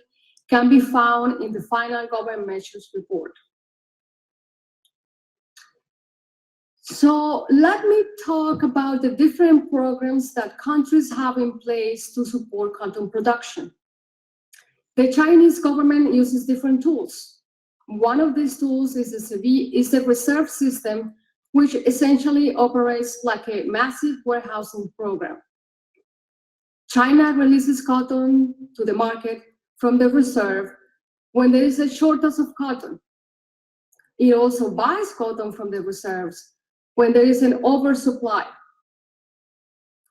can be found in the final government measures report. So let me talk about the different programs that countries have in place to support cotton production. The Chinese government uses different tools. One of these tools is the reserve system, which essentially operates like a massive warehousing program. China releases cotton to the market from the reserve when there is a shortage of cotton. It also buys cotton from the reserves when there is an oversupply.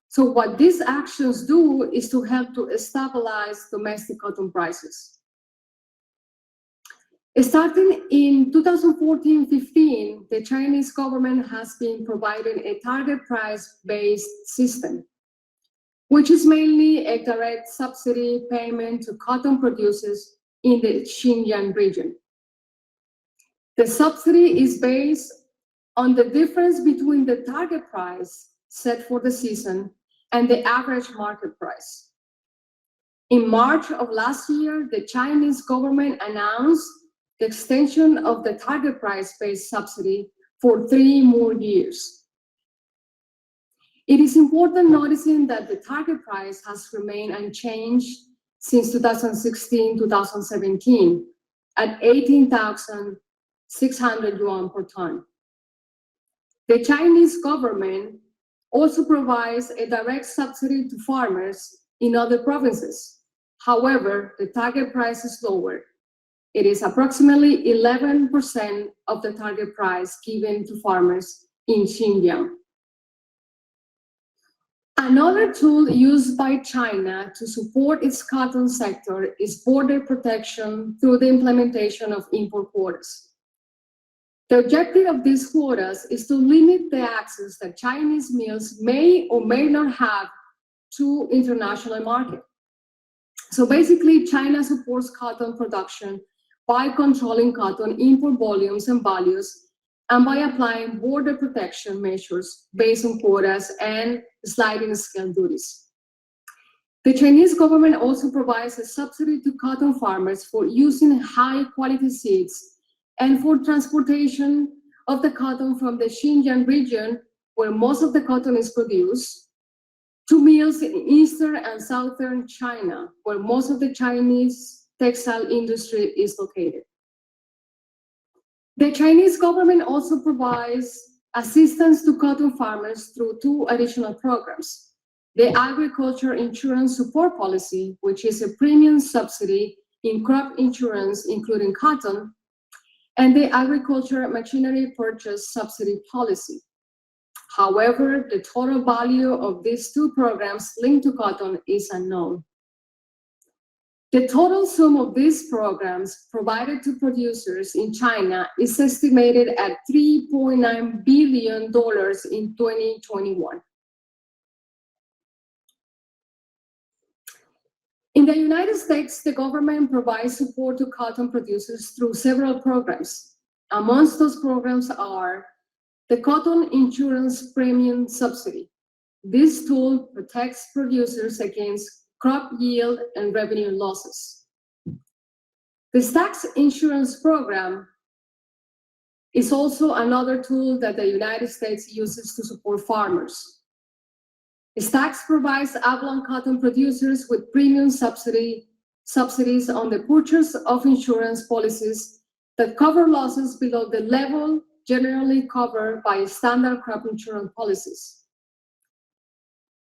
So what these actions do is to help to stabilize domestic cotton prices. Starting in 2014-15, the Chinese government has been providing a target price-based system, which is mainly a direct subsidy payment to cotton producers in the Xinjiang region. The subsidy is based on the difference between the target price set for the season and the average market price. In March of last year, the Chinese government announced the extension of the target price-based subsidy for 3 more years. It is important noticing that the target price has remained unchanged since 2016-2017 at 18,600 yuan per ton. The Chinese government also provides a direct subsidy to farmers in other provinces. However, the target price is lower. It is approximately 11% of the target price given to farmers in Xinjiang. Another tool used by China to support its cotton sector is border protection through the implementation of import quotas. The objective of these quotas is to limit the access that Chinese mills may or may not have to international market. So basically, China supports cotton production by controlling cotton import volumes and values, and by applying border protection measures based on quotas and sliding scale duties. The Chinese government also provides a subsidy to cotton farmers for using high quality seeds and for transportation of the cotton from the Xinjiang region, where most of the cotton is produced, to mills in eastern and southern China, where most of the Chinese textile industry is located. The Chinese government also provides assistance to cotton farmers through two additional programs: the Agriculture Insurance Support Policy, which is a premium subsidy in crop insurance, including cotton, and the Agriculture Machinery Purchase Subsidy Policy. However, the total value of these two programs linked to cotton is unknown. The total sum of these programs provided to producers in China is estimated at $3.9 billion in 2021. In the United States, the government provides support to cotton producers through several programs. Amongst those programs are the Cotton Insurance Premium Subsidy. This tool protects producers against crop yield and revenue losses. The Tax Insurance Program is also another tool that the United States uses to support farmers. Tax provides Avalon cotton producers with premium subsidies on the purchase of insurance policies that cover losses below the level generally covered by standard crop insurance policies.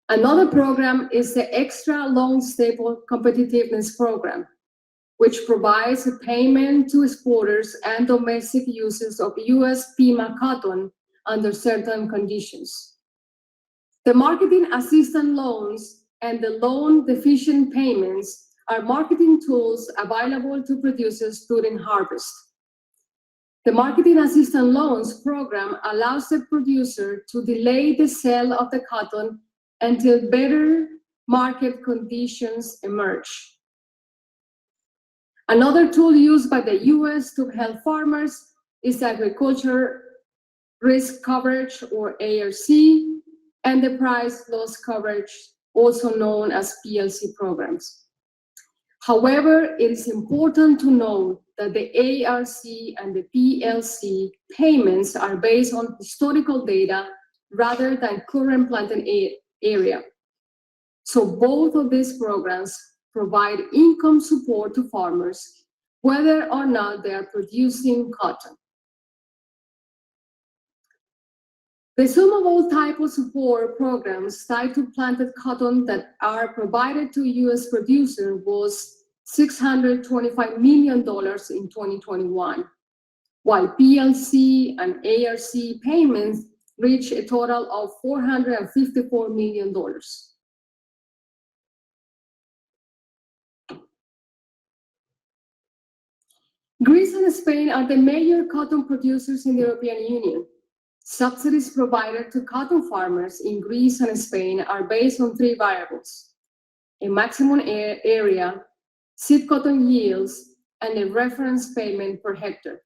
Another program is the Extra Long Staple Competitiveness Program, which provides a payment to exporters and domestic users of U.S. Pima cotton under certain conditions. The marketing assistance loans and the loan deficient payments are marketing tools available to producers during harvest. The Marketing Assistance Loans program allows the producer to delay the sale of the cotton until better market conditions emerge. Another tool used by the U.S. to help farmers is Agriculture Risk Coverage, or ARC, and the Price Loss Coverage, also known as PLC programs. However, it is important to note that the ARC and the PLC payments are based on historical data rather than current planted area. So both of these programs provide income support to farmers, whether or not they are producing cotton. The sum of all type of support programs tied to planted cotton that are provided to U.S. producers was $625 million in 2021, while PLC and ARC payments reached a total of $454 million. Greece and Spain are the major cotton producers in the European Union. Subsidies provided to cotton farmers in Greece and Spain are based on three variables: a maximum area, seed cotton yields, and a reference payment per hectare.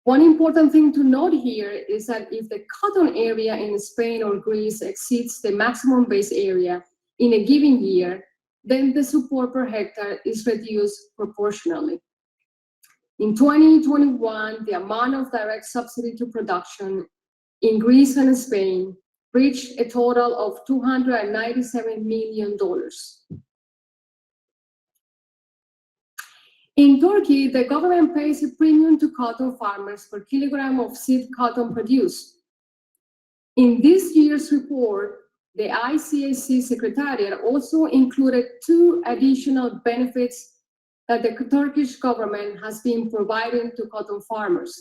One important thing to note here is that if the cotton area in Spain or Greece exceeds the maximum base area in a given year, then the support per hectare is reduced proportionally. In 2021, the amount of direct subsidy to production in Greece and Spain reached a total of $297 million. In Turkey, the government pays a premium to cotton farmers per kilogram of seed cotton produced. In this year's report, the ICAC Secretariat also included 2 additional benefits that the Turkish government has been providing to cotton farmers.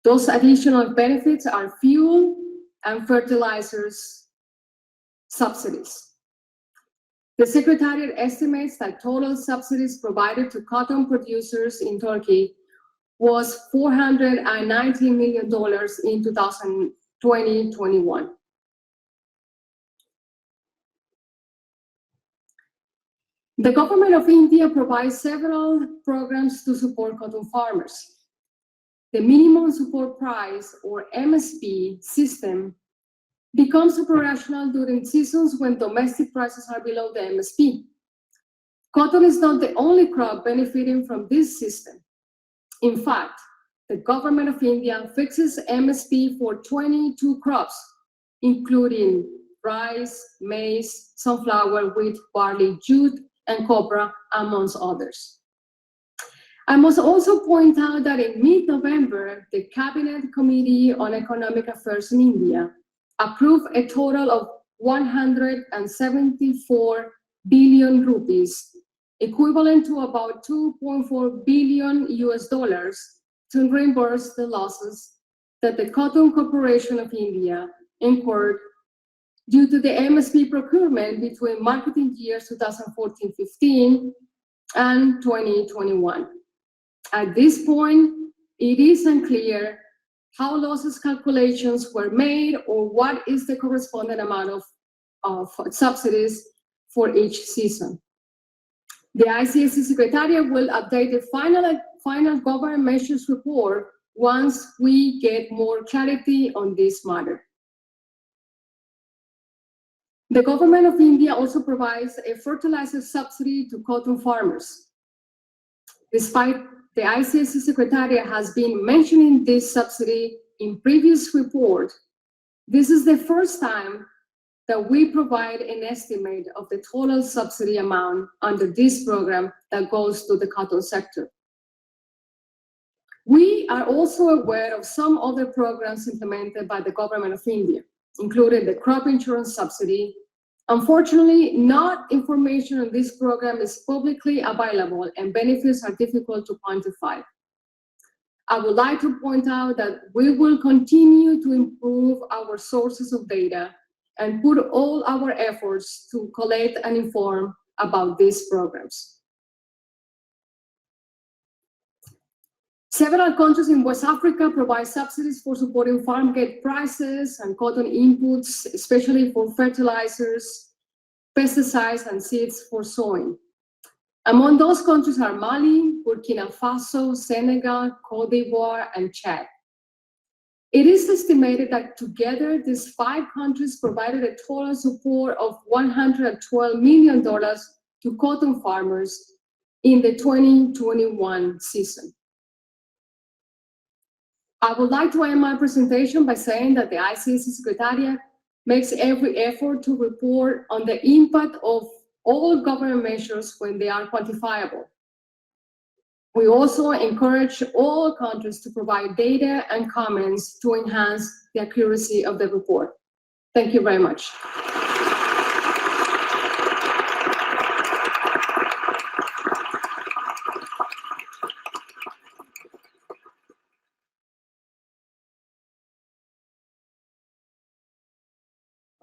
Those additional benefits are fuel and fertilizers subsidies. The Secretariat estimates that total subsidies provided to cotton producers in Turkey was $490 million in 2020-21. The government of India provides several programs to support cotton farmers. The minimum support price, or MSP system, becomes operational during seasons when domestic prices are below the MSP. Cotton is not the only crop benefiting from this system. In fact, the government of India fixes MSP for 22 crops, including rice, maize, sunflower, wheat, barley, jute, and copra, amongst others. I must also point out that in mid-November, the Cabinet Committee on Economic Affairs in India approved a total of 174 billion rupees, equivalent to about $2.4 billion to reimburse the losses that the Cotton Corporation of India incurred due to the MSP procurement between marketing years 2014-15 and 2021. At this point, it is unclear how losses calculations were made or what is the corresponding amount of subsidies for each season. The ICAC Secretariat will update the final government measures report once we get more clarity on this matter. The government of India also provides a fertilizer subsidy to cotton farmers. Despite the ICAC Secretariat has been mentioning this subsidy in previous reports, this is the first time that we provide an estimate of the total subsidy amount under this program that goes to the cotton sector. We are also aware of some other programs implemented by the government of India, including the crop insurance subsidy. Unfortunately, not information on this program is publicly available and benefits are difficult to quantify. I would like to point out that we will continue to improve our sources of data and put all our efforts to collect and inform about these programs. Several countries in West Africa provide subsidies for supporting farm gate prices and cotton inputs, especially for fertilizers, pesticides, and seeds for sowing. Among those countries are Mali, Burkina Faso, Senegal, Cote d'Ivoire, and Chad. It is estimated that together these 5 countries provided a total support of $112 million to cotton farmers in the 2021 season. I would like to end my presentation by saying that the ICAC Secretariat makes every effort to report on the impact of all government measures when they are quantifiable. We also encourage all countries to provide data and comments to enhance the accuracy of the report. Thank you very much.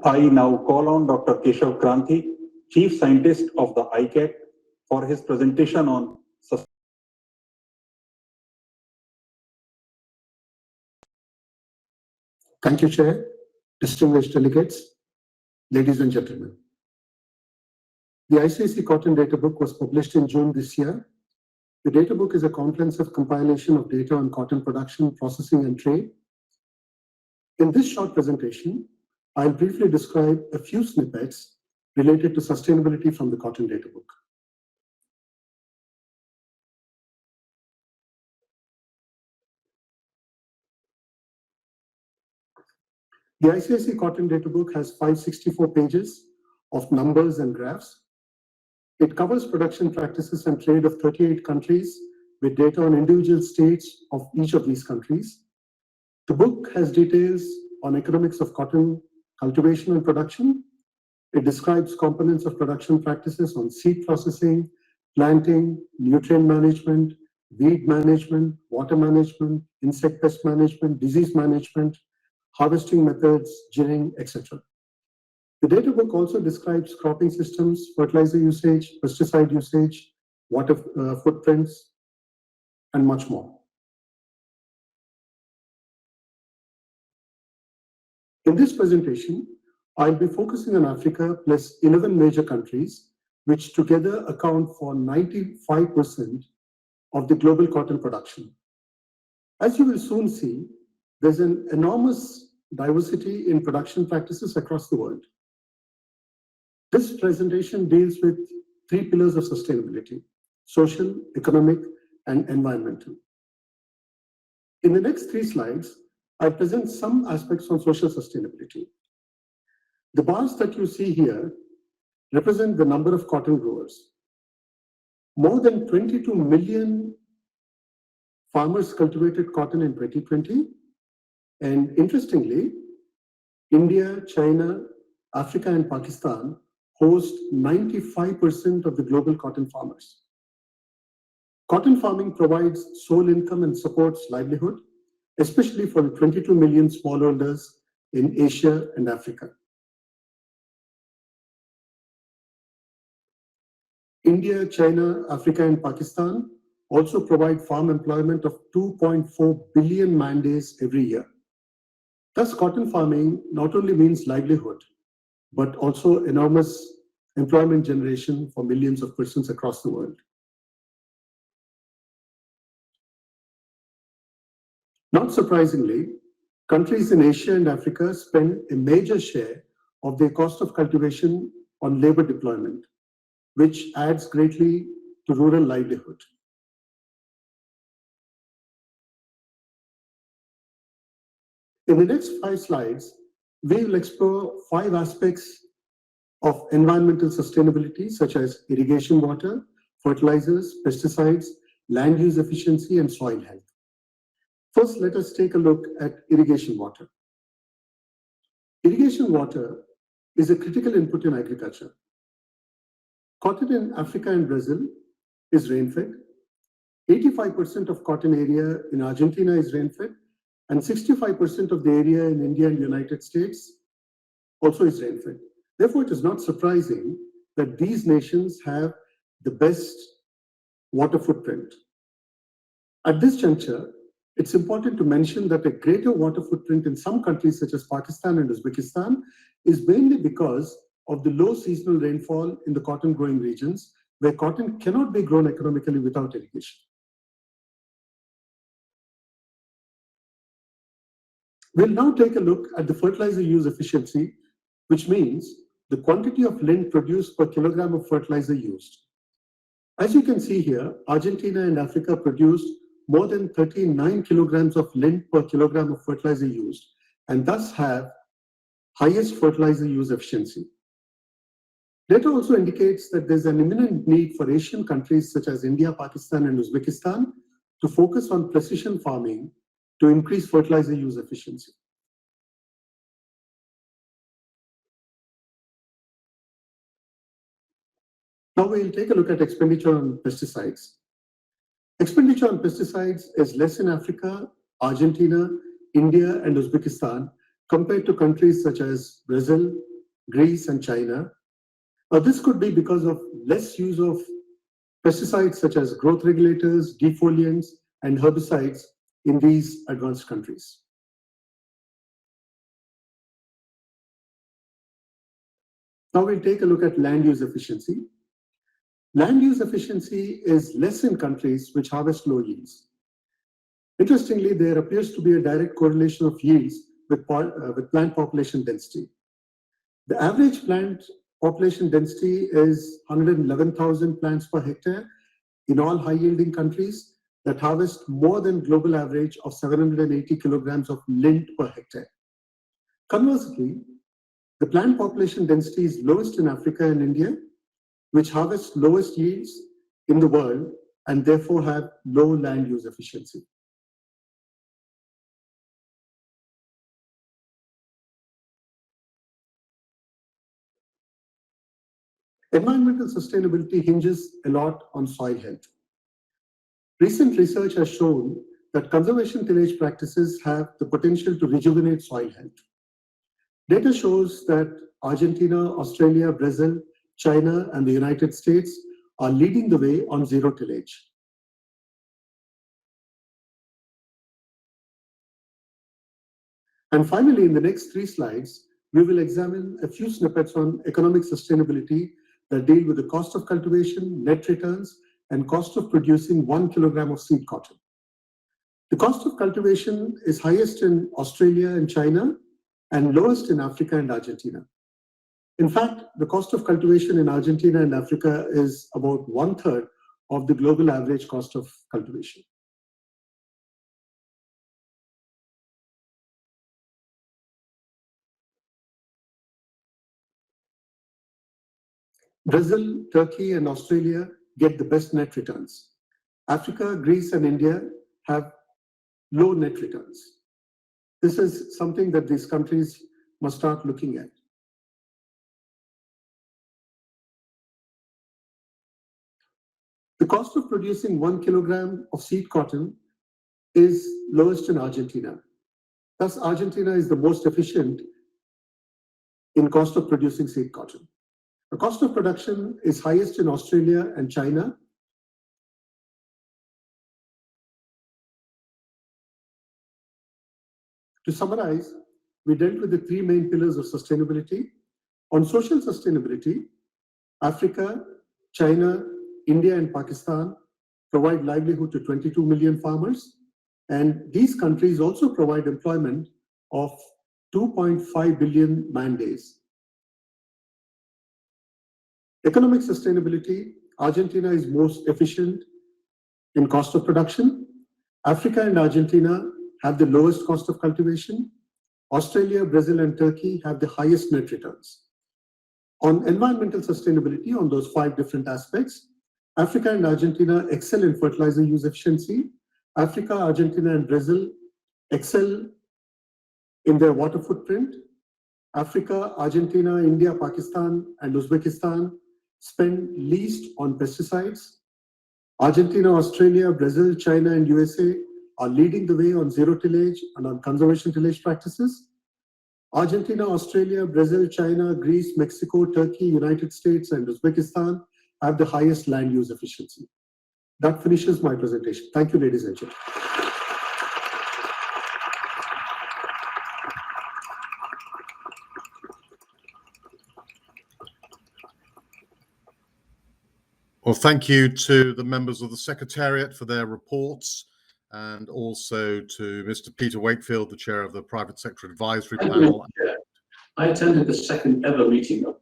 I now call on Dr. Keshav Kranti, Chief Scientist of the ICAC, for his presentation on Thank you, Chair, distinguished delegates, ladies and gentlemen. The ICAC Cotton Data Book was published in June this year. The data book is a comprehensive compilation of data on cotton production, processing, and trade. In this short presentation, I'll briefly describe a few snippets related to sustainability from the Cotton Data Book. The ICAC Cotton Data Book has 564 pages of numbers and graphs. It covers production practices and trade of 38 countries with data on individual states of each of these countries. The book has details on economics of cotton cultivation and production. It describes components of production practices on seed processing, planting, nutrient management, weed management, water management, insect pest management, disease management, harvesting methods, ginning, etc. The data book also describes cropping systems, fertilizer usage, pesticide usage, water footprints, and much more. In this presentation, I'll be focusing on Africa plus 11 major countries, which together account for 95% of the global cotton production. As you will soon see, there's an enormous diversity in production practices across the world. This presentation deals with 3 pillars of sustainability: social, economic, and environmental. In the next 3 slides, I present some aspects on social sustainability. The bars that you see here represent the number of cotton growers. More than 22 million farmers cultivated cotton in 2020. And interestingly, India, China, Africa, and Pakistan host 95% of the global cotton farmers. Cotton farming provides sole income and supports livelihood, especially for the 22 million smallholders in Asia and Africa. India, China, Africa, and Pakistan also provide farm employment of 2.4 billion man days every year. Thus, cotton farming not only means livelihood, but also enormous employment generation for millions of persons across the world. Not surprisingly, countries in Asia and Africa spend a major share of their cost of cultivation on labor deployment, which adds greatly to rural livelihood. In the next 5 slides, we will explore 5 aspects of environmental sustainability, such as irrigation water, fertilizers, pesticides, land use efficiency, and soil health. First, let us take a look at irrigation water. Irrigation water is a critical input in agriculture. Cotton in Africa and Brazil is rain-fed. 85% of cotton area in Argentina is rain-fed, and 65% of the area in India and United States also is rain-fed. Therefore, it is not surprising that these nations have the best water footprint. At this juncture, it's important to mention that a greater water footprint in some countries such as Pakistan and Uzbekistan is mainly because of the low seasonal rainfall in the cotton growing regions, where cotton cannot be grown economically without irrigation. We'll now take a look at the fertilizer use efficiency, which means the quantity of lint produced per kilogram of fertilizer used. As you can see here, Argentina and Africa produced more than 39 kilograms of lint per kilogram of fertilizer used, and thus have highest fertilizer use efficiency. Data also indicates that there's an imminent need for Asian countries such as India, Pakistan, and Uzbekistan to focus on precision farming to increase fertilizer use efficiency. Now we'll take a look at expenditure on pesticides. Expenditure on pesticides is less in Africa, Argentina, India, and Uzbekistan compared to countries such as Brazil, Greece, and China. This could be because of less use of pesticides such as growth regulators, defoliants, and herbicides in these advanced countries. Now we'll take a look at land use efficiency. Land use efficiency is less in countries which harvest low yields. Interestingly, there appears to be a direct correlation of yields with plant population density. The average plant population density is 111,000 plants per hectare in all high-yielding countries that harvest more than global average of 780 kilograms of lint per hectare. Conversely, the plant population density is lowest in Africa and India, which harvest lowest yields in the world and therefore have low land use efficiency. Environmental sustainability hinges a lot on soil health. Recent research has shown that conservation tillage practices have the potential to rejuvenate soil health. Data shows that Argentina, Australia, Brazil, China, and the United States are leading the way on zero tillage. And finally, in the next 3 slides, we will examine a few snippets on economic sustainability that deal with the cost of cultivation, net returns, and cost of producing 1 kilogram of seed cotton. The cost of cultivation is highest in Australia and China and lowest in Africa and Argentina. In fact, the cost of cultivation in Argentina and Africa is about 1/3 of the global average cost of cultivation. Brazil, Turkey, and Australia get the best net returns. Africa, Greece, and India have low net returns. This is something that these countries must start looking at. The cost of producing 1 kilogram of seed cotton is lowest in Argentina. Thus, Argentina is the most efficient in cost of producing seed cotton. The cost of production is highest in Australia and China. To summarize, we dealt with the 3 main pillars of sustainability. On social sustainability, Africa, China, India, and Pakistan provide livelihood to 22 million farmers. And these countries also provide employment of 2.5 billion man days. Economic sustainability, Argentina is most efficient in cost of production. Africa and Argentina have the lowest cost of cultivation. Australia, Brazil, and Turkey have the highest net returns. On environmental sustainability, on those 5 different aspects, Africa and Argentina excel in fertilizer use efficiency. Africa, Argentina, and Brazil excel in their water footprint. Africa, Argentina, India, Pakistan, and Uzbekistan spend least on pesticides. Argentina, Australia, Brazil, China, and USA are leading the way on zero tillage and on conservation tillage practices. Argentina, Australia, Brazil, China, Greece, Mexico, Turkey, United States, and Uzbekistan have the highest land use efficiency. That finishes my presentation. Thank you, ladies and gentlemen. Well, thank you to the members of the Secretariat for their reports, and also to Mr. Peter Wakefield, the chair of the Private Sector Advisory Panel. I attended the second ever meeting of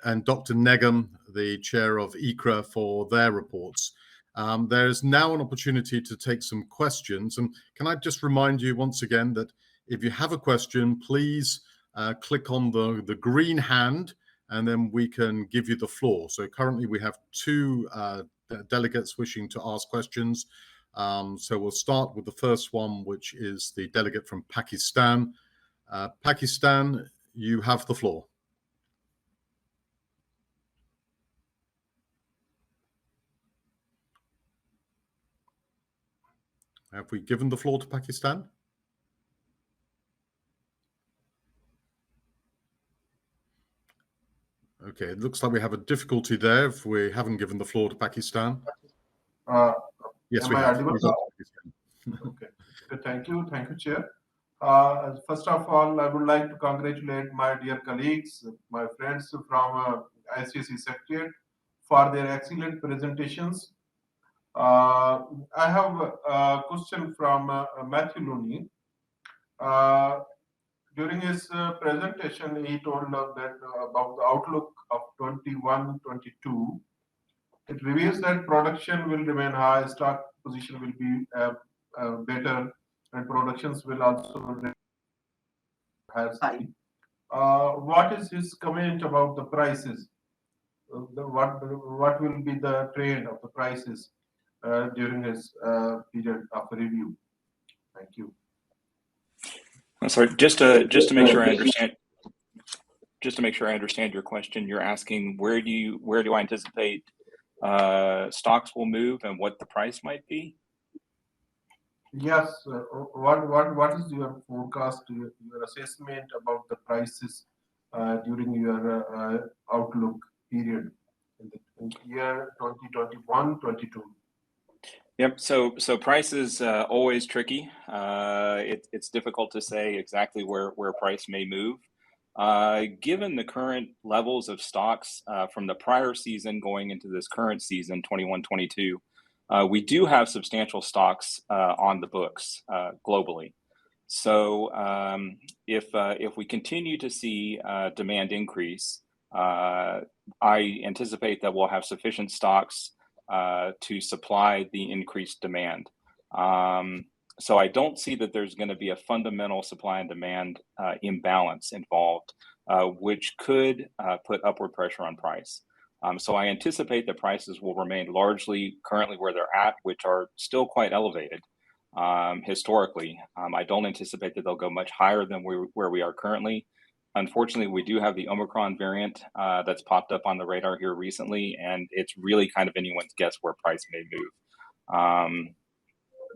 and Dr. Negam, the chair of ICRA, for their reports. There's now an opportunity to take some questions. And can I just remind you once again that if you have a question, please click on the green hand, and then we can give you the floor. So currently we have 2 delegates wishing to ask questions. So we'll start with the first one, which is the delegate from Pakistan. Pakistan, you have the floor. Have we given the floor to Pakistan? Okay, it looks like we have a difficulty there if we haven't given the floor to Pakistan. Yes, we have. Okay. Thank you, Chair. First of all, I would like to congratulate my dear colleagues, my friends from ICAC Secretariat for their excellent presentations. I have a question from Matthew Looney. During his presentation, he told us that about the outlook of 21-22. It reveals that production will remain high, stock position will be better, and productions will also have high. What is his comment about the prices? What will be the trend of the prices? during his period of review. Thank you. I'm sorry, just to make sure I understand. Just to make sure I understand your question, you're asking where do I anticipate stocks will move and what the price might be? Yes. What is your forecast, your assessment about the prices during your outlook period in the year 2021-22? Yep. So price is always tricky. It's difficult to say exactly where price may move. Given the current levels of stocks from the prior season going into this current season, 21-22, we do have substantial stocks on the books globally. So if we continue to see demand increase, I anticipate that we'll have sufficient stocks to supply the increased demand. So I don't see that there's going to be a fundamental supply and demand imbalance involved, which could put upward pressure on price. So I anticipate that prices will remain largely currently where they're at, which are still quite elevated historically. I don't anticipate that they'll go much higher than where we are currently. Unfortunately, we do have the Omicron variant that's popped up on the radar here recently, and it's really kind of anyone's guess where price may move.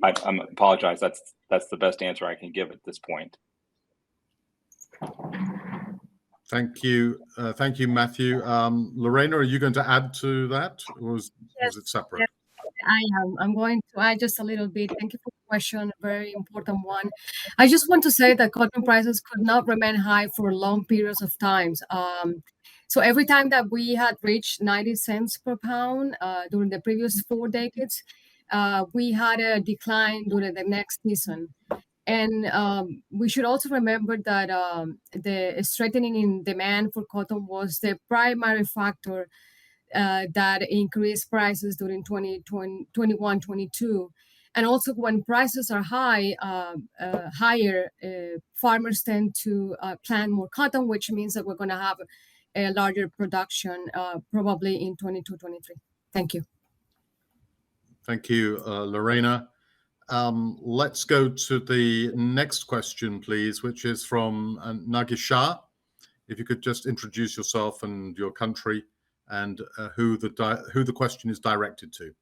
I apologize. That's the best answer I can give at this point. Thank you, Matthew. Lorena, are you going to add to that, or was it separate? Yes, I am. I'm going to add just a little bit. Thank you for the question, a very important one. I just want to say that cotton prices could not remain high for long periods of time. So every time that we had reached 90 cents per pound during the previous 4 decades, we had a decline during the next season. And we should also remember that the strengthening in demand for cotton was the primary factor that increased prices during 2021-22. And also when prices are higher, farmers tend to plant more cotton, which means that we're going to have a larger production probably in 22-23. Thank you. Thank you, Lorena. Let's go to the next question, please, which is from Nagisha. If you could just introduce yourself and your country and who the question is directed to.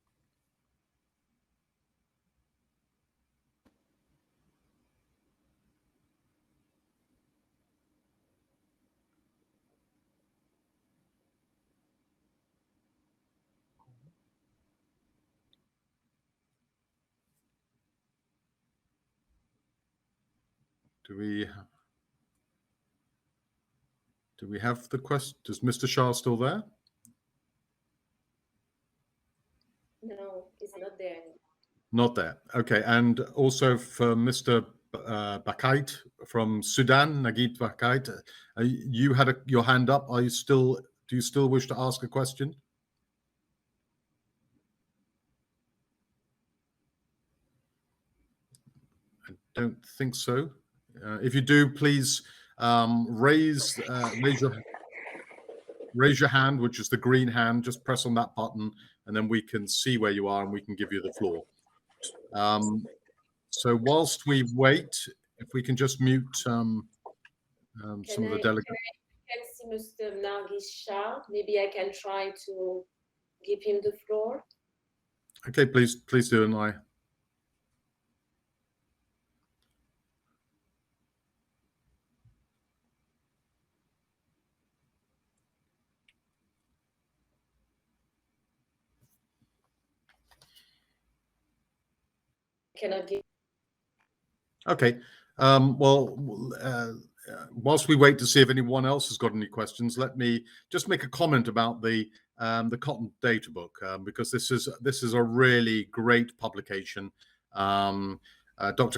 Do we have the question? Is Mr. Shah still there? No, it's not there. Not there. Okay. And also for Mr. Bakait from Sudan, Nagit Bakait, you had your hand up. Do you still wish to ask a question? I don't think so. If you do, please raise your hand, which is the green hand. Just press on that button, and then we can see where you are, and we can give you the floor. So whilst we wait, if we can just mute some of the delegates. I can see Mr. Nargis Shah. Maybe I can try to give him the floor. Okay, please do, and I. Cannot give. Okay. Whilst we wait to see if anyone else has got any questions, let me just make a comment about the Cotton Data Book, because this is a really great publication. Dr.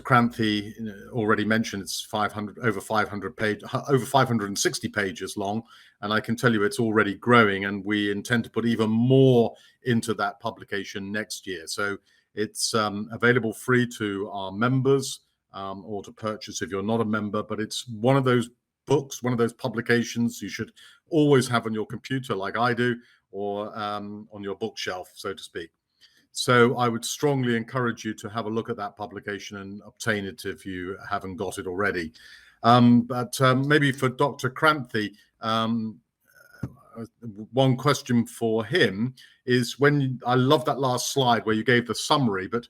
Kranthi already mentioned it's over 560 pages long, and I can tell you it's already growing, and we intend to put even more into that publication next year. So it's available free to our members or to purchase if you're not a member, but it's one of those books, one of those publications you should always have on your computer like I do, or on your bookshelf, so to speak. So I would strongly encourage you to have a look at that publication and obtain it if you haven't got it already. But maybe for Dr. Kranthi, one question for him is I love that last slide where you gave the summary, but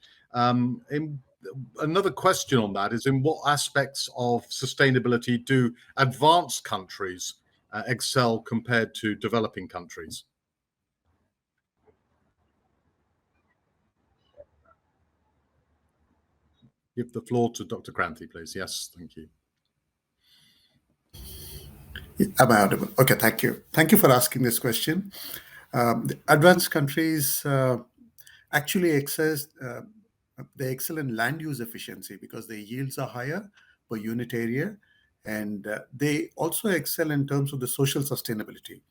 another question on that is, in what aspects of sustainability do advanced countries excel compared to developing countries? Give the floor to Dr. Kranthi, please. Yes, thank you. Am I audible? Okay, thank you. Thank you for asking this question. Advanced countries actually excel in land use efficiency because the yields are higher per unit area, and they also excel in terms of the social sustainability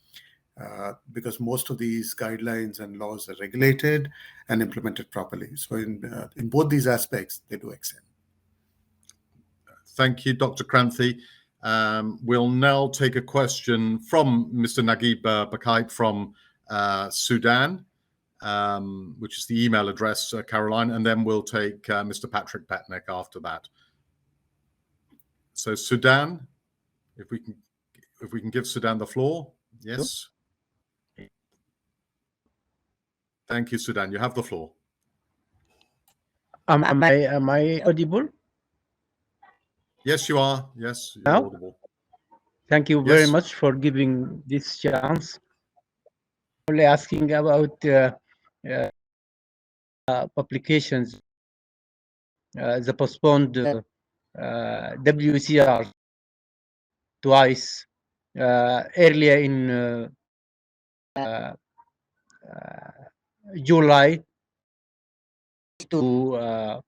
because most of these guidelines and laws are regulated and implemented properly. So in both these aspects, they do excel. Thank you, Dr. Kranthi. We'll now take a question from Mr. Naguib Bakait from Sudan, which is the email address, Caroline, and then we'll take Mr. Patrick Petnek after that. So Sudan, if we can give Sudan the floor. Yes. Thank you, Sudan. You have the floor. Am I audible? Yes, you are. Yes, you're Now? audible. Thank you very much for giving this chance. Only asking about publications, the postponed WCR twice earlier in July to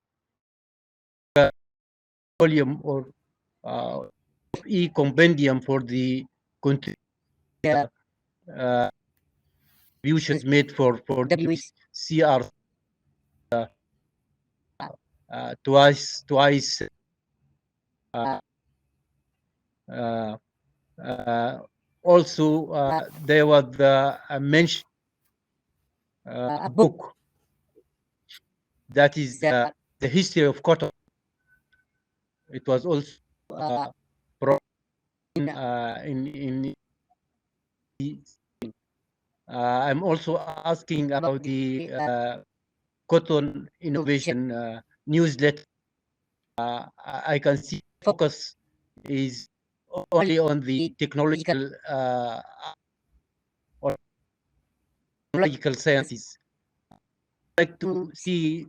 volume or e-compendium for the contributions made for WCR twice also there was the mention a book that is the history of cotton. It was also I'm also asking about the cotton innovation newsletter. I can see focus is only on the technological or technological sciences. I'd like to see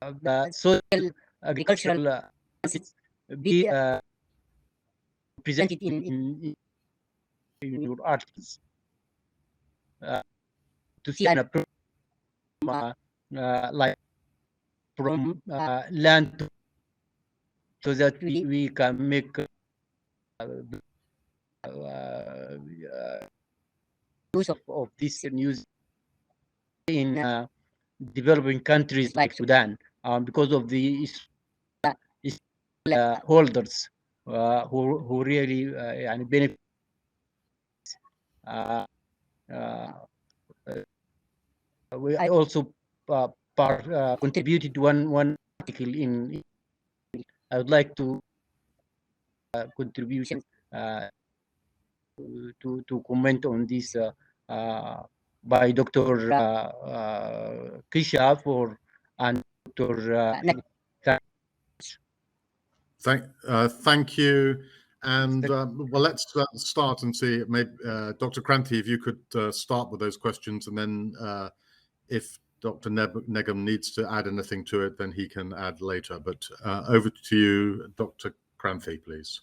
the social agricultural sciences be presented in your articles. To see an approach like from land to, so that we can make use of this news in developing countries like Sudan, because of the holders who really benefit. I also contributed one article in. I would like to contribution to comment on this by Dr. Kisha and Dr. Thank you. And well, let's start and see. Maybe Dr. Kranthi, if you could start with those questions, and then if Dr. Negam needs to add anything to it, then he can add later. But over to you, Dr. Kranthi, please.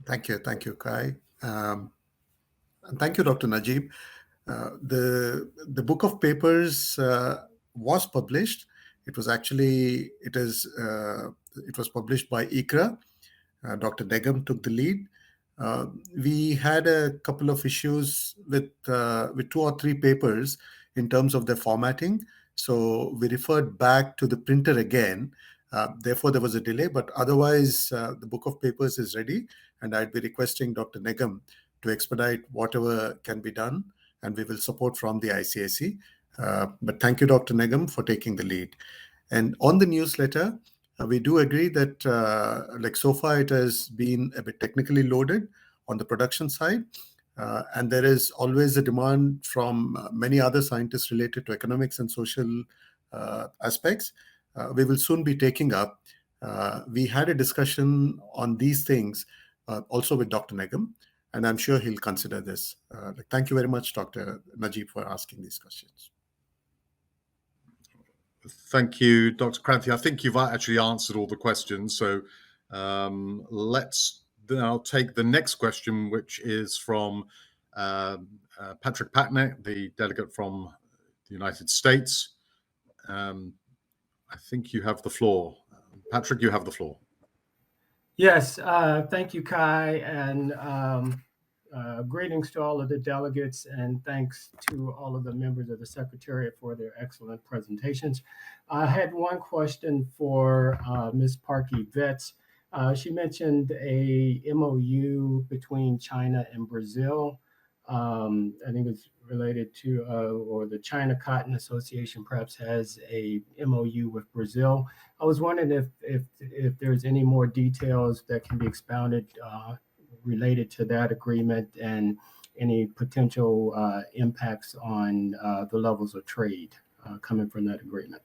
Thank you, Kai. And thank you, Dr. Najib. The book of papers was published. It was published by ICRA. Dr. Negam took the lead. We had a couple of issues with 2 or 3 papers in terms of their formatting. So we referred back to the printer again. Therefore, there was a delay, but otherwise the book of papers is ready, and I'd be requesting Dr. Negam to expedite whatever can be done, and we will support from the ICAC. But thank you, Dr. Negam, for taking the lead. And on the newsletter, we do agree that like so far it has been a bit technically loaded on the production side. And there is always a demand from many other scientists related to economics and social aspects. We will soon be taking up. We had a discussion on these things also with Dr. Negam, and I'm sure he'll consider this. Thank you very much, Dr. Najib, for asking these questions. Thank you, Dr. Kranthi. I think you've actually answered all the questions. So let's now take the next question, which is from Patrick Patnaik, the delegate from the United States. I think you have the floor. Patrick, you have the floor. Yes, thank you, Kai, and greetings to all of the delegates, and thanks to all of the members of the Secretariat for their excellent presentations. I had one question for Ms. Parky Vetz. She mentioned a MOU between China and Brazil. I think it's related to, or the China Cotton Association perhaps has a MOU with Brazil. I was wondering if there's any more details that can be expounded related to that agreement and any potential impacts on the levels of trade coming from that agreement.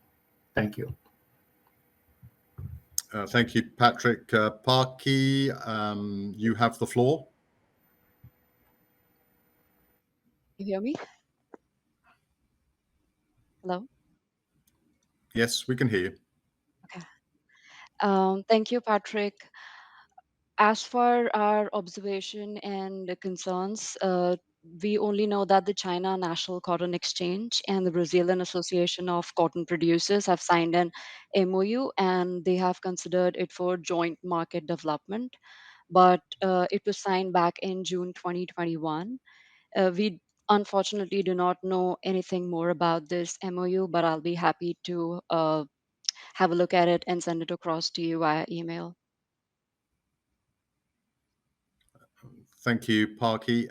Thank you. Thank you, Patrick. Parky, you have the floor. You hear me? Hello? Yes, we can hear you. Okay. Thank you, Patrick. As for our observation and concerns, we only know that the China National Cotton Exchange and the Brazilian Association of Cotton Producers have signed an MOU, and they have considered it for joint market development. But it was signed back in June 2021. We unfortunately do not know anything more about this MOU, but I'll be happy to have a look at it and send it across to you via email. Thank you, Parky.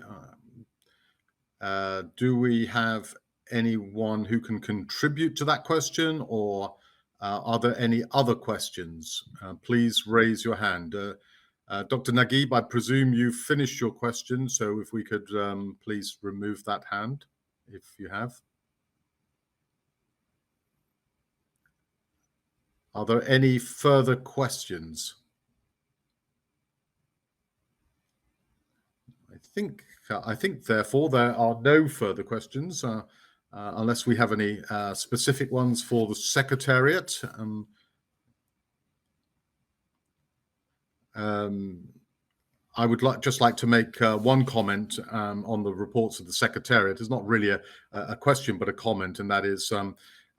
Do we have anyone who can contribute to that question, or are there any other questions? Please raise your hand. Dr. Naguib, I presume you finished your question, so if we could please remove that hand, if you have. Are there any further questions? I think therefore there are no further questions unless we have any specific ones for the Secretariat. I would just like to make one comment on the reports of the Secretariat. It's not really a question, but a comment, and that is,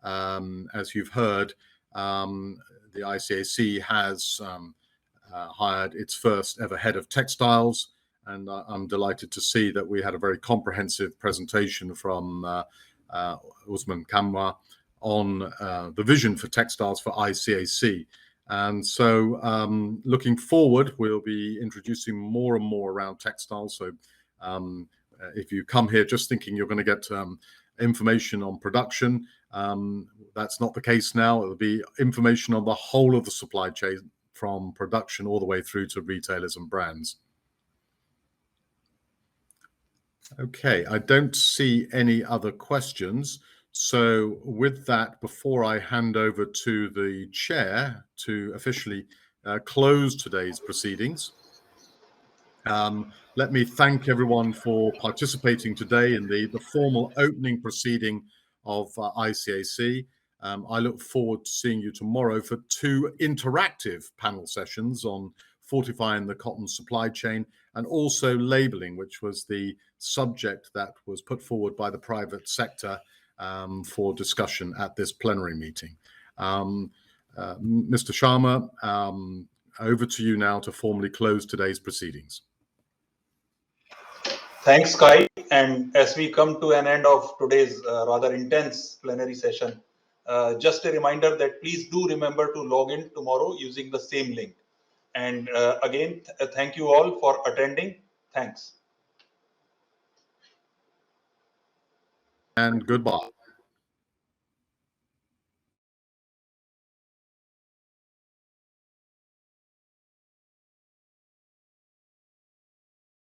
as you've heard, the ICAC has hired its first ever head of textiles, and I'm delighted to see that we had a very comprehensive presentation from Usman Kamwa on the vision for textiles for ICAC. And so looking forward, we'll be introducing more and more around textiles. So if you come here just thinking you're going to get information on production, that's not the case now. It'll be information on the whole of the supply chain, from production all the way through to retailers and brands. Okay, I don't see any other questions. So with that, before I hand over to the chair to officially close today's proceedings, let me thank everyone for participating today in the formal opening proceeding of ICAC. I look forward to seeing you tomorrow for 2 interactive panel sessions on fortifying the cotton supply chain and also labeling, which was the subject that was put forward by the private sector for discussion at this plenary meeting. Mr. Sharma, over to you now to formally close today's proceedings. Thanks, Kai. And as we come to an end of today's rather intense plenary session, just a reminder that please do remember to log in tomorrow using the same link. And again, thank you all for attending. Thanks. And goodbye.